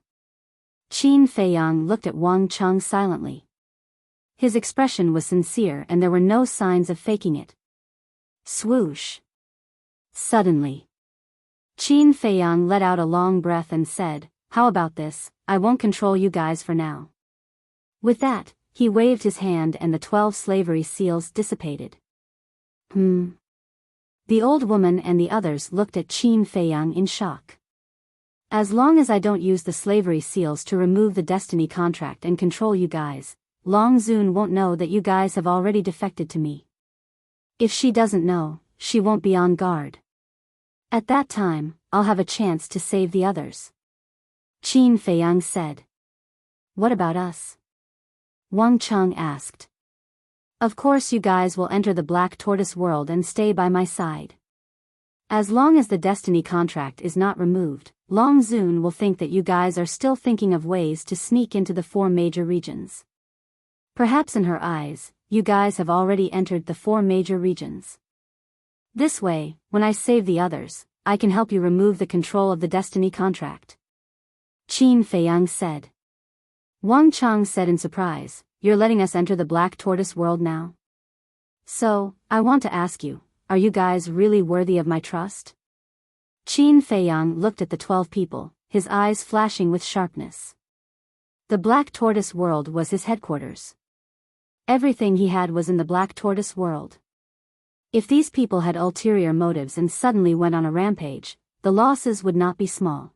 Qin Feiyang looked at Wang Chang silently. His expression was sincere and there were no signs of faking it. Swoosh. Suddenly, Qin Feiyang let out a long breath and said, How about this? I won't control you guys for now. With that, he waved his hand and the 12 slavery seals dissipated. The old woman and the others looked at Qin Feiyang in shock. As long as I don't use the slavery seals to remove the destiny contract and control you guys, Long Zun won't know that you guys have already defected to me. If she doesn't know, she won't be on guard. At that time, I'll have a chance to save the others. Qin Feiyang said. What about us? Wang Chang asked. Of course you guys will enter the Black Tortoise world and stay by my side. As long as the destiny contract is not removed, Long Zun will think that you guys are still thinking of ways to sneak into the 4 major regions. Perhaps in her eyes, you guys have already entered the 4 major regions. This way, when I save the others, I can help you remove the control of the destiny contract. Qin Feiyang said. Wang Chang said in surprise, You're letting us enter the Black Tortoise world now? So, I want to ask you, are you guys really worthy of my trust? Qin Feiyang looked at the 12 people, his eyes flashing with sharpness. The Black Tortoise world was his headquarters. Everything he had was in the Black Tortoise world. If these people had ulterior motives and suddenly went on a rampage, the losses would not be small.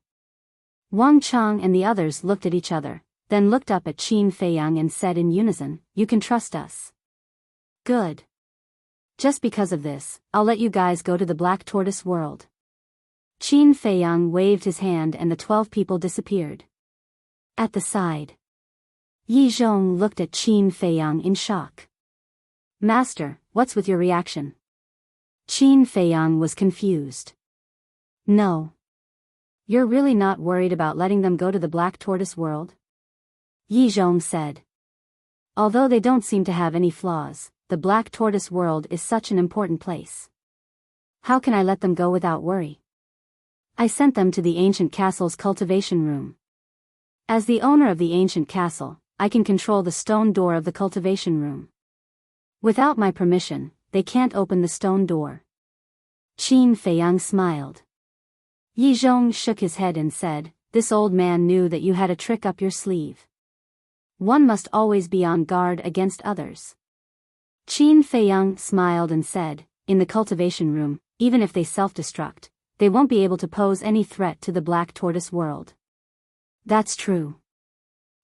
Wang Chang and the others looked at each other, then looked up at Qin Feiyang and said in unison, You can trust us. Good. Just because of this, I'll let you guys go to the Black Tortoise world. Qin Feiyang waved his hand and the 12 people disappeared. At the side, Yi Zhong looked at Qin Feiyang in shock. Master, what's with your reaction? Qin Feiyang was confused. No. You're really not worried about letting them go to the Black Tortoise world? Yi Zhong said. Although they don't seem to have any flaws, the Black Tortoise world is such an important place. How can I let them go without worry? I sent them to the ancient castle's cultivation room. As the owner of the ancient castle, I can control the stone door of the cultivation room. Without my permission, they can't open the stone door. Qin Feiyang smiled. Yi Zhong shook his head and said, This old man knew that you had a trick up your sleeve. One must always be on guard against others. Qin Feiyang smiled and said, In the cultivation room, even if they self-destruct, they won't be able to pose any threat to the Black Tortoise world. That's true.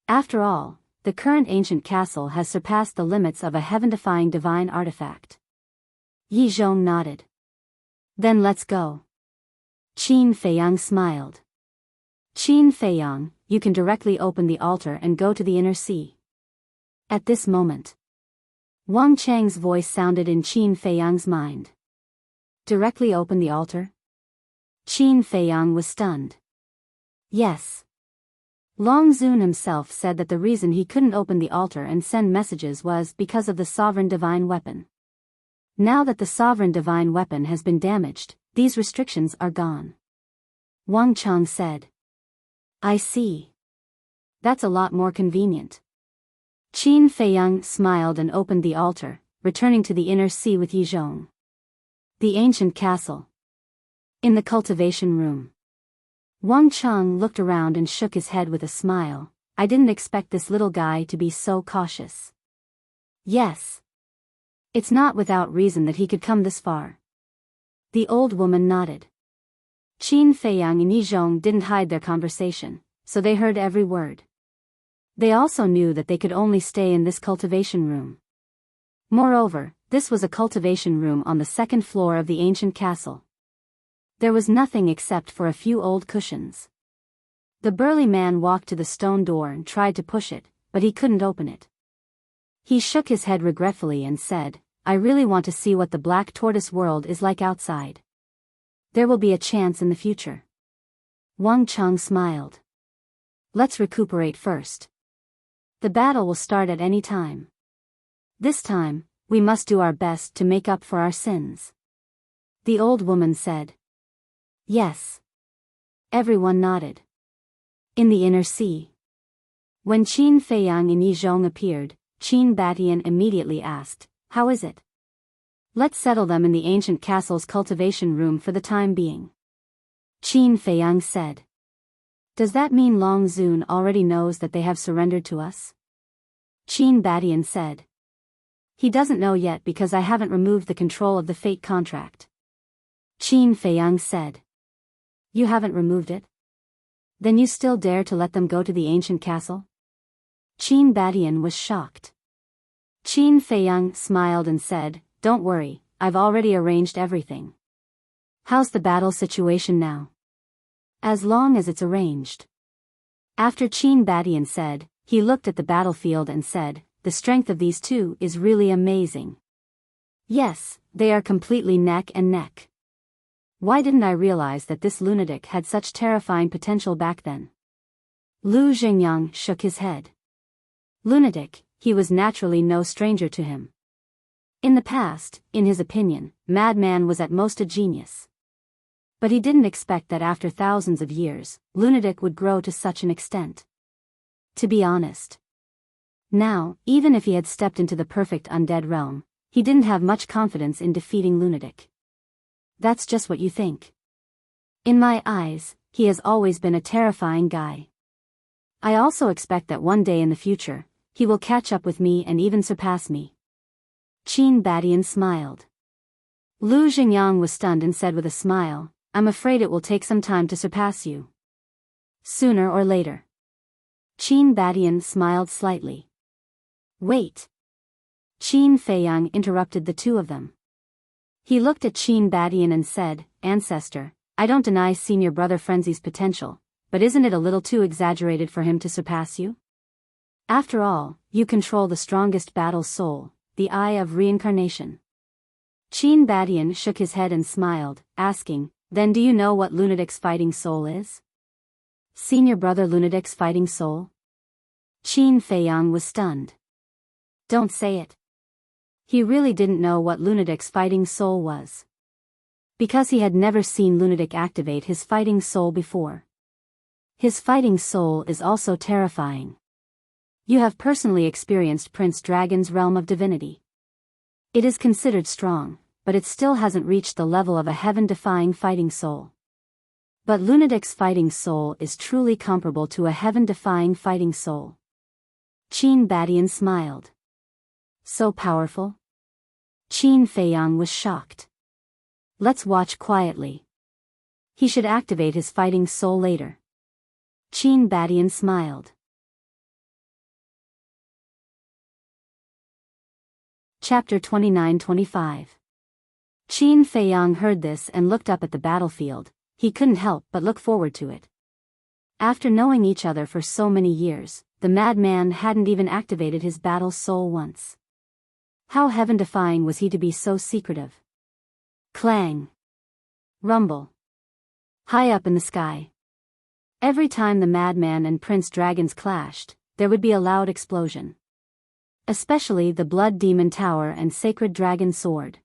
After all, the current ancient castle has surpassed the limits of a heaven-defying divine artifact. Yi Zhong nodded. Then let's go. Qin Feiyang smiled. Qin Feiyang, you can directly open the altar and go to the inner sea. At this moment, Wang Chang's voice sounded in Qin Feiyang's mind. Directly open the altar? Qin Feiyang was stunned. Yes. Long Zun himself said that the reason he couldn't open the altar and send messages was because of the sovereign divine weapon. Now that the sovereign divine weapon has been damaged, these restrictions are gone. Wang Chang said. I see. That's a lot more convenient. Qin Feiyang smiled and opened the altar, returning to the inner sea with Yizhong. The ancient castle. In the cultivation room. Wang Cheng looked around and shook his head with a smile. I didn't expect this little guy to be so cautious. Yes. It's not without reason that he could come this far. The old woman nodded. Qin Feiyang and Yizhong didn't hide their conversation, so they heard every word. They also knew that they could only stay in this cultivation room. Moreover, this was a cultivation room on the second floor of the ancient castle. There was nothing except for a few old cushions. The burly man walked to the stone door and tried to push it, but he couldn't open it. He shook his head regretfully and said, I really want to see what the black tortoise world is like outside. There will be a chance in the future. Wang Cheng smiled. Let's recuperate first. The battle will start at any time. This time, we must do our best to make up for our sins. The old woman said. Yes. Everyone nodded. In the inner sea. When Qin Feiyang and Yizhong appeared, Qin Batian immediately asked, How is it? Let's settle them in the ancient castle's cultivation room for the time being. Qin Feiyang said. Does that mean Long Zun already knows that they have surrendered to us? Qin Batian said. He doesn't know yet because I haven't removed the control of the fate contract. Qin Feiyang said. You haven't removed it? Then you still dare to let them go to the ancient castle? Qin Batian was shocked. Qin Feiyang smiled and said, Don't worry, I've already arranged everything. How's the battle situation now? As long as it's arranged. After Qin Batian said, he looked at the battlefield and said, The strength of these two is really amazing. Yes, they are completely neck and neck. Why didn't I realize that this lunatic had such terrifying potential back then? Lu Xingyang shook his head. Lunatic, he was naturally no stranger to him. In the past, in his opinion, Madman was at most a genius. But he didn't expect that after thousands of years, Lunatic would grow to such an extent. To be honest. Now, even if he had stepped into the perfect undead realm, he didn't have much confidence in defeating Lunatic. That's just what you think. In my eyes, he has always been a terrifying guy. I also expect that one day in the future, he will catch up with me and even surpass me. Qin Batian smiled. Lu Xingyang was stunned and said with a smile, I'm afraid it will take some time to surpass you. Sooner or later. Qin Batian smiled slightly. Wait. Qin Feiyang interrupted the two of them. He looked at Qin Batian and said, Ancestor, I don't deny senior brother Frenzy's potential, but isn't it a little too exaggerated for him to surpass you? After all, you control the strongest battle soul, the Eye of Reincarnation. Qin Batian shook his head and smiled, asking, Then do you know what Lunatic's fighting soul is? Senior brother Lunatic's fighting soul? Qin Feiyang was stunned. Don't say it. He really didn't know what Lunatic's fighting soul was. Because he had never seen Lunatic activate his fighting soul before. His fighting soul is also terrifying. You have personally experienced Prince Dragon's realm of divinity. It is considered strong, but it still hasn't reached the level of a heaven-defying fighting soul. But Lunatic's fighting soul is truly comparable to a heaven-defying fighting soul. Qin Batian smiled. So powerful? Qin Feiyang was shocked. Let's watch quietly. He should activate his fighting soul later. Qin Batian smiled. Chapter 29-25. Qin Feiyang heard this and looked up at the battlefield. He couldn't help but look forward to it. After knowing each other for so many years, the madman hadn't even activated his battle soul once. How heaven-defying was he to be so secretive? Clang. Rumble. High up in the sky. Every time the madman and Prince Dragons clashed, there would be a loud explosion. Especially the Blood Demon Tower and Sacred Dragon Sword.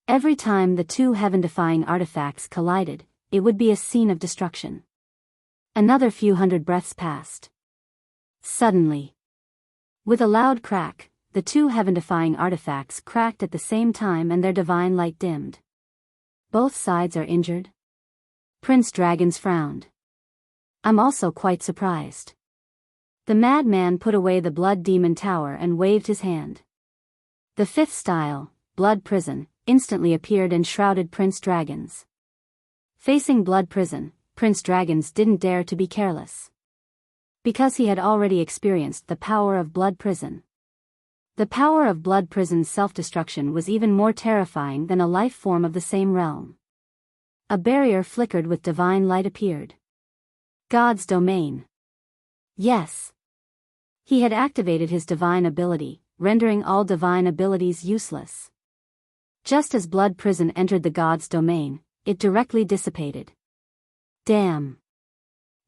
Every time the two heaven-defying artifacts collided, it would be a scene of destruction. Another few hundred breaths passed. Suddenly, with a loud crack, the two heaven-defying artifacts cracked at the same time and their divine light dimmed. Both sides are injured? Prince Dragons frowned. I'm also quite surprised. The madman put away the blood demon tower and waved his hand. The fifth style, Blood Prison, instantly appeared and shrouded Prince Dragons. Facing Blood Prison, Prince Dragons didn't dare to be careless. Because he had already experienced the power of Blood Prison. The power of Blood Prison's self-destruction was even more terrifying than a life form of the same realm. A barrier flickered with divine light appeared. God's domain. Yes. He had activated his divine ability, rendering all divine abilities useless. Just as Blood Prison entered the God's domain, it directly dissipated. Damn.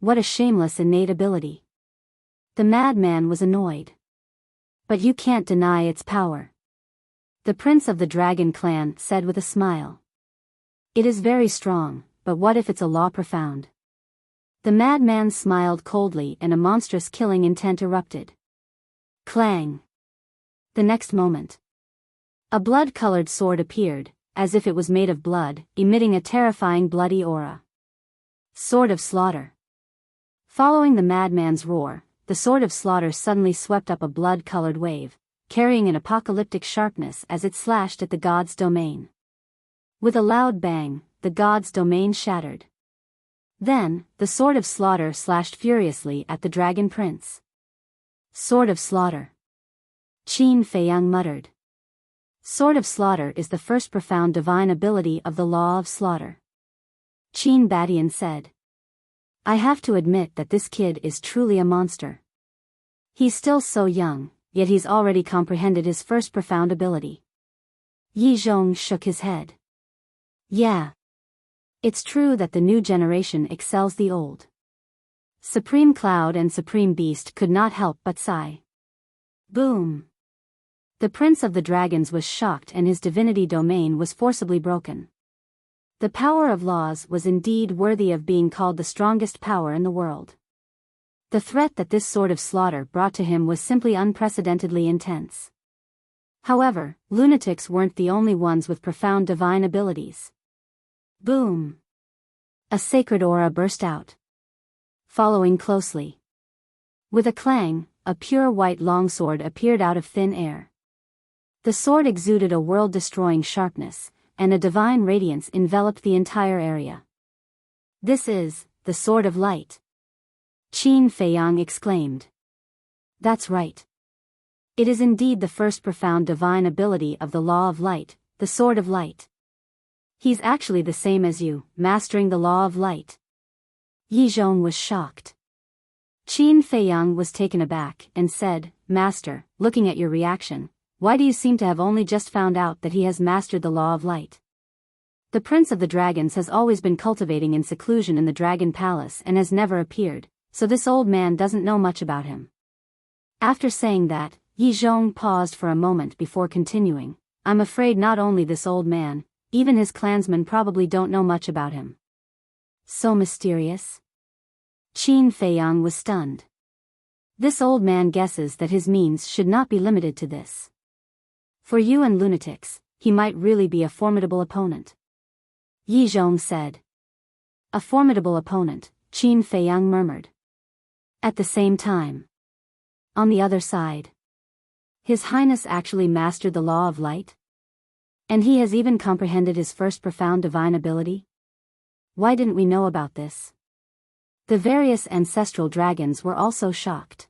What a shameless innate ability. The madman was annoyed. But you can't deny its power. The Prince of the Dragon Clan said with a smile. It is very strong, but what if it's a law profound? The madman smiled coldly and a monstrous killing intent erupted. Clang. The next moment, a blood-colored sword appeared, as if it was made of blood, emitting a terrifying bloody aura. Sword of Slaughter. Following the madman's roar, the Sword of Slaughter suddenly swept up a blood-colored wave, carrying an apocalyptic sharpness as it slashed at the god's domain. With a loud bang, the god's domain shattered. Then, the Sword of Slaughter slashed furiously at the Dragon Prince. Sword of Slaughter. Qin Feiyang muttered. Sword of Slaughter is the first profound divine ability of the Law of Slaughter. Qin Badian said. I have to admit that this kid is truly a monster. He's still so young, yet he's already comprehended his first profound ability. Yi Zhong shook his head. Yeah. It's true that the new generation excels the old. Supreme Cloud and Supreme Beast could not help but sigh. Boom. The Prince of the Dragons was shocked and his divinity domain was forcibly broken. The power of laws was indeed worthy of being called the strongest power in the world. The threat that this Sword of Slaughter brought to him was simply unprecedentedly intense. However, lunatics weren't the only ones with profound divine abilities. Boom! A sacred aura burst out. Following closely. With a clang, a pure white longsword appeared out of thin air. The sword exuded a world-destroying sharpness, and a divine radiance enveloped the entire area. This is the Sword of Light. Qin Feiyang exclaimed. That's right. It is indeed the first profound divine ability of the Law of Light, the Sword of Light. He's actually the same as you, mastering the Law of Light. Yi Zhong was shocked. Qin Feiyang was taken aback and said, Master, looking at your reaction, why do you seem to have only just found out that he has mastered the Law of Light? The Prince of the Dragons has always been cultivating in seclusion in the Dragon Palace and has never appeared, so this old man doesn't know much about him. After saying that, Yi Zhong paused for a moment before continuing, I'm afraid not only this old man, even his clansmen probably don't know much about him. So mysterious? Qin Feiyang was stunned. This old man guesses that his means should not be limited to this. For you and lunatics, he might really be a formidable opponent. Yi Zhong said. A formidable opponent, Qin Feiyang murmured. At the same time. On the other side. His Highness actually mastered the Law of Light? And he has even comprehended his first profound divine ability? Why didn't we know about this? The various ancestral dragons were also shocked.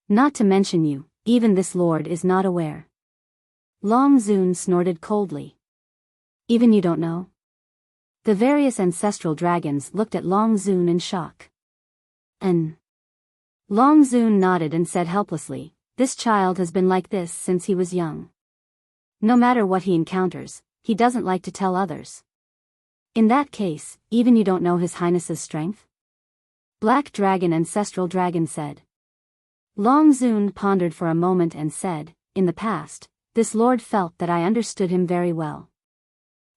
Not to mention you, even this lord is not aware. Long Zun snorted coldly. Even you don't know? The various ancestral dragons looked at Long Zun in shock. Long Zun nodded and said helplessly, this child has been like this since he was young. No matter what he encounters, he doesn't like to tell others. In that case, even you don't know His Highness's strength? Black Dragon Ancestral Dragon said. Long Zun pondered for a moment and said, in the past, this lord felt that I understood him very well.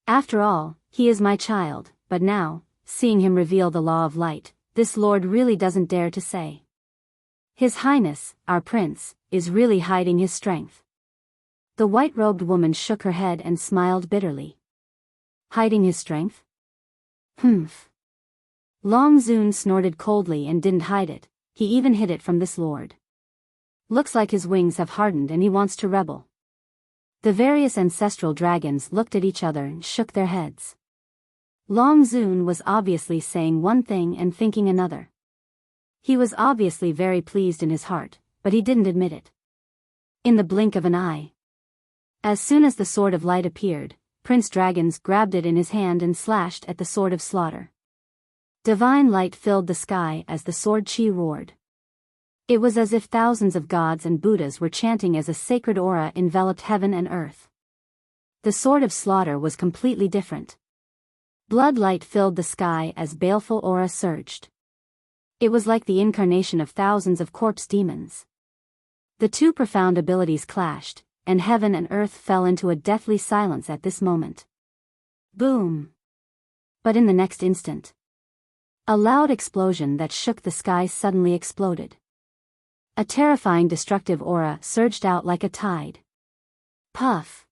After all, he is my child, but now, seeing him reveal the Law of Light, this lord really doesn't dare to say. His Highness, our prince, is really hiding his strength. The white-robed woman shook her head and smiled bitterly. Hiding his strength? Humph. Long Zun snorted coldly and didn't hide it, he even hid it from this lord. Looks like his wings have hardened and he wants to rebel. The various ancestral dragons looked at each other and shook their heads. Long Zun was obviously saying one thing and thinking another. He was obviously very pleased in his heart, but he didn't admit it. In the blink of an eye. As soon as the Sword of Light appeared, Prince Dragons grabbed it in his hand and slashed at the Sword of Slaughter. Divine light filled the sky as the sword chi roared. It was as if thousands of gods and Buddhas were chanting as a sacred aura enveloped heaven and earth. The Sword of Slaughter was completely different. Blood light filled the sky as baleful aura surged. It was like the incarnation of thousands of corpse demons. The two profound abilities clashed, and heaven and earth fell into a deathly silence at this moment. Boom! But in the next instant, a loud explosion that shook the sky suddenly exploded. A terrifying destructive aura surged out like a tide. Puff!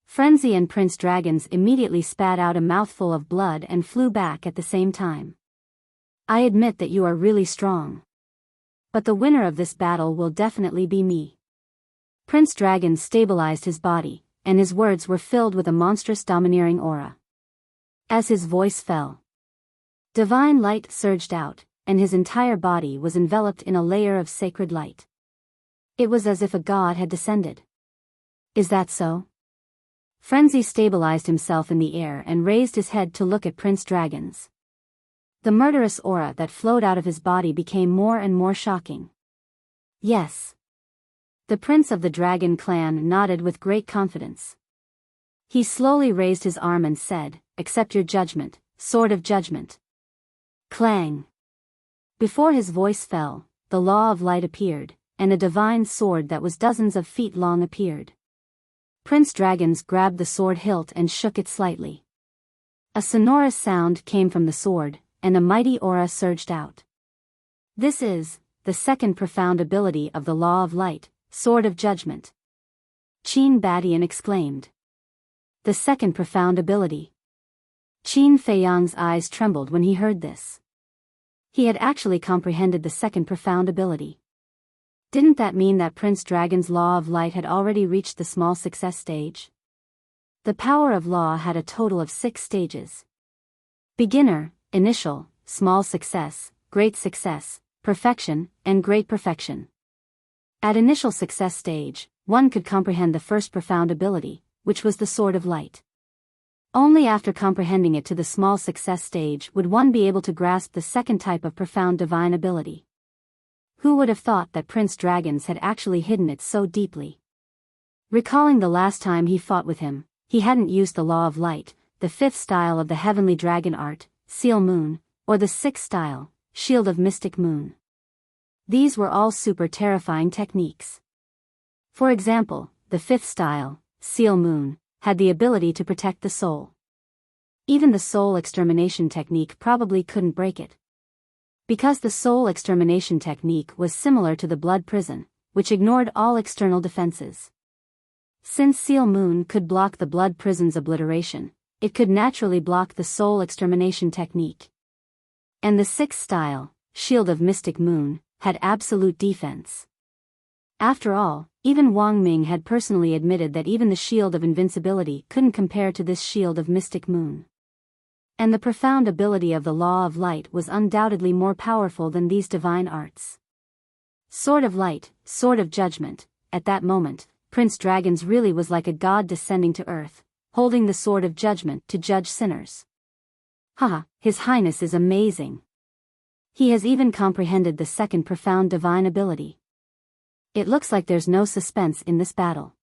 Frenzy and Prince Dragons immediately spat out a mouthful of blood and flew back at the same time. I admit that you are really strong. But the winner of this battle will definitely be me. Prince Dragon stabilized his body, and his words were filled with a monstrous domineering aura. As his voice fell, divine light surged out, and his entire body was enveloped in a layer of sacred light. It was as if a god had descended. Is that so? Frenzy stabilized himself in the air and raised his head to look at Prince Dragons. The murderous aura that flowed out of his body became more and more shocking. Yes. The prince of the dragon clan nodded with great confidence. He slowly raised his arm and said, "Accept your judgment, Sword of Judgment." Clang! Before his voice fell, the Law of Light appeared, and a divine sword that was dozens of feet long appeared. Prince Dragons grabbed the sword hilt and shook it slightly. A sonorous sound came from the sword, and a mighty aura surged out. This is the second profound ability of the Law of Light, Sword of Judgment. Qin Badian exclaimed. The second profound ability. Qin Feiyang's eyes trembled when he heard this. He had actually comprehended the second profound ability. Didn't that mean that Prince Dragon's Law of Light had already reached the small success stage? The power of Law had a total of 6 stages. Beginner, Initial, Small Success, Great Success, Perfection, and Great Perfection. At Initial Success stage, one could comprehend the first profound ability, which was the Sword of Light. Only after comprehending it to the Small Success stage would one be able to grasp the second type of profound divine ability. Who would have thought that Prince Dragons had actually hidden it so deeply? Recalling the last time he fought with him, he hadn't used the Law of Light, the 5th style of the Heavenly Dragon Art, Seal Moon, or the 6th style, Shield of Mystic Moon. These were all super terrifying techniques. For example, the 5th style, Seal Moon, had the ability to protect the soul. Even the soul extermination technique probably couldn't break it. Because the soul extermination technique was similar to the blood prison, which ignored all external defenses. Since Seal Moon could block the blood prison's obliteration, it could naturally block the soul extermination technique. And the 6th style, Shield of Mystic Moon, had absolute defense. After all, even Wang Ming had personally admitted that even the Shield of Invincibility couldn't compare to this Shield of Mystic Moon. And the profound ability of the Law of Light was undoubtedly more powerful than these divine arts. Sword of Light, Sword of Judgment. At that moment, Prince Dragons really was like a god descending to earth, holding the Sword of Judgment to judge sinners. Haha, His Highness is amazing. He has even comprehended the second profound divine ability. It looks like there's no suspense in this battle.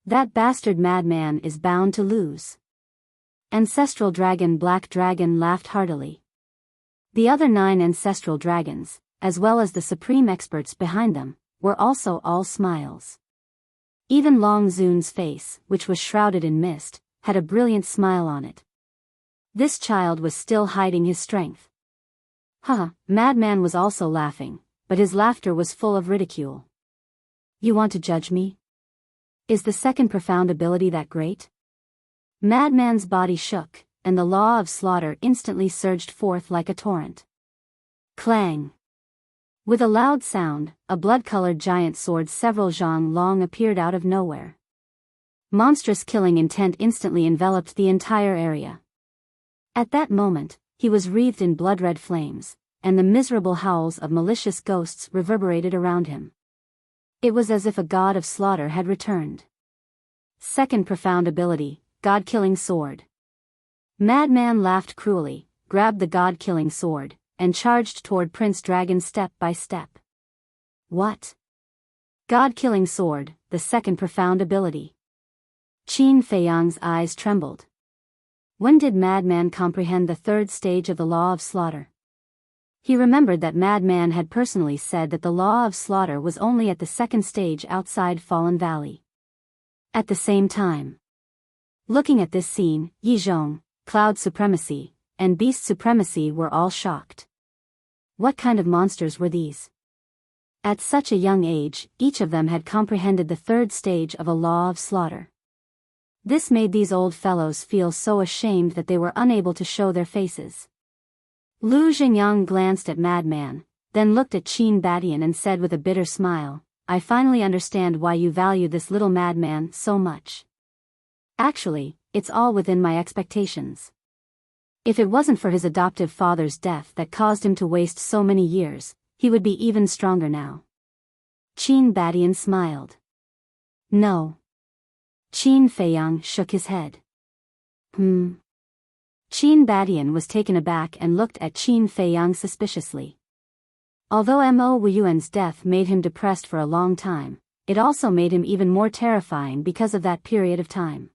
That bastard madman is bound to lose. Ancestral Dragon Black Dragon laughed heartily. The other 9 ancestral dragons, as well as the supreme experts behind them, were also all smiles. Even Long Zun's face, which was shrouded in mist, had a brilliant smile on it. This child was still hiding his strength. Madman was also laughing, but his laughter was full of ridicule. You want to judge me? Is the second profound ability that great? Madman's body shook, and the law of slaughter instantly surged forth like a torrent. Clang! With a loud sound, a blood-colored giant sword several zhang long appeared out of nowhere. Monstrous killing intent instantly enveloped the entire area. At that moment, he was wreathed in blood-red flames, and the miserable howls of malicious ghosts reverberated around him. It was as if a god of slaughter had returned. Second profound ability, God-killing sword. Madman laughed cruelly, grabbed the god-killing sword, and charged toward Prince Dragon step by step. What? God-killing sword, the second profound ability. Qin Feiyang's eyes trembled. When did Madman comprehend the third stage of the law of slaughter? He remembered that Madman had personally said that the law of slaughter was only at the second stage outside Fallen Valley. At the same time, looking at this scene, Yizhong, Cloud Supremacy, and Beast Supremacy were all shocked. What kind of monsters were these? At such a young age, each of them had comprehended the third stage of a law of slaughter. This made these old fellows feel so ashamed that they were unable to show their faces. Lu Xingyang glanced at Madman, then looked at Qin Badian and said with a bitter smile, I finally understand why you value this little madman so much. Actually, it's all within my expectations. If it wasn't for his adoptive father's death that caused him to waste so many years, he would be even stronger now. Qin Badian smiled. No. Qin Feiyang shook his head. Qin Badian was taken aback and looked at Qin Feiyang suspiciously. Although Mo Wuyuan's death made him depressed for a long time, it also made him even more terrifying because of that period of time.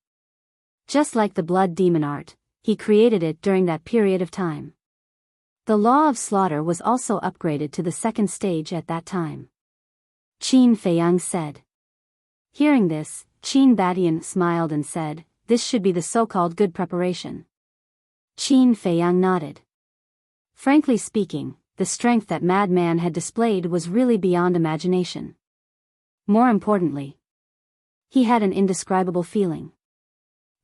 Just like the blood demon art, he created it during that period of time. The law of slaughter was also upgraded to the second stage at that time. Qin Feiyang said. Hearing this, Qin Badian smiled and said, this should be the so-called good preparation. Qin Feiyang nodded. Frankly speaking, the strength that Madman had displayed was really beyond imagination. More importantly, he had an indescribable feeling.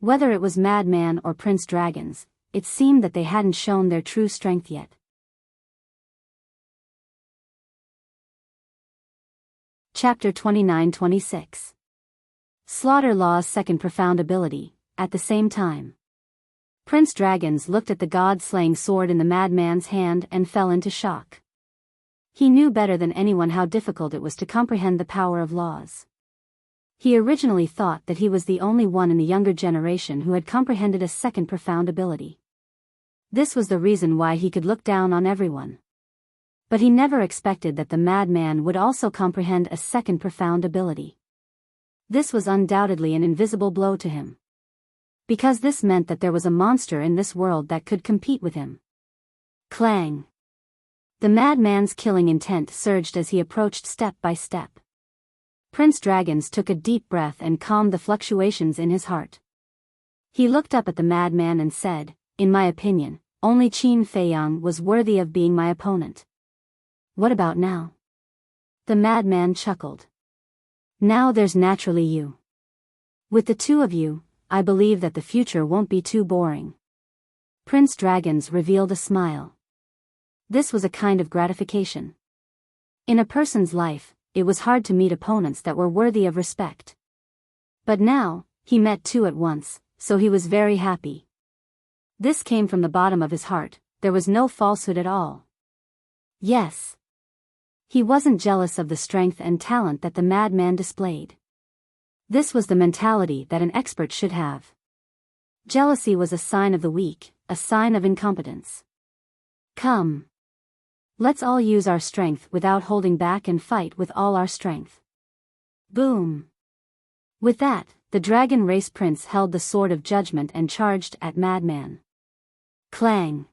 Whether it was Madman or Prince Dragons, it seemed that they hadn't shown their true strength yet. Chapter 29-26. Slaughter Law's second profound ability. At the same time, Prince Dragons looked at the god-slaying sword in the madman's hand and fell into shock. He knew better than anyone how difficult it was to comprehend the power of laws. He originally thought that he was the only one in the younger generation who had comprehended a second profound ability. This was the reason why he could look down on everyone. But he never expected that the madman would also comprehend a second profound ability. This was undoubtedly an invisible blow to him. Because this meant that there was a monster in this world that could compete with him. Clang! The madman's killing intent surged as he approached step by step. Prince Dragons took a deep breath and calmed the fluctuations in his heart. He looked up at the madman and said, in my opinion, only Qin Feiyang was worthy of being my opponent. What about now? The madman chuckled. Now there's naturally you. With the two of you, I believe that the future won't be too boring. Prince Dragons revealed a smile. This was a kind of gratification. In a person's life, it was hard to meet opponents that were worthy of respect. But now, he met two at once, so he was very happy. This came from the bottom of his heart, there was no falsehood at all. Yes. He wasn't jealous of the strength and talent that the madman displayed. This was the mentality that an expert should have. Jealousy was a sign of the weak, a sign of incompetence. Come. Let's all use our strength without holding back and fight with all our strength. Boom. With that, the dragon race prince held the sword of judgment and charged at Madman. Clang.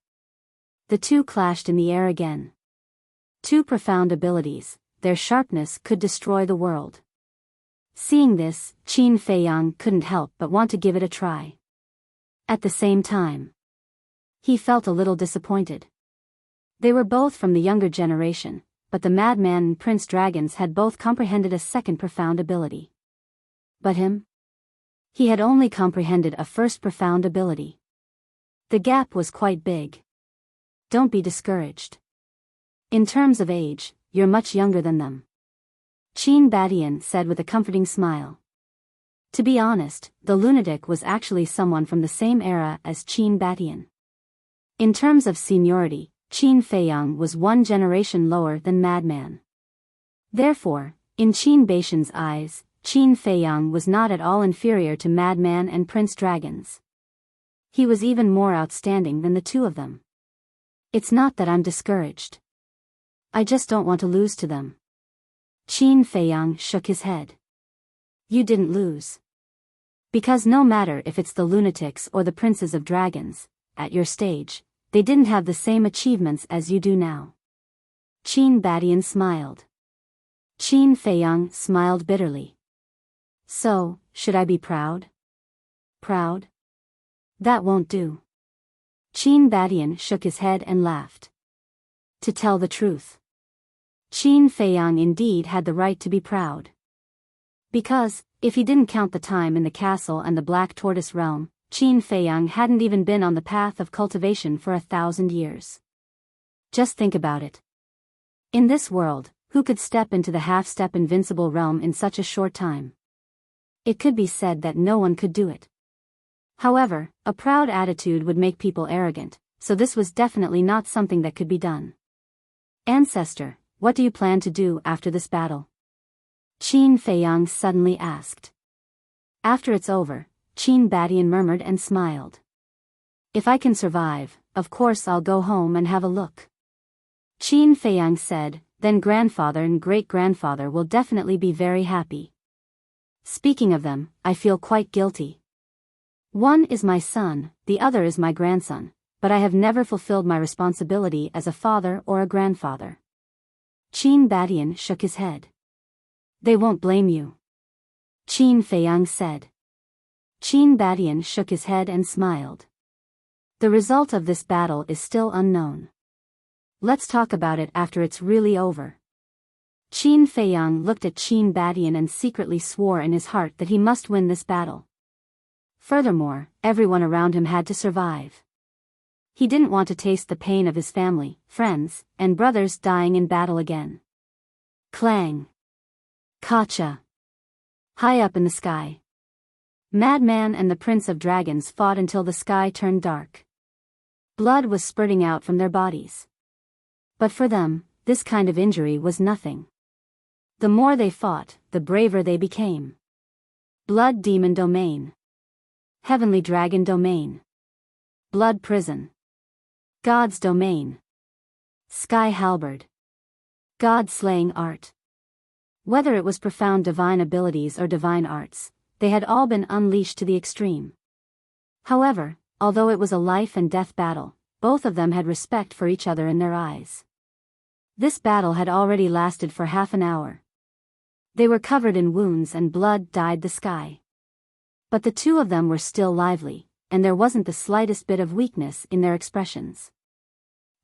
The two clashed in the air again. Two profound abilities, their sharpness could destroy the world. Seeing this, Qin Feiyang couldn't help but want to give it a try. At the same time, he felt a little disappointed. They were both from the younger generation, but the madman and Prince Dragons had both comprehended a second profound ability. But him? He had only comprehended a first profound ability. The gap was quite big. Don't be discouraged. In terms of age, you're much younger than them. Qin Badian said with a comforting smile. To be honest, the lunatic was actually someone from the same era as Qin Badian. In terms of seniority, Qin Feiyang was one generation lower than Madman. Therefore, in Qin Badian's eyes, Qin Feiyang was not at all inferior to Madman and Prince Dragons. He was even more outstanding than the two of them. It's not that I'm discouraged. I just don't want to lose to them. Qin Feiyang shook his head. You didn't lose. Because no matter if it's the lunatics or the princes of dragons, at your stage, they didn't have the same achievements as you do now. Qin Badian smiled. Qin Feiyang smiled bitterly. So, should I be proud? Proud? That won't do. Qin Badian shook his head and laughed. To tell the truth, Qin Feiyang indeed had the right to be proud. Because, if he didn't count the time in the castle and the Black Tortoise realm, Qin Feiyang hadn't even been on the path of cultivation for 1,000 years. Just think about it. In this world, who could step into the half-step invincible realm in such a short time? It could be said that no one could do it. However, a proud attitude would make people arrogant, so this was definitely not something that could be done. Ancestor, what do you plan to do after this battle? Qin Feiyang suddenly asked. After it's over, Qin Badian murmured and smiled. If I can survive, of course I'll go home and have a look. Qin Feiyang said, then grandfather and great-grandfather will definitely be very happy. Speaking of them, I feel quite guilty. One is my son, the other is my grandson, but I have never fulfilled my responsibility as a father or a grandfather. Qin Badian shook his head. They won't blame you. Qin Feiyang said. Qin Badian shook his head and smiled. The result of this battle is still unknown. Let's talk about it after it's really over. Qin Feiyang looked at Qin Badian and secretly swore in his heart that he must win this battle. Furthermore, everyone around him had to survive. He didn't want to taste the pain of his family, friends, and brothers dying in battle again. Clang. Kacha. High up in the sky. Madman and the Prince of Dragons fought until the sky turned dark. Blood was spurting out from their bodies. But for them, this kind of injury was nothing. The more they fought, the braver they became. Blood Demon Domain. Heavenly Dragon Domain. Blood Prison. God's Domain. Sky Halberd. God-slaying art. Whether it was profound divine abilities or divine arts, they had all been unleashed to the extreme. However, although it was a life and death battle, both of them had respect for each other in their eyes. This battle had already lasted for half an hour. They were covered in wounds and blood dyed the sky. But the two of them were still lively, and there wasn't the slightest bit of weakness in their expressions.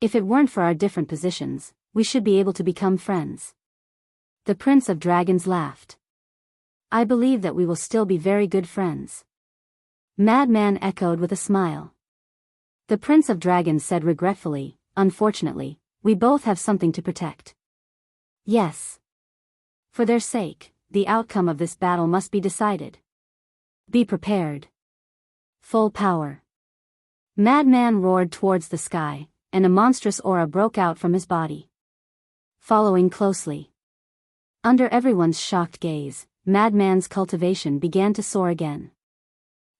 If it weren't for our different positions, we should be able to become friends. The Prince of Dragons laughed. I believe that we will still be very good friends. Madman echoed with a smile. The Prince of Dragons said regretfully, unfortunately, we both have something to protect. Yes. For their sake, the outcome of this battle must be decided. Be prepared. Full power. Madman roared towards the sky, and a monstrous aura broke out from his body. Following closely. Under everyone's shocked gaze, Madman's cultivation began to soar again.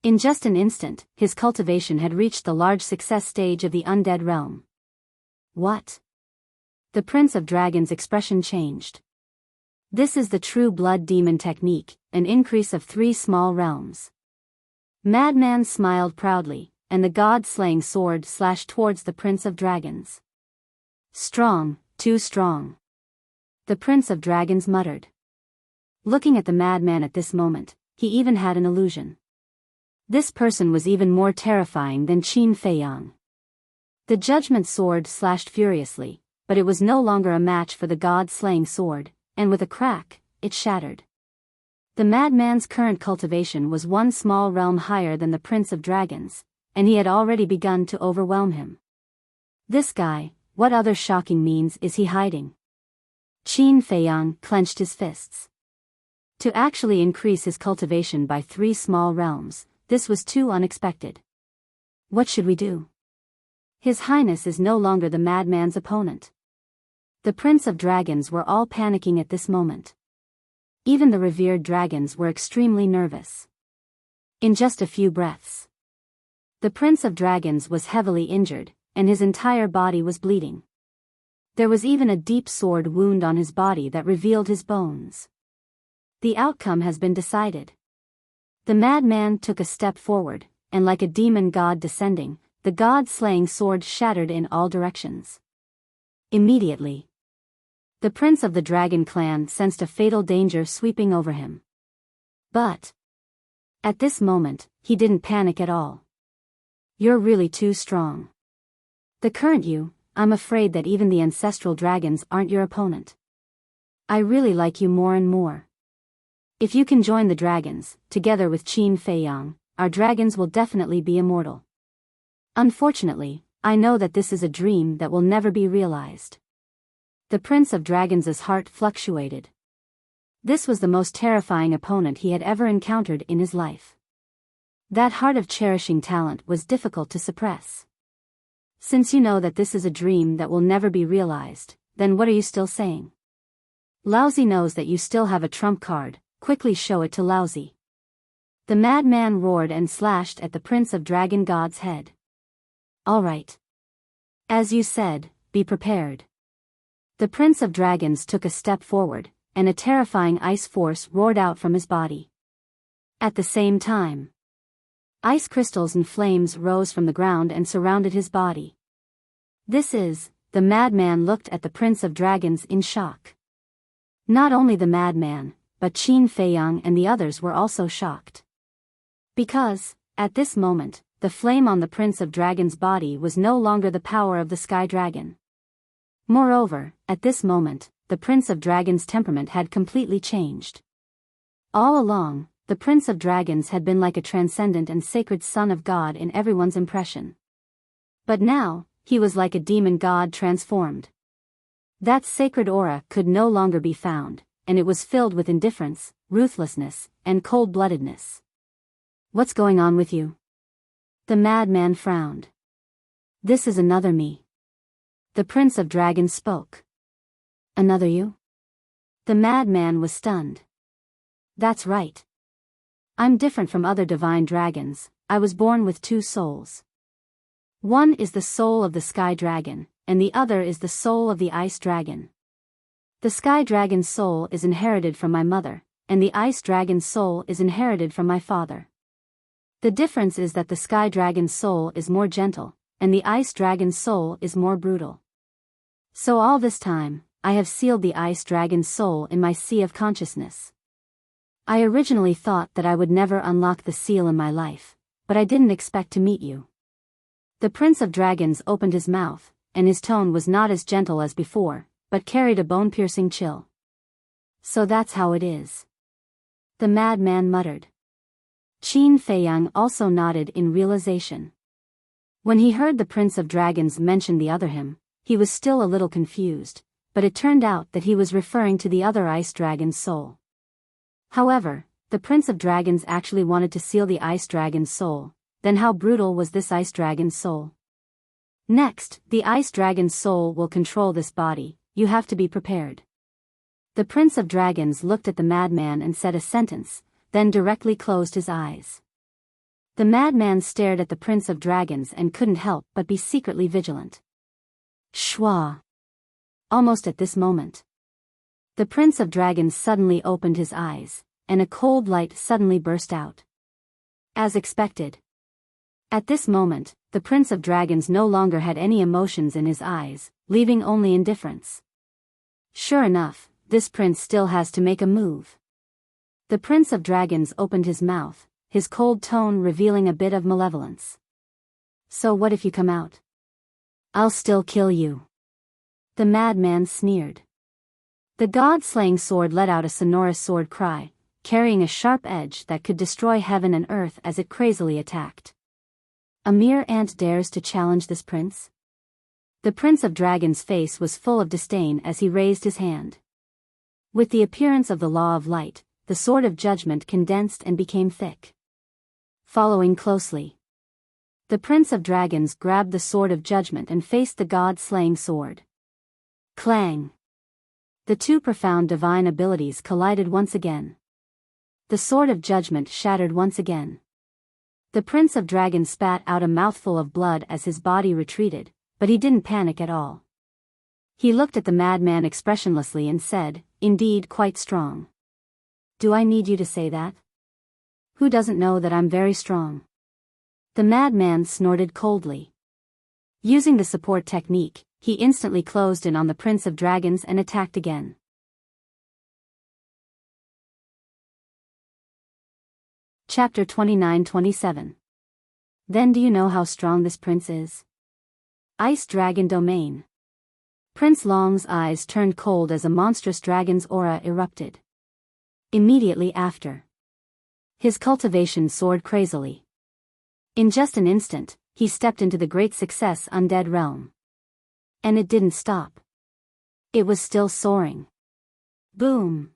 In just an instant, his cultivation had reached the large success stage of the undead realm. What? The Prince of Dragons' expression changed. This is the true blood demon technique, an increase of 3 small realms. Madman smiled proudly, and the god-slaying sword slashed towards the Prince of Dragons. Strong, too strong. The Prince of Dragons muttered. Looking at the madman at this moment, he even had an illusion. This person was even more terrifying than Qin Feiyang. The judgment sword slashed furiously, but it was no longer a match for the god-slaying sword, and with a crack, it shattered. The madman's current cultivation was one small realm higher than the Prince of Dragons, and he had already begun to overwhelm him. This guy, what other shocking means is he hiding? Qin Feiyang clenched his fists. To actually increase his cultivation by 3 small realms, this was too unexpected. What should we do? His Highness is no longer the madman's opponent. The Prince of Dragons were all panicking at this moment. Even the revered dragons were extremely nervous. In just a few breaths, the Prince of Dragons was heavily injured, and his entire body was bleeding. There was even a deep sword wound on his body that revealed his bones. The outcome has been decided. The madman took a step forward, and like a demon god descending, the god-slaying sword shattered in all directions. Immediately, the Prince of the Dragon clan sensed a fatal danger sweeping over him. But at this moment, he didn't panic at all. You're really too strong. The current you, I'm afraid that even the ancestral dragons aren't your opponent. I really like you more and more. If you can join the dragons, together with Qin Feiyang, our dragons will definitely be immortal. Unfortunately, I know that this is a dream that will never be realized. The Prince of Dragons' heart fluctuated. This was the most terrifying opponent he had ever encountered in his life. That heart of cherishing talent was difficult to suppress. Since you know that this is a dream that will never be realized, then what are you still saying? Laozi knows that you still have a trump card, quickly show it to Laozi. The madman roared and slashed at the Prince of Dragon God's head. All right. As you said, be prepared. The Prince of Dragons took a step forward, and a terrifying ice force roared out from his body. At the same time, ice crystals and flames rose from the ground and surrounded his body. The madman looked at the Prince of Dragons in shock. Not only the madman, but Qin Feiyang and the others were also shocked. Because, at this moment, the flame on the Prince of Dragons' body was no longer the power of the Sky Dragon. Moreover, at this moment, the Prince of Dragons' temperament had completely changed. All along, the Prince of Dragons had been like a transcendent and sacred son of God in everyone's impression. But now, he was like a demon god transformed. That sacred aura could no longer be found, and it was filled with indifference, ruthlessness, and cold-bloodedness. What's going on with you? The madman frowned. This is another me. The Prince of Dragons spoke. Another you? The madman was stunned. That's right. I'm different from other divine dragons. I was born with 2 souls. One is the soul of the Sky Dragon, and the other is the soul of the Ice Dragon. The Sky Dragon's soul is inherited from my mother, and the Ice Dragon's soul is inherited from my father. The difference is that the Sky Dragon's soul is more gentle, and the Ice Dragon's soul is more brutal. So all this time, I have sealed the Ice Dragon's soul in my sea of consciousness. I originally thought that I would never unlock the seal in my life, but I didn't expect to meet you. The Prince of Dragons opened his mouth, and his tone was not as gentle as before, but carried a bone-piercing chill. So that's how it is. The madman muttered. Qin Feiyang also nodded in realization. When he heard the Prince of Dragons mention the other him, he was still a little confused, but it turned out that he was referring to the other Ice Dragon's soul. However, the Prince of Dragons actually wanted to seal the Ice Dragon's soul. Then how brutal was this Ice Dragon's soul? Next, the Ice Dragon's soul will control this body. You have to be prepared. The Prince of Dragons looked at the madman and said a sentence, then directly closed his eyes. The madman stared at the Prince of Dragons and couldn't help but be secretly vigilant. Shwa! Almost at this moment, the Prince of Dragons suddenly opened his eyes, and a cold light suddenly burst out. As expected. At this moment, the Prince of Dragons no longer had any emotions in his eyes, leaving only indifference. Sure enough, this prince still has to make a move. The Prince of Dragons opened his mouth, his cold tone revealing a bit of malevolence. So what if you come out? I'll still kill you. The madman sneered. The god-slaying sword let out a sonorous sword cry, carrying a sharp edge that could destroy heaven and earth as it crazily attacked. A mere ant dares to challenge this prince? The Prince of Dragons' face was full of disdain as he raised his hand. With the appearance of the Law of Light, the sword of judgment condensed and became thick. Following closely, the Prince of Dragons grabbed the sword of judgment and faced the god-slaying sword. Clang! The two profound divine abilities collided once again. The sword of judgment shattered once again. The Prince of Dragons spat out a mouthful of blood as his body retreated, but he didn't panic at all. He looked at the madman expressionlessly and said, "Indeed, quite strong. Do I need you to say that? Who doesn't know that I'm very strong?" The madman snorted coldly. Using the support technique, he instantly closed in on the Prince of Dragons and attacked again. Chapter 29-27. Then do you know how strong this prince is? Ice Dragon Domain. Prince Long's eyes turned cold as a monstrous dragon's aura erupted. Immediately after, his cultivation soared crazily. In just an instant, he stepped into the great success undead realm. And it didn't stop. It was still soaring. Boom!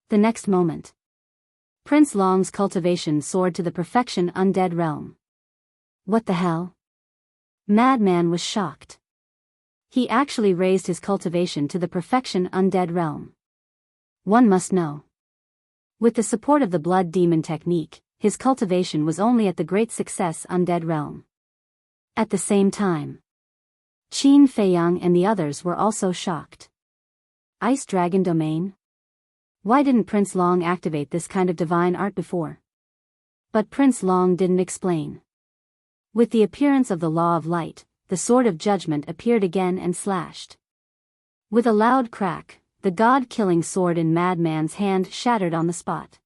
The next moment, Prince Long's cultivation soared to the perfection undead realm. What the hell? Madman was shocked. He actually raised his cultivation to the perfection undead realm. One must know. With the support of the blood demon technique, his cultivation was only at the great success undead realm. At the same time, Qin Feiyang and the others were also shocked. Ice Dragon Domain? Why didn't Prince Long activate this kind of divine art before? But Prince Long didn't explain. With the appearance of the Law of Light, the Sword of Judgment appeared again and slashed. With a loud crack, the god-killing sword in Madman's hand shattered on the spot.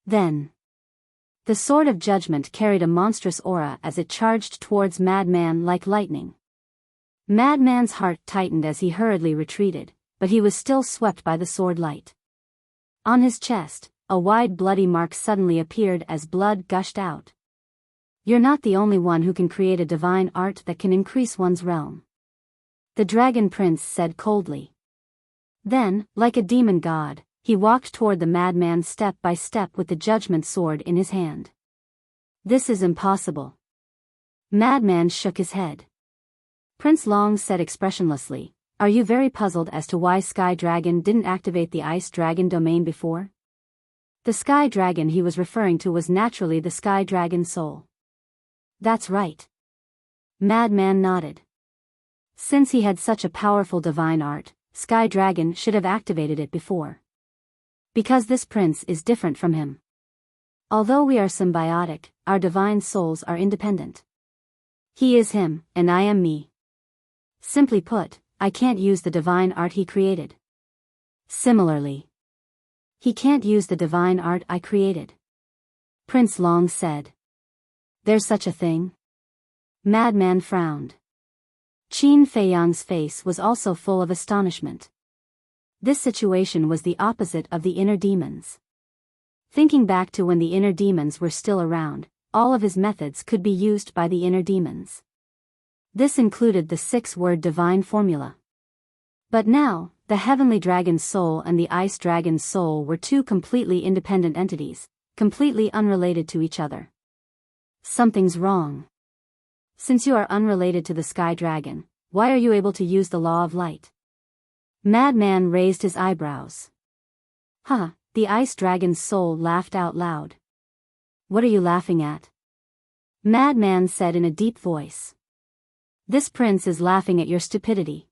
Then, the Sword of Judgment carried a monstrous aura as it charged towards Madman like lightning. Madman's heart tightened as he hurriedly retreated, but he was still swept by the sword light. On his chest, a wide bloody mark suddenly appeared as blood gushed out. You're not the only one who can create a divine art that can increase one's realm, the Dragon Prince said coldly. Then, like a demon god, he walked toward the madman step by step with the judgment sword in his hand. This is impossible. Madman shook his head. Prince Long said expressionlessly, "Are you very puzzled as to why Sky Dragon didn't activate the Ice Dragon domain before?" The Sky Dragon he was referring to was naturally the Sky Dragon soul. That's right. Madman nodded. Since he had such a powerful divine art, Sky Dragon should have activated it before. Because this prince is different from him. Although we are symbiotic, our divine souls are independent. He is him, and I am me. Simply put, I can't use the divine art he created. Similarly, he can't use the divine art I created. Prince Long said. There's such a thing? Madman frowned. Qin Feiyang's face was also full of astonishment. This situation was the opposite of the inner demons. Thinking back to when the inner demons were still around, all of his methods could be used by the inner demons. This included the 6-word divine formula. But now, the Heavenly Dragon's soul and the Ice Dragon's soul were two completely independent entities, completely unrelated to each other. Something's wrong. Since you are unrelated to the Sky Dragon, why are you able to use the Law of Light? Madman raised his eyebrows. The Ice Dragon's soul laughed out loud. What are you laughing at? Madman said in a deep voice. This prince is laughing at your stupidity.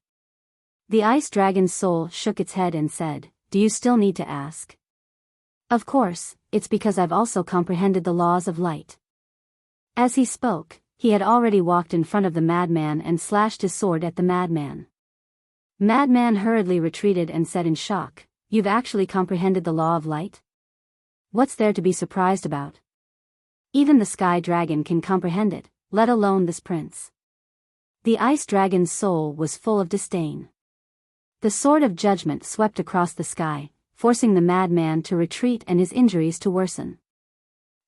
The Ice Dragon's soul shook its head and said, Do you still need to ask? Of course, it's because I've also comprehended the laws of light. As he spoke, he had already walked in front of the madman and slashed his sword at the madman. Madman hurriedly retreated and said in shock, You've actually comprehended the law of light? What's there to be surprised about? Even the Sky Dragon can comprehend it, let alone this prince. The ice dragon's soul was full of disdain. The sword of judgment swept across the sky, forcing the madman to retreat and his injuries to worsen.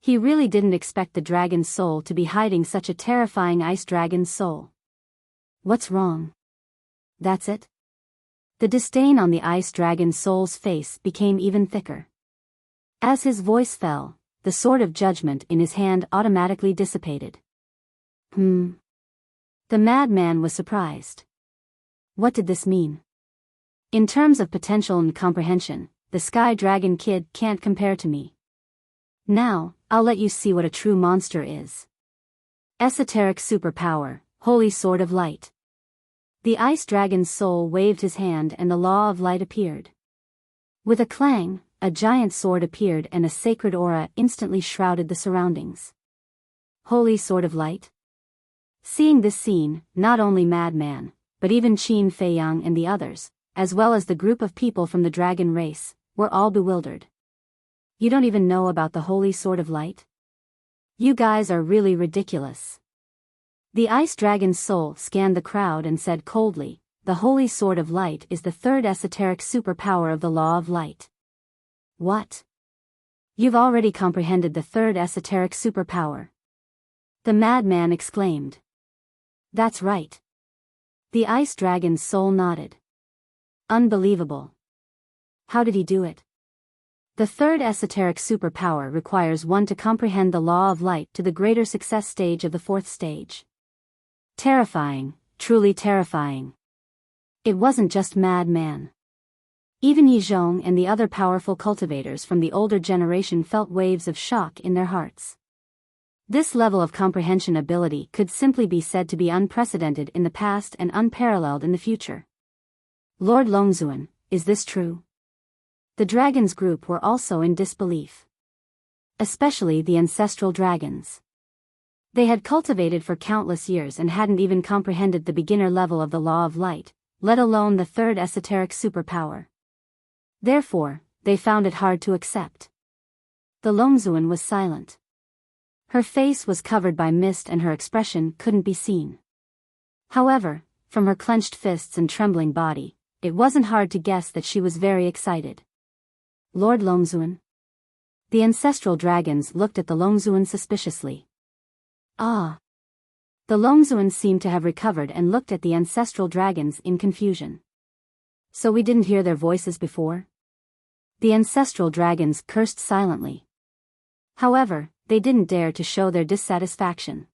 He really didn't expect the dragon's soul to be hiding such a terrifying ice dragon's soul. What's wrong? That's it? The disdain on the ice dragon's soul's face became even thicker. As his voice fell, the sword of judgment in his hand automatically dissipated. The madman was surprised. What did this mean? In terms of potential and comprehension, the Sky Dragon Kid can't compare to me. Now, I'll let you see what a true monster is. Esoteric superpower, Holy Sword of Light. The ice dragon's soul waved his hand and the law of light appeared. With a clang, a giant sword appeared and a sacred aura instantly shrouded the surroundings. Holy Sword of Light? Seeing this scene, not only Madman, but even Qin Feiyang and the others, as well as the group of people from the dragon race, were all bewildered. You don't even know about the Holy Sword of Light? You guys are really ridiculous. The ice dragon's soul scanned the crowd and said coldly, the Holy Sword of Light is the third esoteric superpower of the Law of Light. What? You've already comprehended the third esoteric superpower. The madman exclaimed. That's right. The ice dragon's soul nodded. Unbelievable. How did he do it? The third esoteric superpower requires one to comprehend the Law of Light to the greater success stage of the fourth stage. Terrifying, truly terrifying. It wasn't just Madman. Even Yizhong and the other powerful cultivators from the older generation felt waves of shock in their hearts. This level of comprehension ability could simply be said to be unprecedented in the past and unparalleled in the future. Lord Longzuan, is this true? The dragons group were also in disbelief. Especially the ancestral dragons. They had cultivated for countless years and hadn't even comprehended the beginner level of the Law of Light, let alone the third esoteric superpower. Therefore, they found it hard to accept. The Longzuan was silent. Her face was covered by mist and her expression couldn't be seen. However, from her clenched fists and trembling body, it wasn't hard to guess that she was very excited. Lord Longzuan? The ancestral dragons looked at the Longzuan suspiciously. Ah. The Longzuan seemed to have recovered and looked at the ancestral dragons in confusion. So we didn't hear their voices before? The ancestral dragons cursed silently. However, they didn't dare to show their dissatisfaction.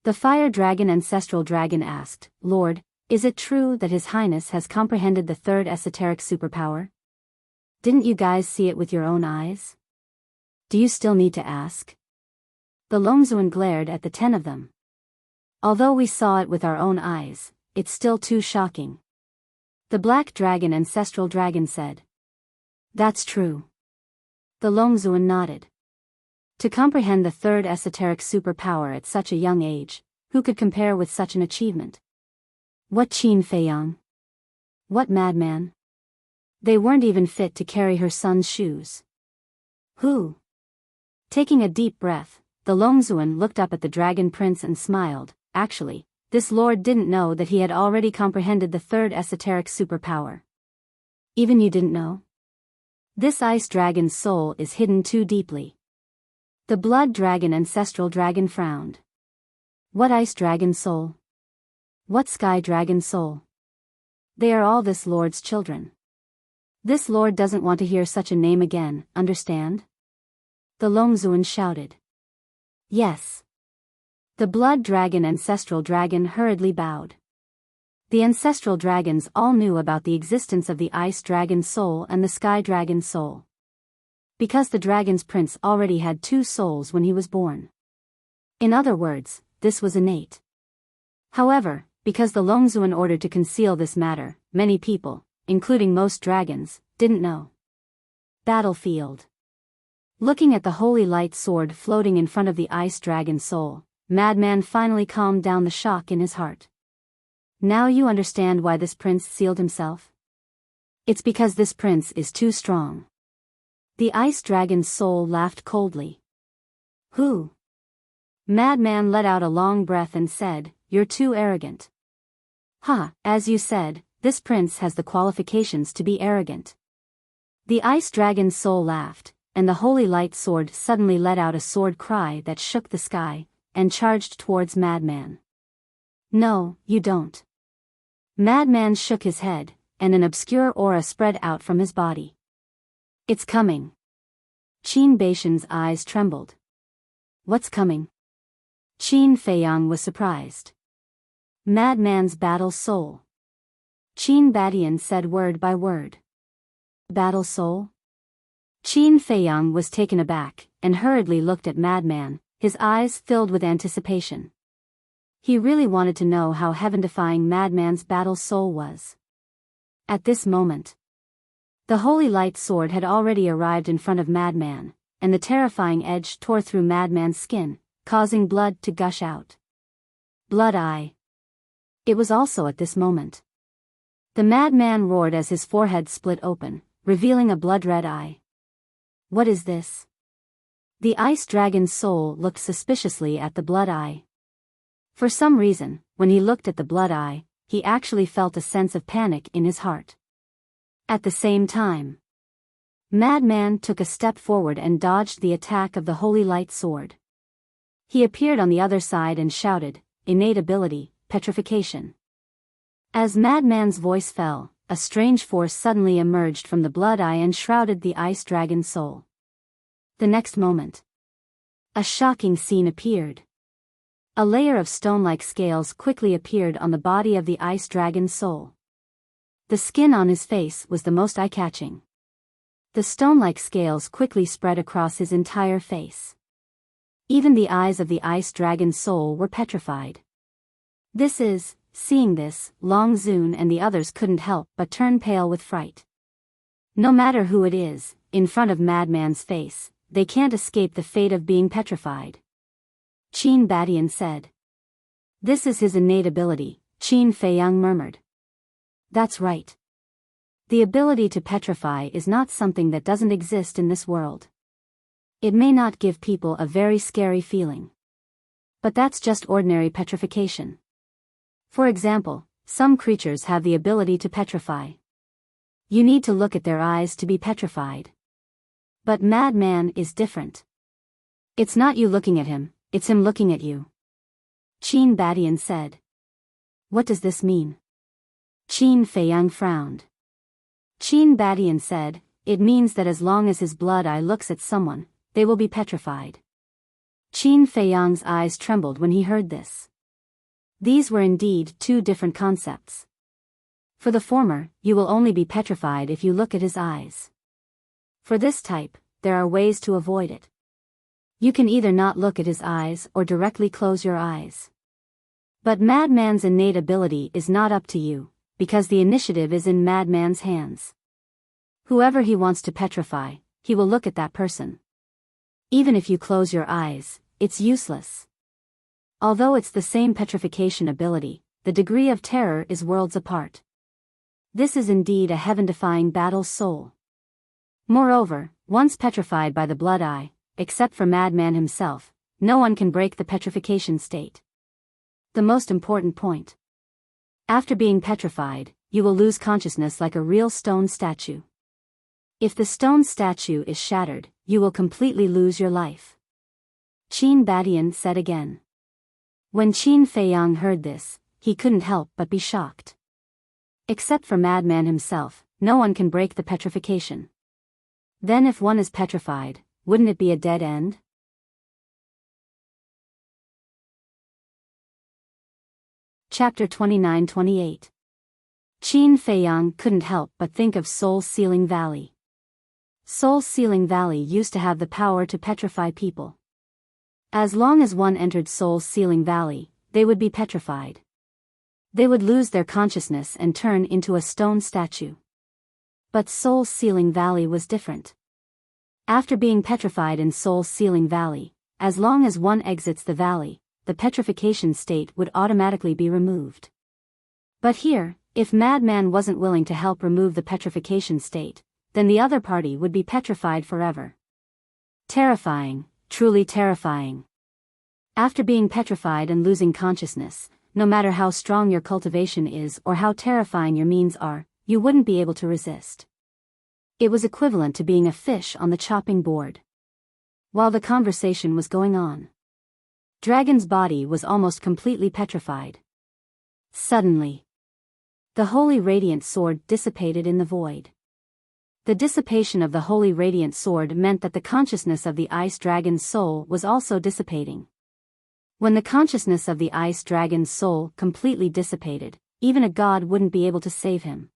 The fire dragon ancestral dragon asked, Lord, is it true that His Highness has comprehended the third esoteric superpower? Didn't you guys see it with your own eyes? Do you still need to ask? The Longzuan glared at the 10 of them. Although we saw it with our own eyes, it's still too shocking. The black dragon ancestral dragon said. That's true. The Longzuan nodded. To comprehend the third esoteric superpower at such a young age, who could compare with such an achievement? What Qin Feiyang? What Madman? They weren't even fit to carry her son's shoes. Who? Taking a deep breath, the Longzuan looked up at the Dragon Prince and smiled. Actually, this lord didn't know that he had already comprehended the third esoteric superpower. Even you didn't know? This ice dragon's soul is hidden too deeply. The blood dragon ancestral dragon frowned. What ice dragon soul? What sky dragon soul? They are all this lord's children. This lord doesn't want to hear such a name again, understand? The Longzuan shouted. Yes. The blood dragon ancestral dragon hurriedly bowed. The ancestral dragons all knew about the existence of the ice dragon soul and the sky dragon soul. Because the dragon's prince already had 2 souls when he was born. In other words, this was innate. However, because the Longzuan ordered to conceal this matter, many people, including most dragons, didn't know. Battlefield. Looking at the holy light sword floating in front of the ice dragon soul, Madman finally calmed down the shock in his heart. Now you understand why this prince sealed himself? It's because this prince is too strong. The ice dragon's soul laughed coldly. Who? Madman let out a long breath and said, you're too arrogant. Ha, as you said, this prince has the qualifications to be arrogant. The ice dragon's soul laughed, and the holy light sword suddenly let out a sword cry that shook the sky, and charged towards Madman. No, you don't. Madman shook his head, and an obscure aura spread out from his body. It's coming. Qin Beishan's eyes trembled. What's coming? Qin Feiyang was surprised. Madman's battle soul. Qin Badian said word by word. Battle soul? Qin Feiyang was taken aback, and hurriedly looked at Madman, his eyes filled with anticipation. He really wanted to know how heaven-defying Madman's battle soul was. At this moment, the holy light sword had already arrived in front of Madman, and the terrifying edge tore through Madman's skin, causing blood to gush out. Blood eye. It was also at this moment. The Madman roared as his forehead split open, revealing a blood-red eye. What is this? The ice dragon's soul looked suspiciously at the blood eye. For some reason, when he looked at the blood eye, he actually felt a sense of panic in his heart. At the same time, Madman took a step forward and dodged the attack of the holy light sword. He appeared on the other side and shouted, innate ability, petrification. As Madman's voice fell, a strange force suddenly emerged from the blood eye and shrouded the ice dragon's soul. The next moment, a shocking scene appeared. A layer of stone-like scales quickly appeared on the body of the ice dragon's soul. The skin on his face was the most eye-catching. The stone-like scales quickly spread across his entire face. Even the eyes of the ice dragon's soul were petrified. Seeing this, Long Zun and the others couldn't help but turn pale with fright. No matter who it is, in front of Madman's face, they can't escape the fate of being petrified. Qin Badian said. This is his innate ability, Qin Feiyang murmured. That's right. The ability to petrify is not something that doesn't exist in this world. It may not give people a very scary feeling. But that's just ordinary petrification. For example, some creatures have the ability to petrify. You need to look at their eyes to be petrified. But Madman is different. It's not you looking at him, it's him looking at you. Qin Badian said. What does this mean? Qin Feiyang frowned. Qin Badian said, it means that as long as his blood eye looks at someone, they will be petrified. Qin Feiyang's eyes trembled when he heard this. These were indeed two different concepts. For the former, you will only be petrified if you look at his eyes. For this type, there are ways to avoid it. You can either not look at his eyes or directly close your eyes. But Madman's innate ability is not up to you, because the initiative is in Madman's hands. Whoever he wants to petrify, he will look at that person. Even if you close your eyes, it's useless. Although it's the same petrification ability, the degree of terror is worlds apart. This is indeed a heaven-defying battle soul. Moreover, once petrified by the blood eye, except for Madman himself, no one can break the petrification state. The most important point. After being petrified, you will lose consciousness like a real stone statue. If the stone statue is shattered, you will completely lose your life. Qin Badian said again. When Qin Feiyang heard this, he couldn't help but be shocked. Except for Madman himself, no one can break the petrification. Then if one is petrified, wouldn't it be a dead end? Chapter 29-28. Qin Feiyang couldn't help but think of Soul-Sealing Valley. Soul-Sealing Valley used to have the power to petrify people. As long as one entered Soul-Sealing Valley, they would be petrified. They would lose their consciousness and turn into a stone statue. But Soul-Sealing Valley was different. After being petrified in Soul-Sealing Valley, as long as one exits the valley, the petrification state would automatically be removed. But here, if Madman wasn't willing to help remove the petrification state, then the other party would be petrified forever. Terrifying, truly terrifying. After being petrified and losing consciousness, no matter how strong your cultivation is or how terrifying your means are, you wouldn't be able to resist. It was equivalent to being a fish on the chopping board. While the conversation was going on, Dragon's body was almost completely petrified. Suddenly, the holy radiant sword dissipated in the void. The dissipation of the holy radiant sword meant that the consciousness of the ice dragon's soul was also dissipating. When the consciousness of the ice dragon's soul completely dissipated, even a god wouldn't be able to save him.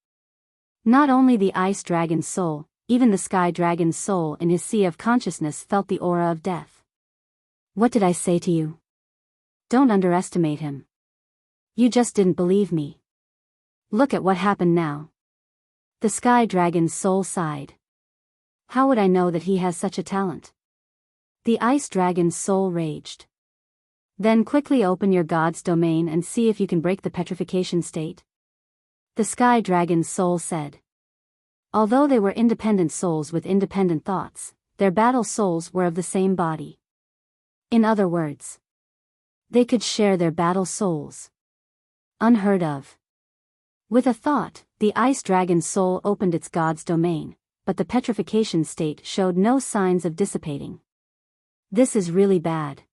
Not only the ice dragon's soul, even the sky dragon's soul in his sea of consciousness felt the aura of death. What did I say to you? Don't underestimate him. You just didn't believe me. Look at what happened now. The sky dragon's soul sighed. How would I know that he has such a talent? The ice dragon's soul raged. Then quickly open your god's domain and see if you can break the petrification state. The sky dragon's soul said. Although they were independent souls with independent thoughts, their battle souls were of the same body. In other words, they could share their battle souls. Unheard of. With a thought, the ice dragon's soul opened its god's domain, but the petrification state showed no signs of dissipating. This is really bad.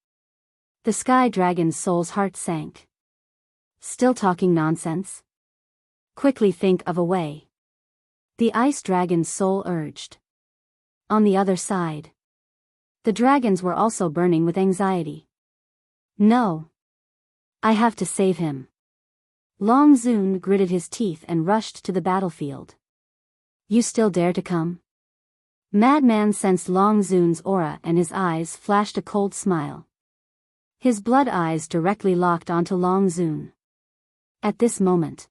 The sky dragon's soul's heart sank. Still talking nonsense? Quickly think of a way. The ice dragon's soul urged. On the other side, the dragons were also burning with anxiety. No. I have to save him. Long Zun gritted his teeth and rushed to the battlefield. You still dare to come? Madman sensed Long Zun's aura and his eyes flashed a cold smile. His blood eyes directly locked onto Long Zun. At this moment,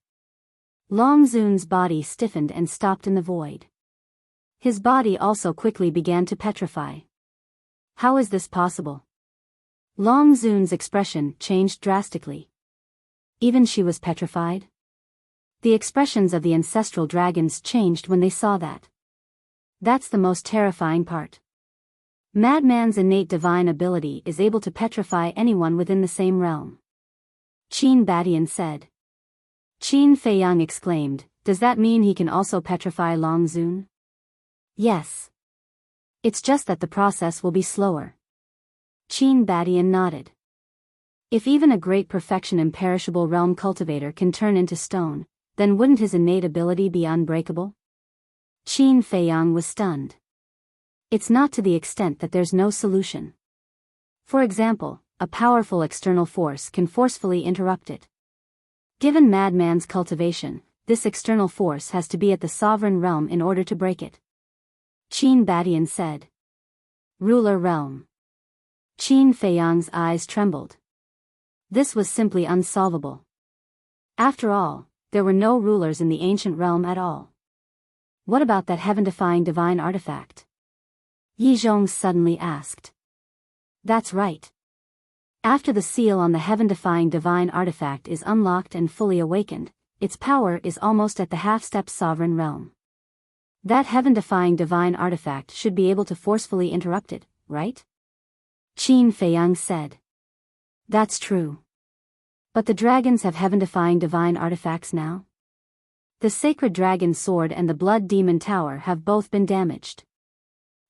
Long Zun's body stiffened and stopped in the void. His body also quickly began to petrify. How is this possible? Long Zun's expression changed drastically. Even she was petrified? The expressions of the ancestral dragons changed when they saw that. That's the most terrifying part. Madman's innate divine ability is able to petrify anyone within the same realm. Qin Badian said. Qin Feiyang exclaimed, does that mean he can also petrify Long Zun? Yes. It's just that the process will be slower. Qin Badian nodded. If even a great perfection imperishable realm cultivator can turn into stone, then wouldn't his innate ability be unbreakable? Qin Feiyang was stunned. It's not to the extent that there's no solution. For example, a powerful external force can forcefully interrupt it. Given Madman's cultivation, this external force has to be at the sovereign realm in order to break it. Qin Badian said. Ruler realm. Qin Feiyang's eyes trembled. This was simply unsolvable. After all, there were no rulers in the ancient realm at all. What about that heaven-defying divine artifact? Yi Zhong suddenly asked. That's right. After the seal on the heaven-defying divine artifact is unlocked and fully awakened, its power is almost at the half-step sovereign realm. That heaven-defying divine artifact should be able to forcefully interrupt it, right? Qin Feiyang said. That's true. But the dragons have heaven-defying divine artifacts now? The sacred dragon sword and the blood demon tower have both been damaged.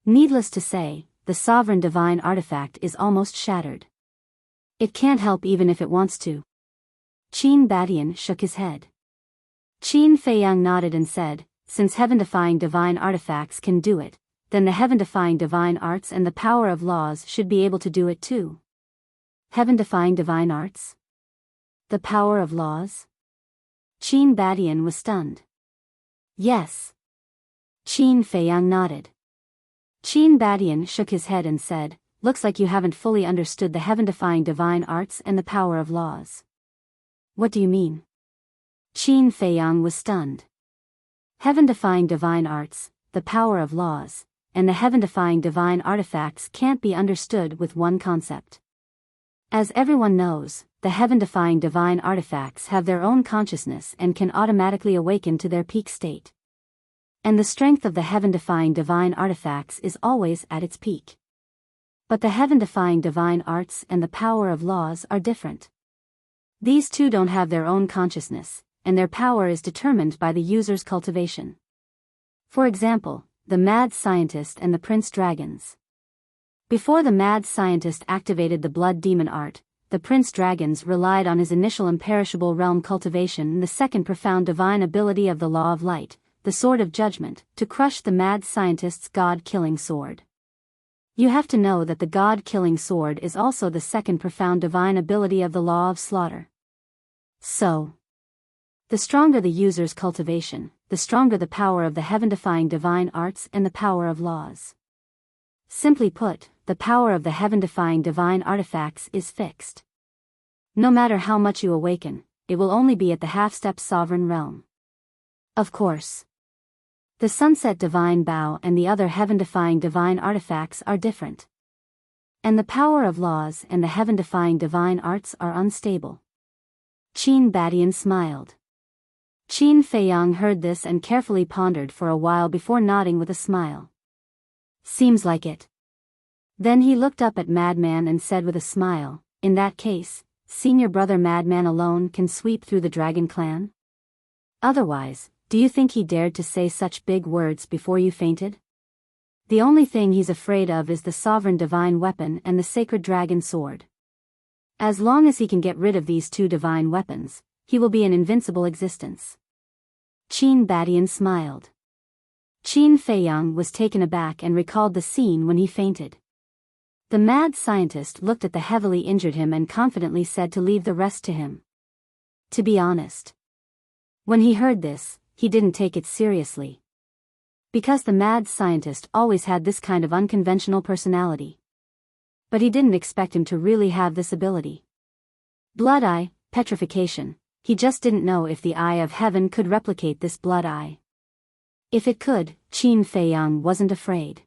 Needless to say, the sovereign divine artifact is almost shattered. It can't help even if it wants to. Qin Badian shook his head. Qin Feiyang nodded and said, since heaven-defying divine artifacts can do it, then the heaven-defying divine arts and the power of laws should be able to do it too. Heaven-defying divine arts? The power of laws? Qin Badian was stunned. Yes. Qin Feiyang nodded. Qin Badian shook his head and said, looks like you haven't fully understood the heaven-defying divine arts and the power of laws. What do you mean? Qin Feiyang was stunned. Heaven-defying divine arts, the power of laws, and the heaven-defying divine artifacts can't be understood with one concept. As everyone knows, the heaven-defying divine artifacts have their own consciousness and can automatically awaken to their peak state. And the strength of the heaven-defying divine artifacts is always at its peak. But the heaven-defying divine arts and the power of laws are different. These two don't have their own consciousness, and their power is determined by the user's cultivation. For example, the mad scientist and the prince dragons. Before the mad scientist activated the blood demon art, the prince dragons relied on his initial imperishable realm cultivation and the second profound divine ability of the law of light, the sword of judgment, to crush the mad scientist's god-killing sword. You have to know that the god-killing sword is also the second profound divine ability of the law of slaughter. So, the stronger the user's cultivation, the stronger the power of the heaven-defying divine arts and the power of laws. Simply put, the power of the heaven-defying divine artifacts is fixed. No matter how much you awaken, it will only be at the half-step sovereign realm. Of course, the sunset divine bow and the other heaven-defying divine artifacts are different. And the power of laws and the heaven-defying divine arts are unstable. Qin Badian smiled. Qin Feiyang heard this and carefully pondered for a while before nodding with a smile. Seems like it. Then he looked up at Madman and said with a smile, in that case, senior brother Madman alone can sweep through the Dragon Clan? Otherwise, do you think he dared to say such big words before you fainted? The only thing he's afraid of is the sovereign divine weapon and the sacred dragon sword. As long as he can get rid of these two divine weapons, he will be an invincible existence. Qin Badian smiled. Qin Feiyang was taken aback and recalled the scene when he fainted. The mad scientist looked at the heavily injured him and confidently said to leave the rest to him. To be honest, when he heard this, he didn't take it seriously. Because the mad scientist always had this kind of unconventional personality. But he didn't expect him to really have this ability. Blood eye, petrification, he just didn't know if the eye of heaven could replicate this blood eye. If it could, Qin Feiyang wasn't afraid.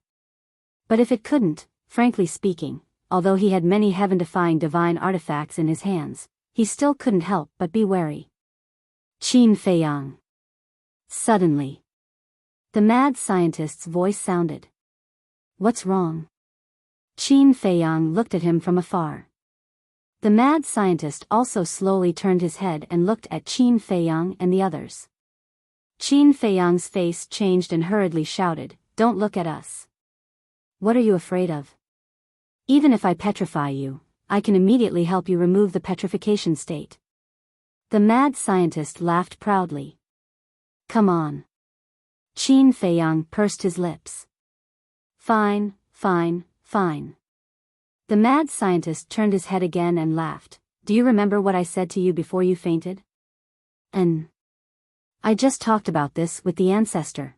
But if it couldn't, frankly speaking, although he had many heaven-defying divine artifacts in his hands, he still couldn't help but be wary. Qin Feiyang. Suddenly, the mad scientist's voice sounded. What's wrong? Qin Feiyang looked at him from afar. The mad scientist also slowly turned his head and looked at Qin Feiyang and the others. Qin Feiyang's face changed and hurriedly shouted, "Don't look at us. What are you afraid of? Even if I petrify you, I can immediately help you remove the petrification state." The mad scientist laughed proudly. Come on. Qin Feiyang pursed his lips. Fine, fine, fine. The mad scientist turned his head again and laughed. Do you remember what I said to you before you fainted? I just talked about this with the ancestor.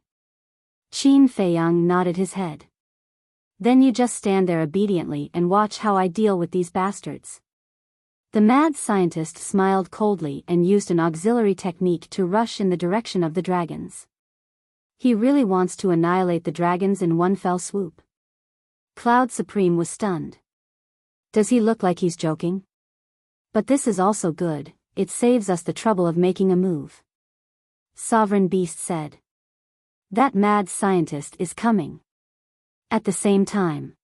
Qin Feiyang nodded his head. Then you just stand there obediently and watch how I deal with these bastards. The mad scientist smiled coldly and used an auxiliary technique to rush in the direction of the dragons. He really wants to annihilate the dragons in one fell swoop. Cloud Supreme was stunned. Does he look like he's joking? But this is also good, it saves us the trouble of making a move. Sovereign Beast said. That mad scientist is coming. At the same time,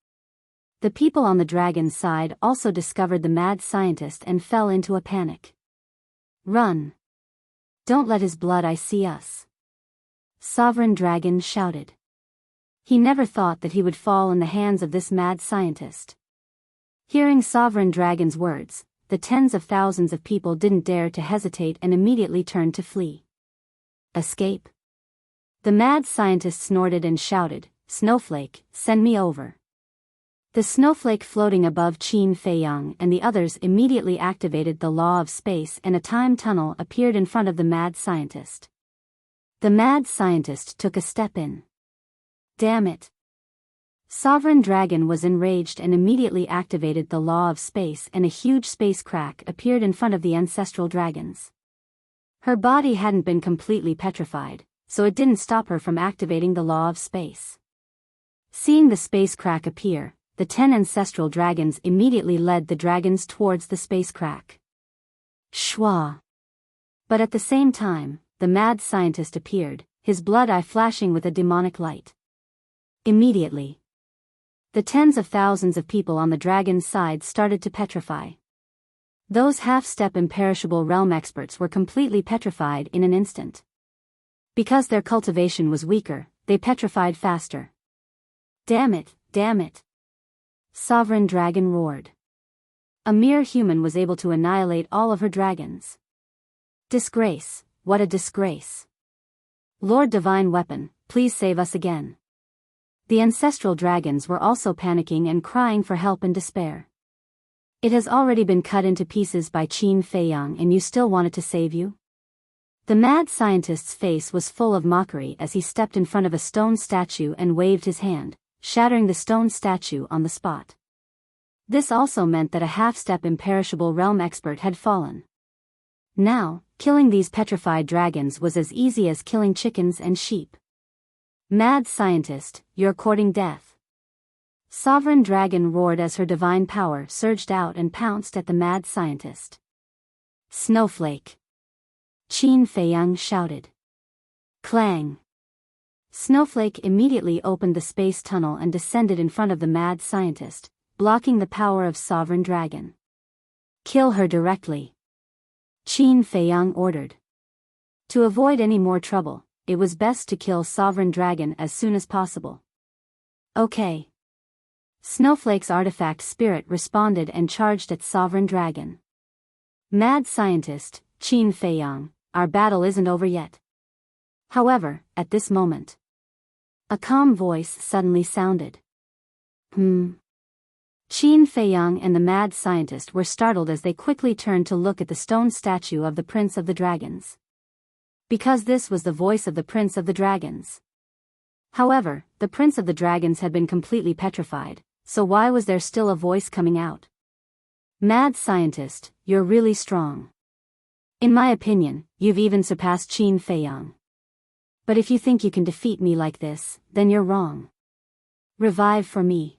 the people on the dragon's side also discovered the mad scientist and fell into a panic. Run! Don't let his blood eye see us. Sovereign Dragon shouted. He never thought that he would fall in the hands of this mad scientist. Hearing Sovereign Dragon's words, the tens of thousands of people didn't dare to hesitate and immediately turned to flee. Escape? The mad scientist snorted and shouted, Snowflake, send me over. The snowflake floating above Qin Feiyang and the others immediately activated the law of space and a time tunnel appeared in front of the mad scientist. The mad scientist took a step in. Damn it. Sovereign Dragon was enraged and immediately activated the law of space and a huge space crack appeared in front of the ancestral dragons. Her body hadn't been completely petrified, so it didn't stop her from activating the law of space. Seeing the space crack appear, the 10 ancestral dragons immediately led the dragons towards the space crack. Shwa! But at the same time, the mad scientist appeared, his blood eye flashing with a demonic light. Immediately, the tens of thousands of people on the dragon's side started to petrify. Those half-step imperishable realm experts were completely petrified in an instant. Because their cultivation was weaker, they petrified faster. Damn it, damn it. Sovereign Dragon roared. A mere human was able to annihilate all of her dragons. Disgrace, what a disgrace. Lord Divine Weapon, please save us again. The ancestral dragons were also panicking and crying for help in despair. It has already been cut into pieces by Qin Feiyang and you still want it to save you? The mad scientist's face was full of mockery as he stepped in front of a stone statue and waved his hand, shattering the stone statue on the spot. This also meant that a half-step imperishable realm expert had fallen. Now, killing these petrified dragons was as easy as killing chickens and sheep. Mad scientist, you're courting death. Sovereign Dragon roared as her divine power surged out and pounced at the mad scientist. Snowflake. Qin Feiyang shouted. Clang. Snowflake immediately opened the space tunnel and descended in front of the mad scientist, blocking the power of Sovereign Dragon. Kill her directly. Qin Feiyang ordered. To avoid any more trouble, it was best to kill Sovereign Dragon as soon as possible. Okay. Snowflake's artifact spirit responded and charged at Sovereign Dragon. Mad scientist, Qin Feiyang, our battle isn't over yet. However, at this moment, a calm voice suddenly sounded. Qin Feiyang and the mad scientist were startled as they quickly turned to look at the stone statue of the Prince of the Dragons. Because this was the voice of the Prince of the Dragons. However, the Prince of the Dragons had been completely petrified, so why was there still a voice coming out? Mad scientist, you're really strong. In my opinion, you've even surpassed Qin Feiyang. But if you think you can defeat me like this, then you're wrong. Revive for me.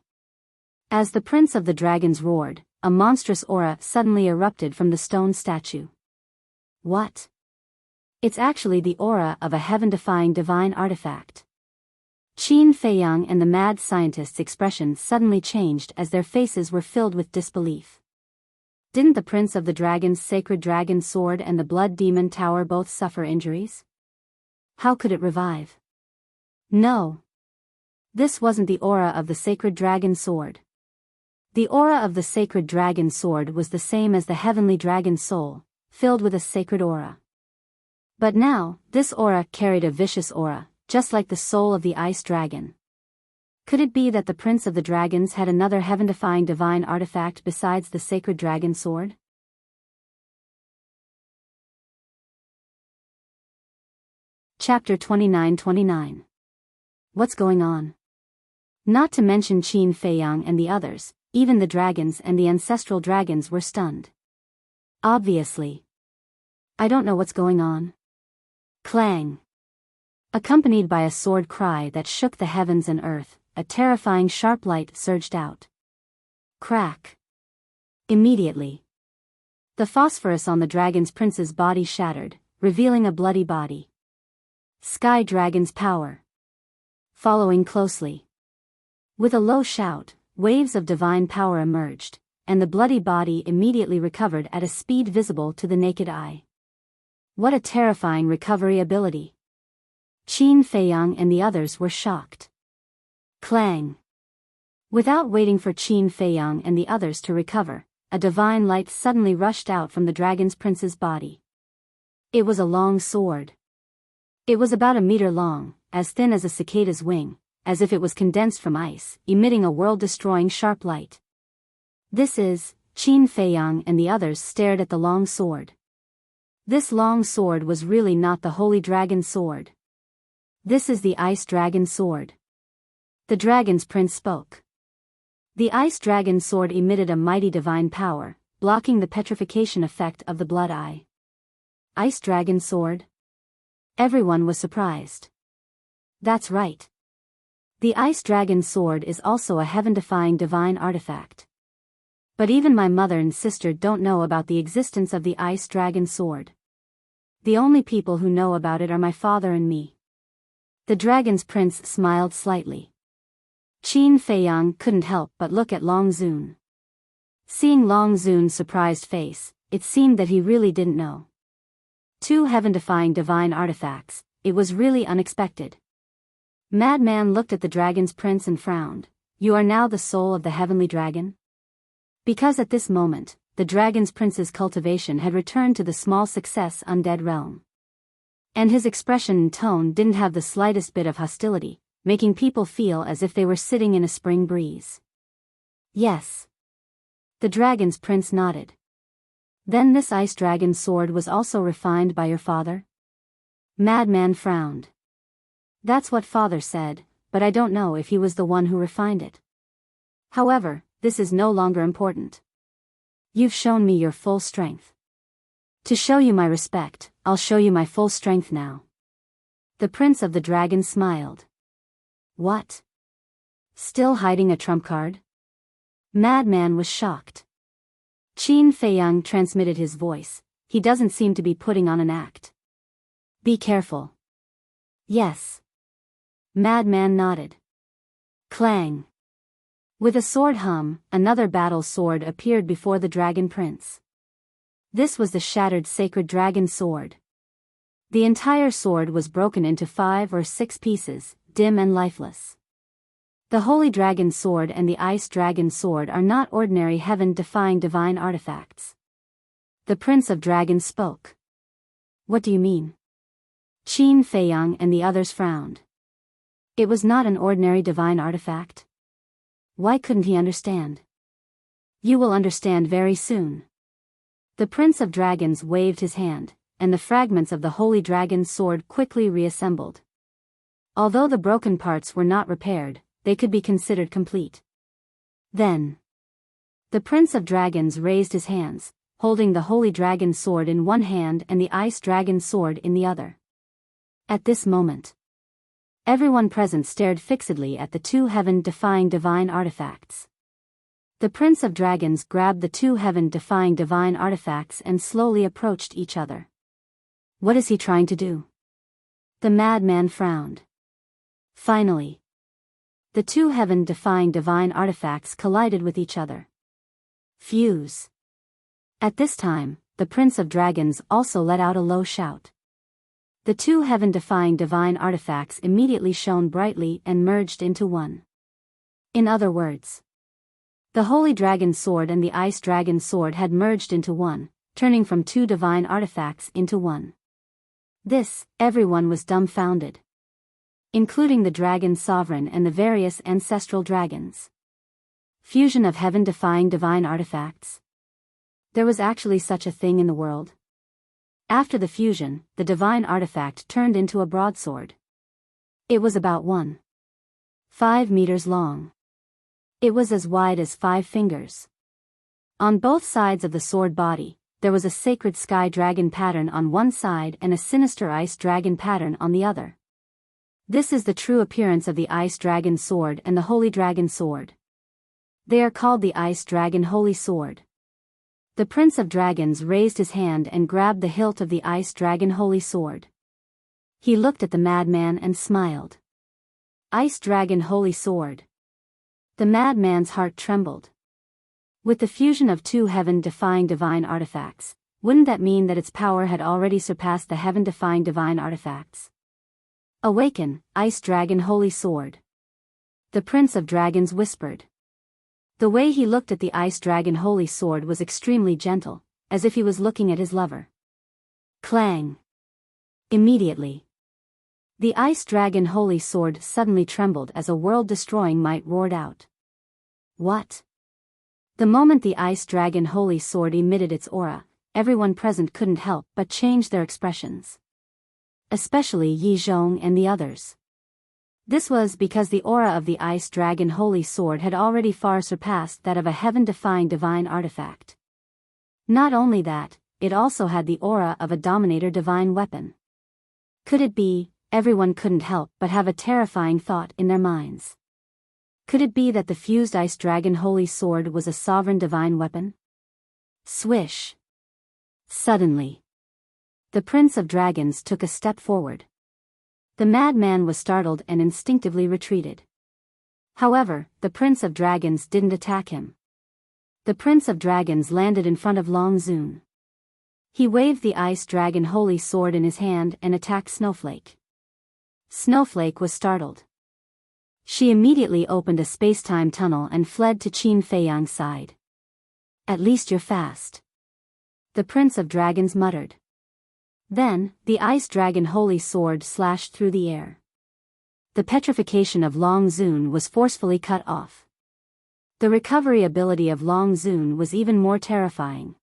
As the Prince of the Dragons roared, a monstrous aura suddenly erupted from the stone statue. What? It's actually the aura of a heaven-defying divine artifact. Qin Feiyang and the mad scientist's expression suddenly changed as their faces were filled with disbelief. Didn't the Prince of the Dragons' sacred dragon sword and the blood demon tower both suffer injuries? How could it revive? No. This wasn't the aura of the sacred dragon sword. The aura of the sacred dragon sword was the same as the heavenly dragon soul, filled with a sacred aura. But now, this aura carried a vicious aura, just like the soul of the ice dragon. Could it be that the Prince of the Dragons had another heaven-defying divine artifact besides the sacred dragon sword? Chapter 29-29. What's going on? Not to mention Qin Feiyang and the others, even the dragons and the ancestral dragons were stunned. Obviously. I don't know what's going on. Clang. Accompanied by a sword cry that shook the heavens and earth, a terrifying sharp light surged out. Crack. Immediately. The phosphorus on the dragon's prince's body shattered, revealing a bloody body. Sky Dragon's power. Following closely. With a low shout, waves of divine power emerged, and the bloody body immediately recovered at a speed visible to the naked eye. What a terrifying recovery ability. Qin Feiyang and the others were shocked. Clang. Without waiting for Qin Feiyang and the others to recover, a divine light suddenly rushed out from the dragon's prince's body. It was a long sword. It was about 1 meter long, as thin as a cicada's wing, as if it was condensed from ice, emitting a world-destroying sharp light. This is, Qin Feiyang and the others stared at the long sword. This long sword was really not the Holy Dragon sword. This is the Ice Dragon sword. The dragon's prince spoke. The Ice Dragon sword emitted a mighty divine power, blocking the petrification effect of the blood eye. Ice Dragon sword? Everyone was surprised. That's right. The Ice Dragon sword is also a heaven-defying divine artifact. But even my mother and sister don't know about the existence of the Ice Dragon sword. The only people who know about it are my father and me. The dragon's prince smiled slightly. Qin Feiyang couldn't help but look at Long Zun. Seeing Long Zun's surprised face, it seemed that he really didn't know. Two heaven-defying divine artifacts, it was really unexpected. Madman looked at the dragon's prince and frowned. You are now the soul of the heavenly dragon? Because at this moment, the dragon's prince's cultivation had returned to the small success undead realm. And his expression and tone didn't have the slightest bit of hostility, making people feel as if they were sitting in a spring breeze. Yes. The dragon's prince nodded. Then this ice dragon sword was also refined by your father? Madman frowned. That's what father said, but I don't know if he was the one who refined it. However, this is no longer important. You've shown me your full strength. To show you my respect, I'll show you my full strength now. The prince of the dragons smiled. What? Still hiding a trump card? Madman was shocked. Qin Feiyang transmitted his voice. He doesn't seem to be putting on an act. Be careful. Yes. Madman nodded. Clang. With a sword hum, another battle sword appeared before the dragon prince. This was the shattered sacred dragon sword. The entire sword was broken into 5 or 6 pieces, dim and lifeless. The holy dragon sword and the ice dragon sword are not ordinary heaven-defying divine artifacts. The prince of dragons spoke. What do you mean? Qin Feiyang and the others frowned. It was not an ordinary divine artifact. Why couldn't he understand? You will understand very soon. The Prince of Dragons waved his hand, and the fragments of the holy dragon's sword quickly reassembled. Although the broken parts were not repaired, they could be considered complete. Then, the Prince of Dragons raised his hands, holding the holy dragon sword in one hand and the ice dragon sword in the other. At this moment, everyone present stared fixedly at the two heaven-defying divine artifacts. The Prince of Dragons grabbed the two heaven-defying divine artifacts and slowly approached each other. What is he trying to do? The madman frowned. Finally, the two heaven-defying divine artifacts collided with each other. Fuse. At this time, the Prince of Dragons also let out a low shout. The two heaven-defying divine artifacts immediately shone brightly and merged into one. In other words, the Holy Dragon Sword and the Ice Dragon Sword had merged into one, turning from two divine artifacts into one. This, everyone was dumbfounded, including the Dragon Sovereign and the various ancestral dragons. Fusion of heaven-defying divine artifacts. There was actually such a thing in the world. After the fusion, the divine artifact turned into a broadsword. It was about 1.5 meters long. It was as wide as 5 fingers. On both sides of the sword body, there was a sacred sky dragon pattern on one side and a sinister ice dragon pattern on the other. This is the true appearance of the Ice Dragon Sword and the Holy Dragon Sword. They are called the Ice Dragon Holy Sword. The Prince of Dragons raised his hand and grabbed the hilt of the Ice Dragon Holy Sword. He looked at the madman and smiled. Ice Dragon Holy Sword. The madman's heart trembled. With the fusion of two heaven-defying divine artifacts, wouldn't that mean that its power had already surpassed the heaven-defying divine artifacts? Awaken, Ice Dragon Holy Sword. The Prince of Dragons whispered. The way he looked at the Ice Dragon Holy Sword was extremely gentle, as if he was looking at his lover. Clang. Immediately, the Ice Dragon Holy Sword suddenly trembled as a world-destroying might roared out. What? The moment the Ice Dragon Holy Sword emitted its aura, everyone present couldn't help but change their expressions. Especially Yi Zhong and the others. This was because the aura of the Ice Dragon Holy Sword had already far surpassed that of a heaven-defying divine artifact. Not only that, it also had the aura of a dominator divine weapon. Could it be, everyone couldn't help but have a terrifying thought in their minds. Could it be that the fused Ice Dragon Holy Sword was a sovereign divine weapon? Swish. Suddenly, the Prince of Dragons took a step forward. The madman was startled and instinctively retreated. However, the Prince of Dragons didn't attack him. The Prince of Dragons landed in front of Long Zun. He waved the ice dragon holy sword in his hand and attacked Snowflake. Snowflake was startled. She immediately opened a space-time tunnel and fled to Qin Feiyang's side. At least you're fast, the Prince of Dragons muttered. Then, the ice dragon holy sword slashed through the air. The petrification of Long Zun was forcefully cut off. The recovery ability of Long Zun was even more terrifying.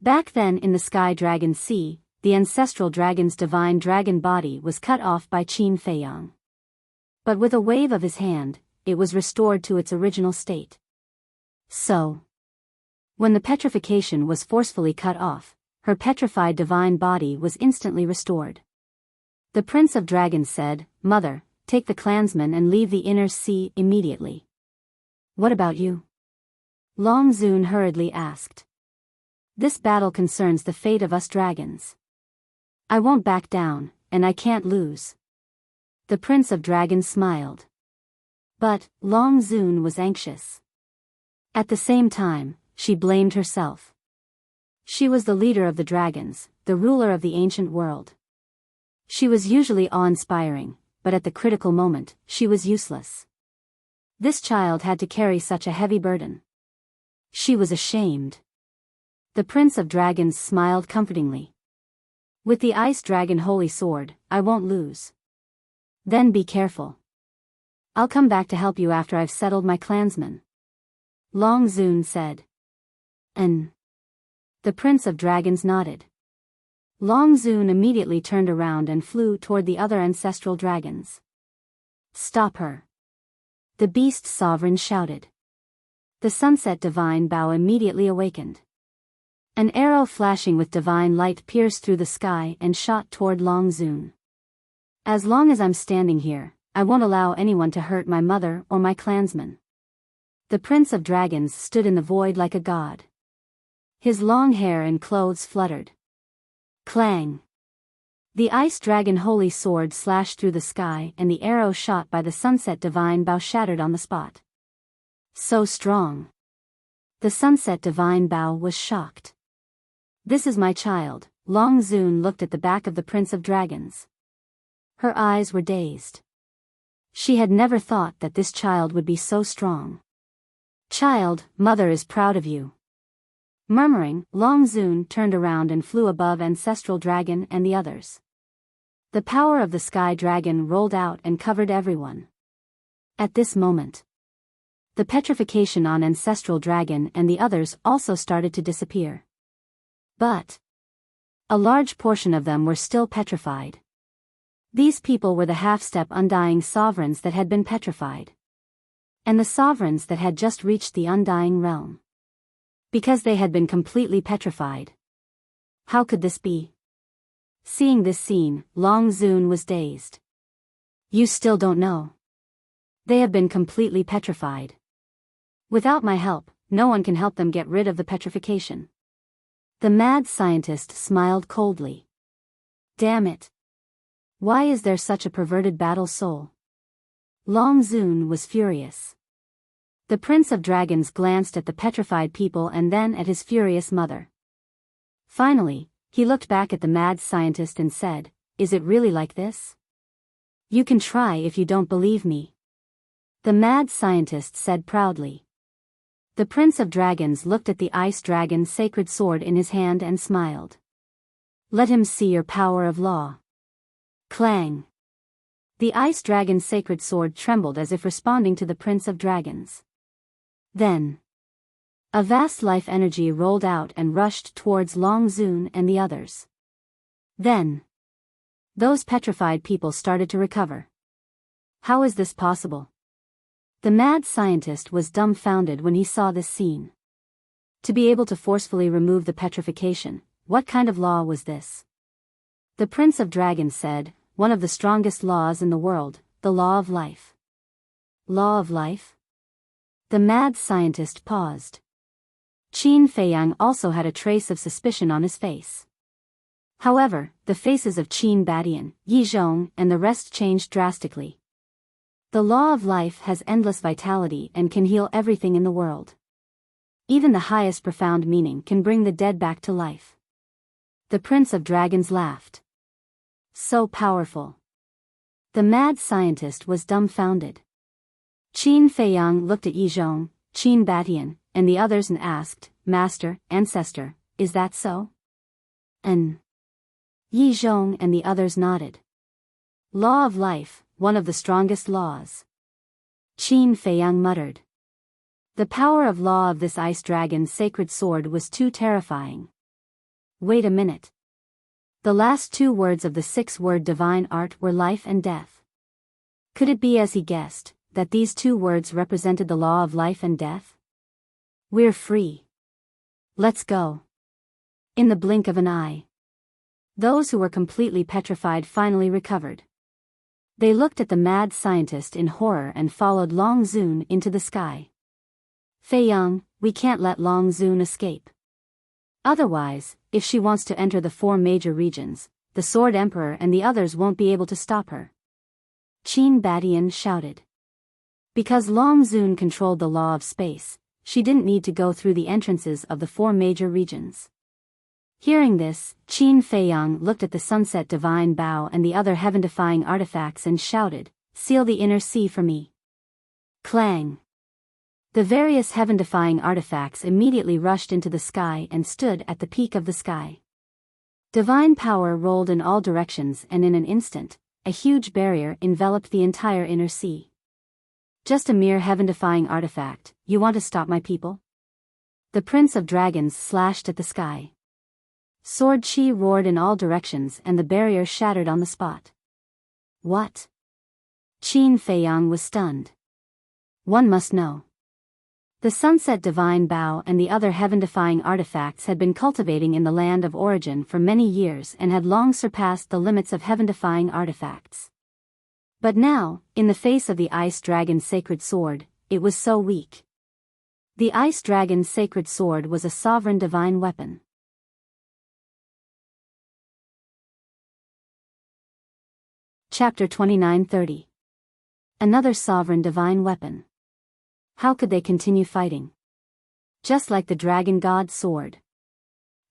Back then in the Sky Dragon Sea, the ancestral dragon's divine dragon body was cut off by Qin Feiyang. But with a wave of his hand, it was restored to its original state. So, when the petrification was forcefully cut off, her petrified divine body was instantly restored. The Prince of Dragons said, "Mother, take the clansmen and leave the inner sea immediately." "What about you?" Long Zun hurriedly asked. "This battle concerns the fate of us dragons. I won't back down, and I can't lose." The Prince of Dragons smiled. But, Long Zun was anxious. At the same time, she blamed herself. She was the leader of the dragons, the ruler of the ancient world. She was usually awe-inspiring, but at the critical moment, she was useless. This child had to carry such a heavy burden. She was ashamed. The Prince of Dragons smiled comfortingly. "With the ice dragon holy sword, I won't lose." "Then be careful. I'll come back to help you after I've settled my clansmen," Long Zun said. "And?" The Prince of Dragons nodded. Long Zun immediately turned around and flew toward the other ancestral dragons. "Stop her!" the beast sovereign shouted. The sunset divine Bao immediately awakened. An arrow flashing with divine light pierced through the sky and shot toward Long Zun. "As long as I'm standing here, I won't allow anyone to hurt my mother or my clansmen." The Prince of Dragons stood in the void like a god. His long hair and clothes fluttered. Clang! The ice dragon holy sword slashed through the sky and the arrow shot by the sunset divine Bao shattered on the spot. So strong! The sunset divine Bao was shocked. "This is my child." Long Zun looked at the back of the Prince of Dragons. Her eyes were dazed. She had never thought that this child would be so strong. "Child, mother is proud of you." Murmuring, Long Zun turned around and flew above Ancestral Dragon and the others. The power of the Sky Dragon rolled out and covered everyone. At this moment, the petrification on Ancestral Dragon and the others also started to disappear. But a large portion of them were still petrified. These people were the half-step undying sovereigns that had been petrified. And the sovereigns that had just reached the undying realm. Because they had been completely petrified. How could this be? Seeing this scene, Long Zun was dazed. "You still don't know. They have been completely petrified. Without my help, no one can help them get rid of the petrification." The mad scientist smiled coldly. "Damn it. Why is there such a perverted battle soul?" Long Zun was furious. The Prince of Dragons glanced at the petrified people and then at his furious mother. Finally, he looked back at the mad scientist and said, "Is it really like this? You can try if you don't believe me." The mad scientist said proudly. The Prince of Dragons looked at the ice dragon's sacred sword in his hand and smiled. "Let him see your power of law." Clang! The ice dragon's sacred sword trembled as if responding to the Prince of Dragons. Then, a vast life energy rolled out and rushed towards Long Zun and the others. Then, those petrified people started to recover. How is this possible? The mad scientist was dumbfounded when he saw this scene. To be able to forcefully remove the petrification, what kind of law was this? The Prince of Dragons said, "One of the strongest laws in the world, the law of life." Law of life? The mad scientist paused. Qin Feiyang also had a trace of suspicion on his face. However, the faces of Qin Badian, Yi Zhong and the rest changed drastically. The law of life has endless vitality and can heal everything in the world. Even the highest profound meaning can bring the dead back to life. The Prince of Dragons laughed. So powerful. The mad scientist was dumbfounded. Qin Feiyang looked at Yizhong, Qin Batian, and the others and asked, Master, Ancestor, is that so? And Yizhong and the others nodded. Law of life, one of the strongest laws. Qin Feiyang muttered. The power of law of this ice dragon's sacred sword was too terrifying. Wait a minute. The last two words of the six-word divine art were life and death. Could it be, as he guessed, that these two words represented the law of life and death? We're free. Let's go. In the blink of an eye. Those who were completely petrified finally recovered. They looked at the mad scientist in horror and followed Long Zun into the sky. Feiyang, we can't let Long Zun escape. Otherwise, if she wants to enter the four major regions, the Sword Emperor and the others won't be able to stop her. Qin Batian shouted. Because Long Zun controlled the law of space, she didn't need to go through the entrances of the four major regions. Hearing this, Qin Feiyang looked at the sunset divine bow and the other heaven-defying artifacts and shouted, Seal the inner sea for me. Clang. The various heaven-defying artifacts immediately rushed into the sky and stood at the peak of the sky. Divine power rolled in all directions, and in an instant, a huge barrier enveloped the entire inner sea. Just a mere heaven-defying artifact, you want to stop my people? The Prince of Dragons slashed at the sky. Sword chi roared in all directions and the barrier shattered on the spot. What? Qin Feiyang was stunned. One must know. The sunset divine bow and the other heaven-defying artifacts had been cultivating in the land of origin for many years and had long surpassed the limits of heaven-defying artifacts. But now, in the face of the ice dragon's sacred sword, it was so weak. The ice dragon's sacred sword was a sovereign divine weapon. Chapter 29-30. Another sovereign divine weapon. How could they continue fighting? Just like the dragon god's sword.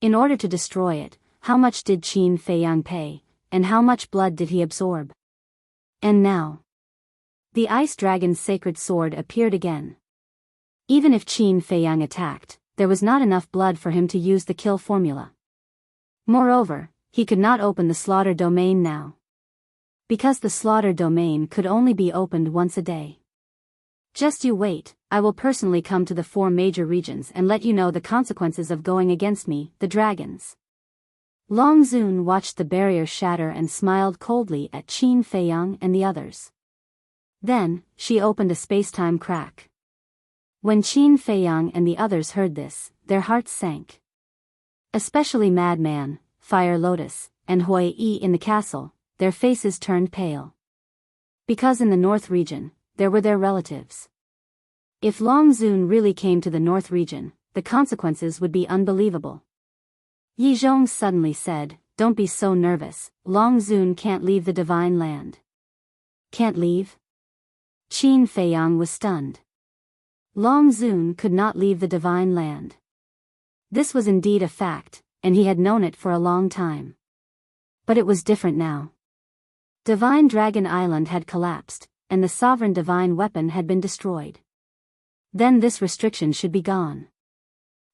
In order to destroy it, how much did Qin Feiyang pay, and how much blood did he absorb? And now, the ice dragon's sacred sword appeared again. Even if Qin Feiyang attacked, there was not enough blood for him to use the kill formula. Moreover, he could not open the slaughter domain now. Because the slaughter domain could only be opened once a day. Just you wait, I will personally come to the four major regions and let you know the consequences of going against me, the dragons. Long Zun watched the barrier shatter and smiled coldly at Qin Feiyang and the others. Then, she opened a space-time crack. When Qin Feiyang and the others heard this, their hearts sank. Especially Madman, Fire Lotus, and Hui Yi in the castle, their faces turned pale. Because in the North region, there were their relatives. If Long Zun really came to the North region, the consequences would be unbelievable. Yizhong suddenly said, Don't be so nervous, Long Zun can't leave the divine land. Can't leave? Qin Feiyang was stunned. Long Zun could not leave the divine land. This was indeed a fact, and he had known it for a long time. But it was different now. Divine Dragon Island had collapsed, and the sovereign divine weapon had been destroyed. Then this restriction should be gone.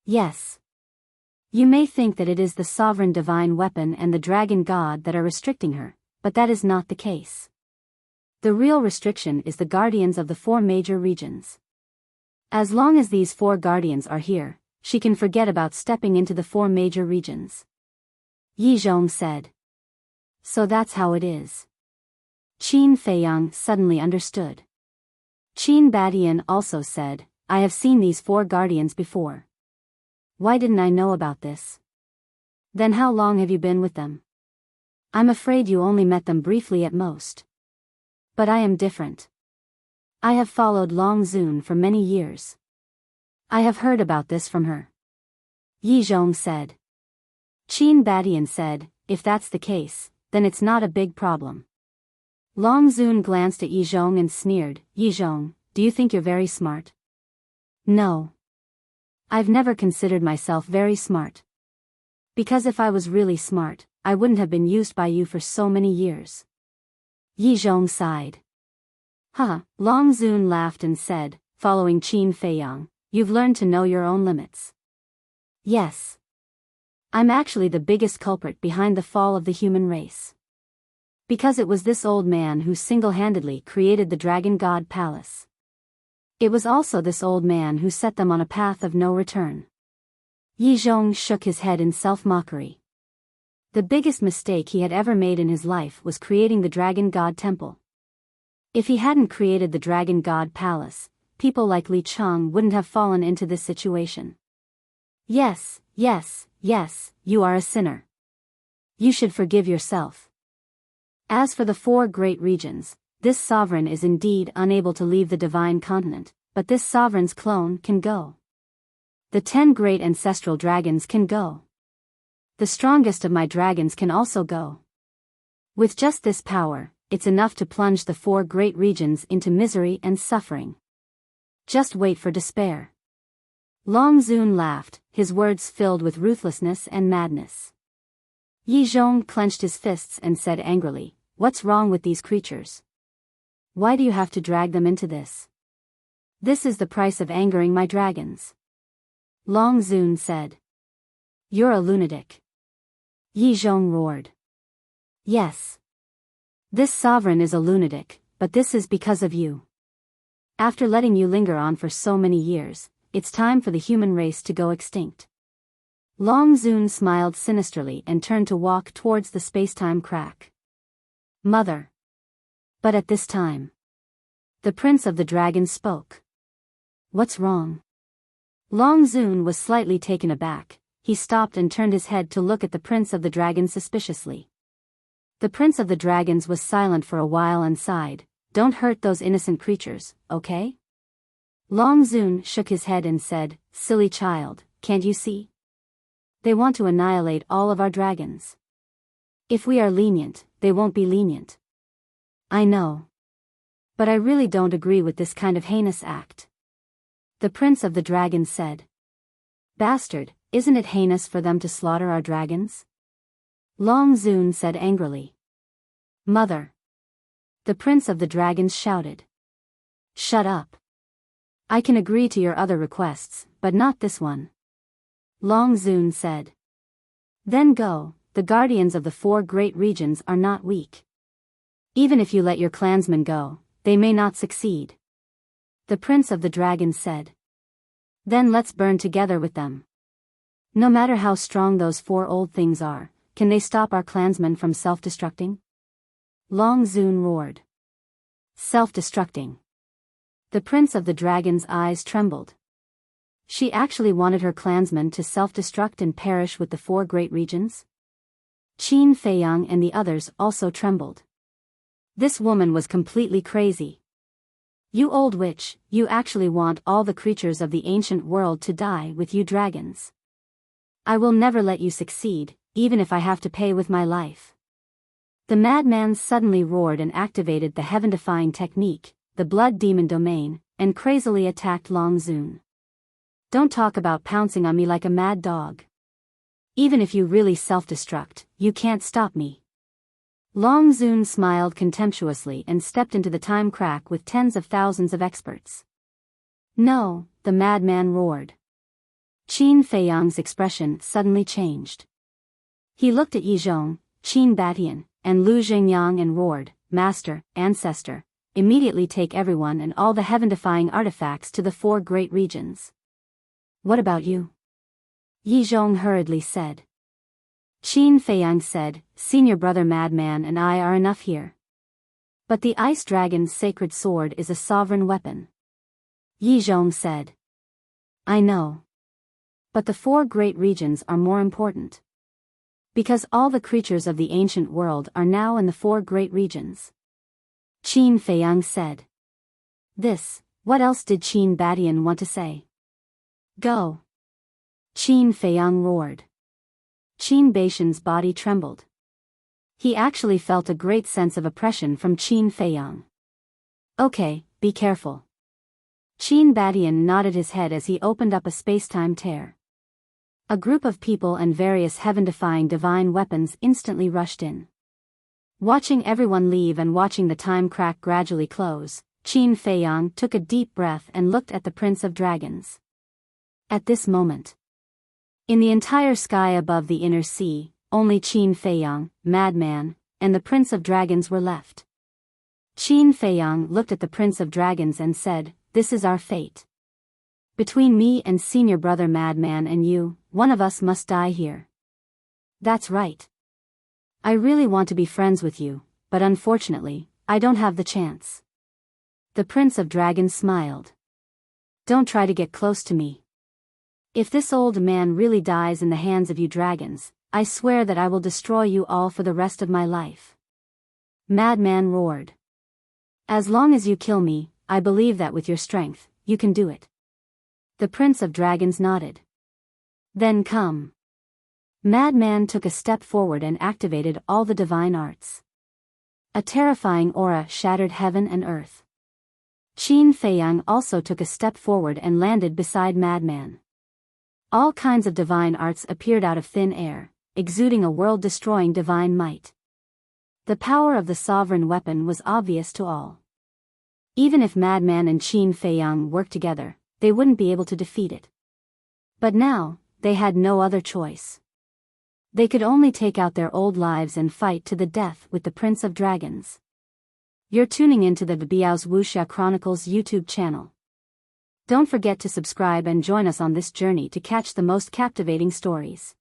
Yes. You may think that it is the sovereign divine weapon and the dragon god that are restricting her, but that is not the case. The real restriction is the guardians of the four major regions. As long as these four guardians are here, she can forget about stepping into the four major regions. Yizhong said. So that's how it is. Qin Feiyang suddenly understood. Qin Batian also said, I have seen these four guardians before. Why didn't I know about this? Then how long have you been with them? I'm afraid you only met them briefly at most. But I am different. I have followed Long Zun for many years. I have heard about this from her. Yizhong said. Qin Batian said, if that's the case, then it's not a big problem. Long Zun glanced at Yizhong and sneered, Yizhong, do you think you're very smart? No. I've never considered myself very smart. Because if I was really smart, I wouldn't have been used by you for so many years. Yi Zhong sighed. Long Zun laughed and said, following Qin Feiyang, you've learned to know your own limits. Yes. I'm actually the biggest culprit behind the fall of the human race. Because it was this old man who single-handedly created the Dragon God Palace. It was also this old man who set them on a path of no return. Yi Zhong shook his head in self-mockery. The biggest mistake he had ever made in his life was creating the Dragon God Temple. If he hadn't created the Dragon God Palace, people like Li Cheng wouldn't have fallen into this situation. Yes, you are a sinner. You should forgive yourself. As for the 4 great regions, this sovereign is indeed unable to leave the divine continent, but this sovereign's clone can go. The 10 great ancestral dragons can go. The strongest of my dragons can also go. With just this power, it's enough to plunge the 4 great regions into misery and suffering. Just wait for despair. Long Zun laughed, his words filled with ruthlessness and madness. Yi Zhong clenched his fists and said angrily, what's wrong with these creatures? Why do you have to drag them into this? This is the price of angering my dragons. Long Zun said. You're a lunatic. Yi Zhong roared. Yes. This sovereign is a lunatic, but this is because of you. After letting you linger on for so many years, it's time for the human race to go extinct. Long Zun smiled sinisterly and turned to walk towards the space-time crack. Mother. But at this time, the Prince of the Dragons spoke. What's wrong? Long Zun was slightly taken aback. He stopped and turned his head to look at the Prince of the Dragons suspiciously. The Prince of the Dragons was silent for a while and sighed, don't hurt those innocent creatures, okay? Long Zun shook his head and said, silly child, can't you see? They want to annihilate all of our dragons. If we are lenient, they won't be lenient. I know. But I really don't agree with this kind of heinous act. The Prince of the Dragons said. Bastard, isn't it heinous for them to slaughter our dragons? Long Zun said angrily. Mother. The Prince of the Dragons shouted. Shut up. I can agree to your other requests, but not this one. Long Zun said. Then go, the guardians of the 4 great regions are not weak. Even if you let your clansmen go, they may not succeed. The Prince of the Dragons said. Then let's burn together with them. No matter how strong those 4 old things are, can they stop our clansmen from self-destructing? Long Zun roared. Self-destructing. The Prince of the Dragons' eyes trembled. She actually wanted her clansmen to self-destruct and perish with the 4 great regions? Qin Feiyang and the others also trembled. This woman was completely crazy. You old witch, you actually want all the creatures of the ancient world to die with you dragons. I will never let you succeed, even if I have to pay with my life. The madman suddenly roared and activated the heaven-defying technique, the blood demon domain, and crazily attacked Long Zun. Don't talk about pouncing on me like a mad dog. Even if you really self-destruct, you can't stop me. Long Zun smiled contemptuously and stepped into the time crack with tens of thousands of experts. No, the madman roared. Qin Feiyang's expression suddenly changed. He looked at Yi Zhong, Qin Batian, and Lu Zhengyang and roared, Master, Ancestor, immediately take everyone and all the heaven-defying artifacts to the 4 great regions. What about you? Yi Zhong hurriedly said. Qin Feiyang said, Senior Brother Madman and I are enough here. But the Ice Dragon's sacred sword is a sovereign weapon. Yi Zhong said. I know. But the 4 great regions are more important. Because all the creatures of the ancient world are now in the 4 great regions. Qin Feiyang said. What else did Qin Batian want to say? Go. Qin Feiyang roared. Qin Batian's body trembled. He actually felt a great sense of oppression from Qin Feiyang. Okay, be careful. Qin Batian nodded his head as he opened up a space-time tear. A group of people and various heaven-defying divine weapons instantly rushed in. Watching everyone leave and watching the time crack gradually close, Qin Feiyang took a deep breath and looked at the Prince of Dragons. At this moment, in the entire sky above the inner sea, only Qin Feiyang, Madman, and the Prince of Dragons were left. Qin Feiyang looked at the Prince of Dragons and said, "This is our fate. Between me and senior brother Madman and you, one of us must die here." "That's right. I really want to be friends with you, but unfortunately, I don't have the chance." The Prince of Dragons smiled. "Don't try to get close to me. If this old man really dies in the hands of you dragons, I swear that I will destroy you all for the rest of my life." Madman roared. "As long as you kill me, I believe that with your strength, you can do it." The Prince of Dragons nodded. "Then come." Madman took a step forward and activated all the divine arts. A terrifying aura shattered heaven and earth. Qin Feiyang also took a step forward and landed beside Madman. All kinds of divine arts appeared out of thin air, exuding a world-destroying divine might. The power of the sovereign weapon was obvious to all. Even if Madman and Qin Feiyang worked together, they wouldn't be able to defeat it. But now, they had no other choice. They could only take out their old lives and fight to the death with the Prince of Dragons. You're tuning into the Biyao's Wuxia Chronicles YouTube channel. Don't forget to subscribe and join us on this journey to catch the most captivating stories.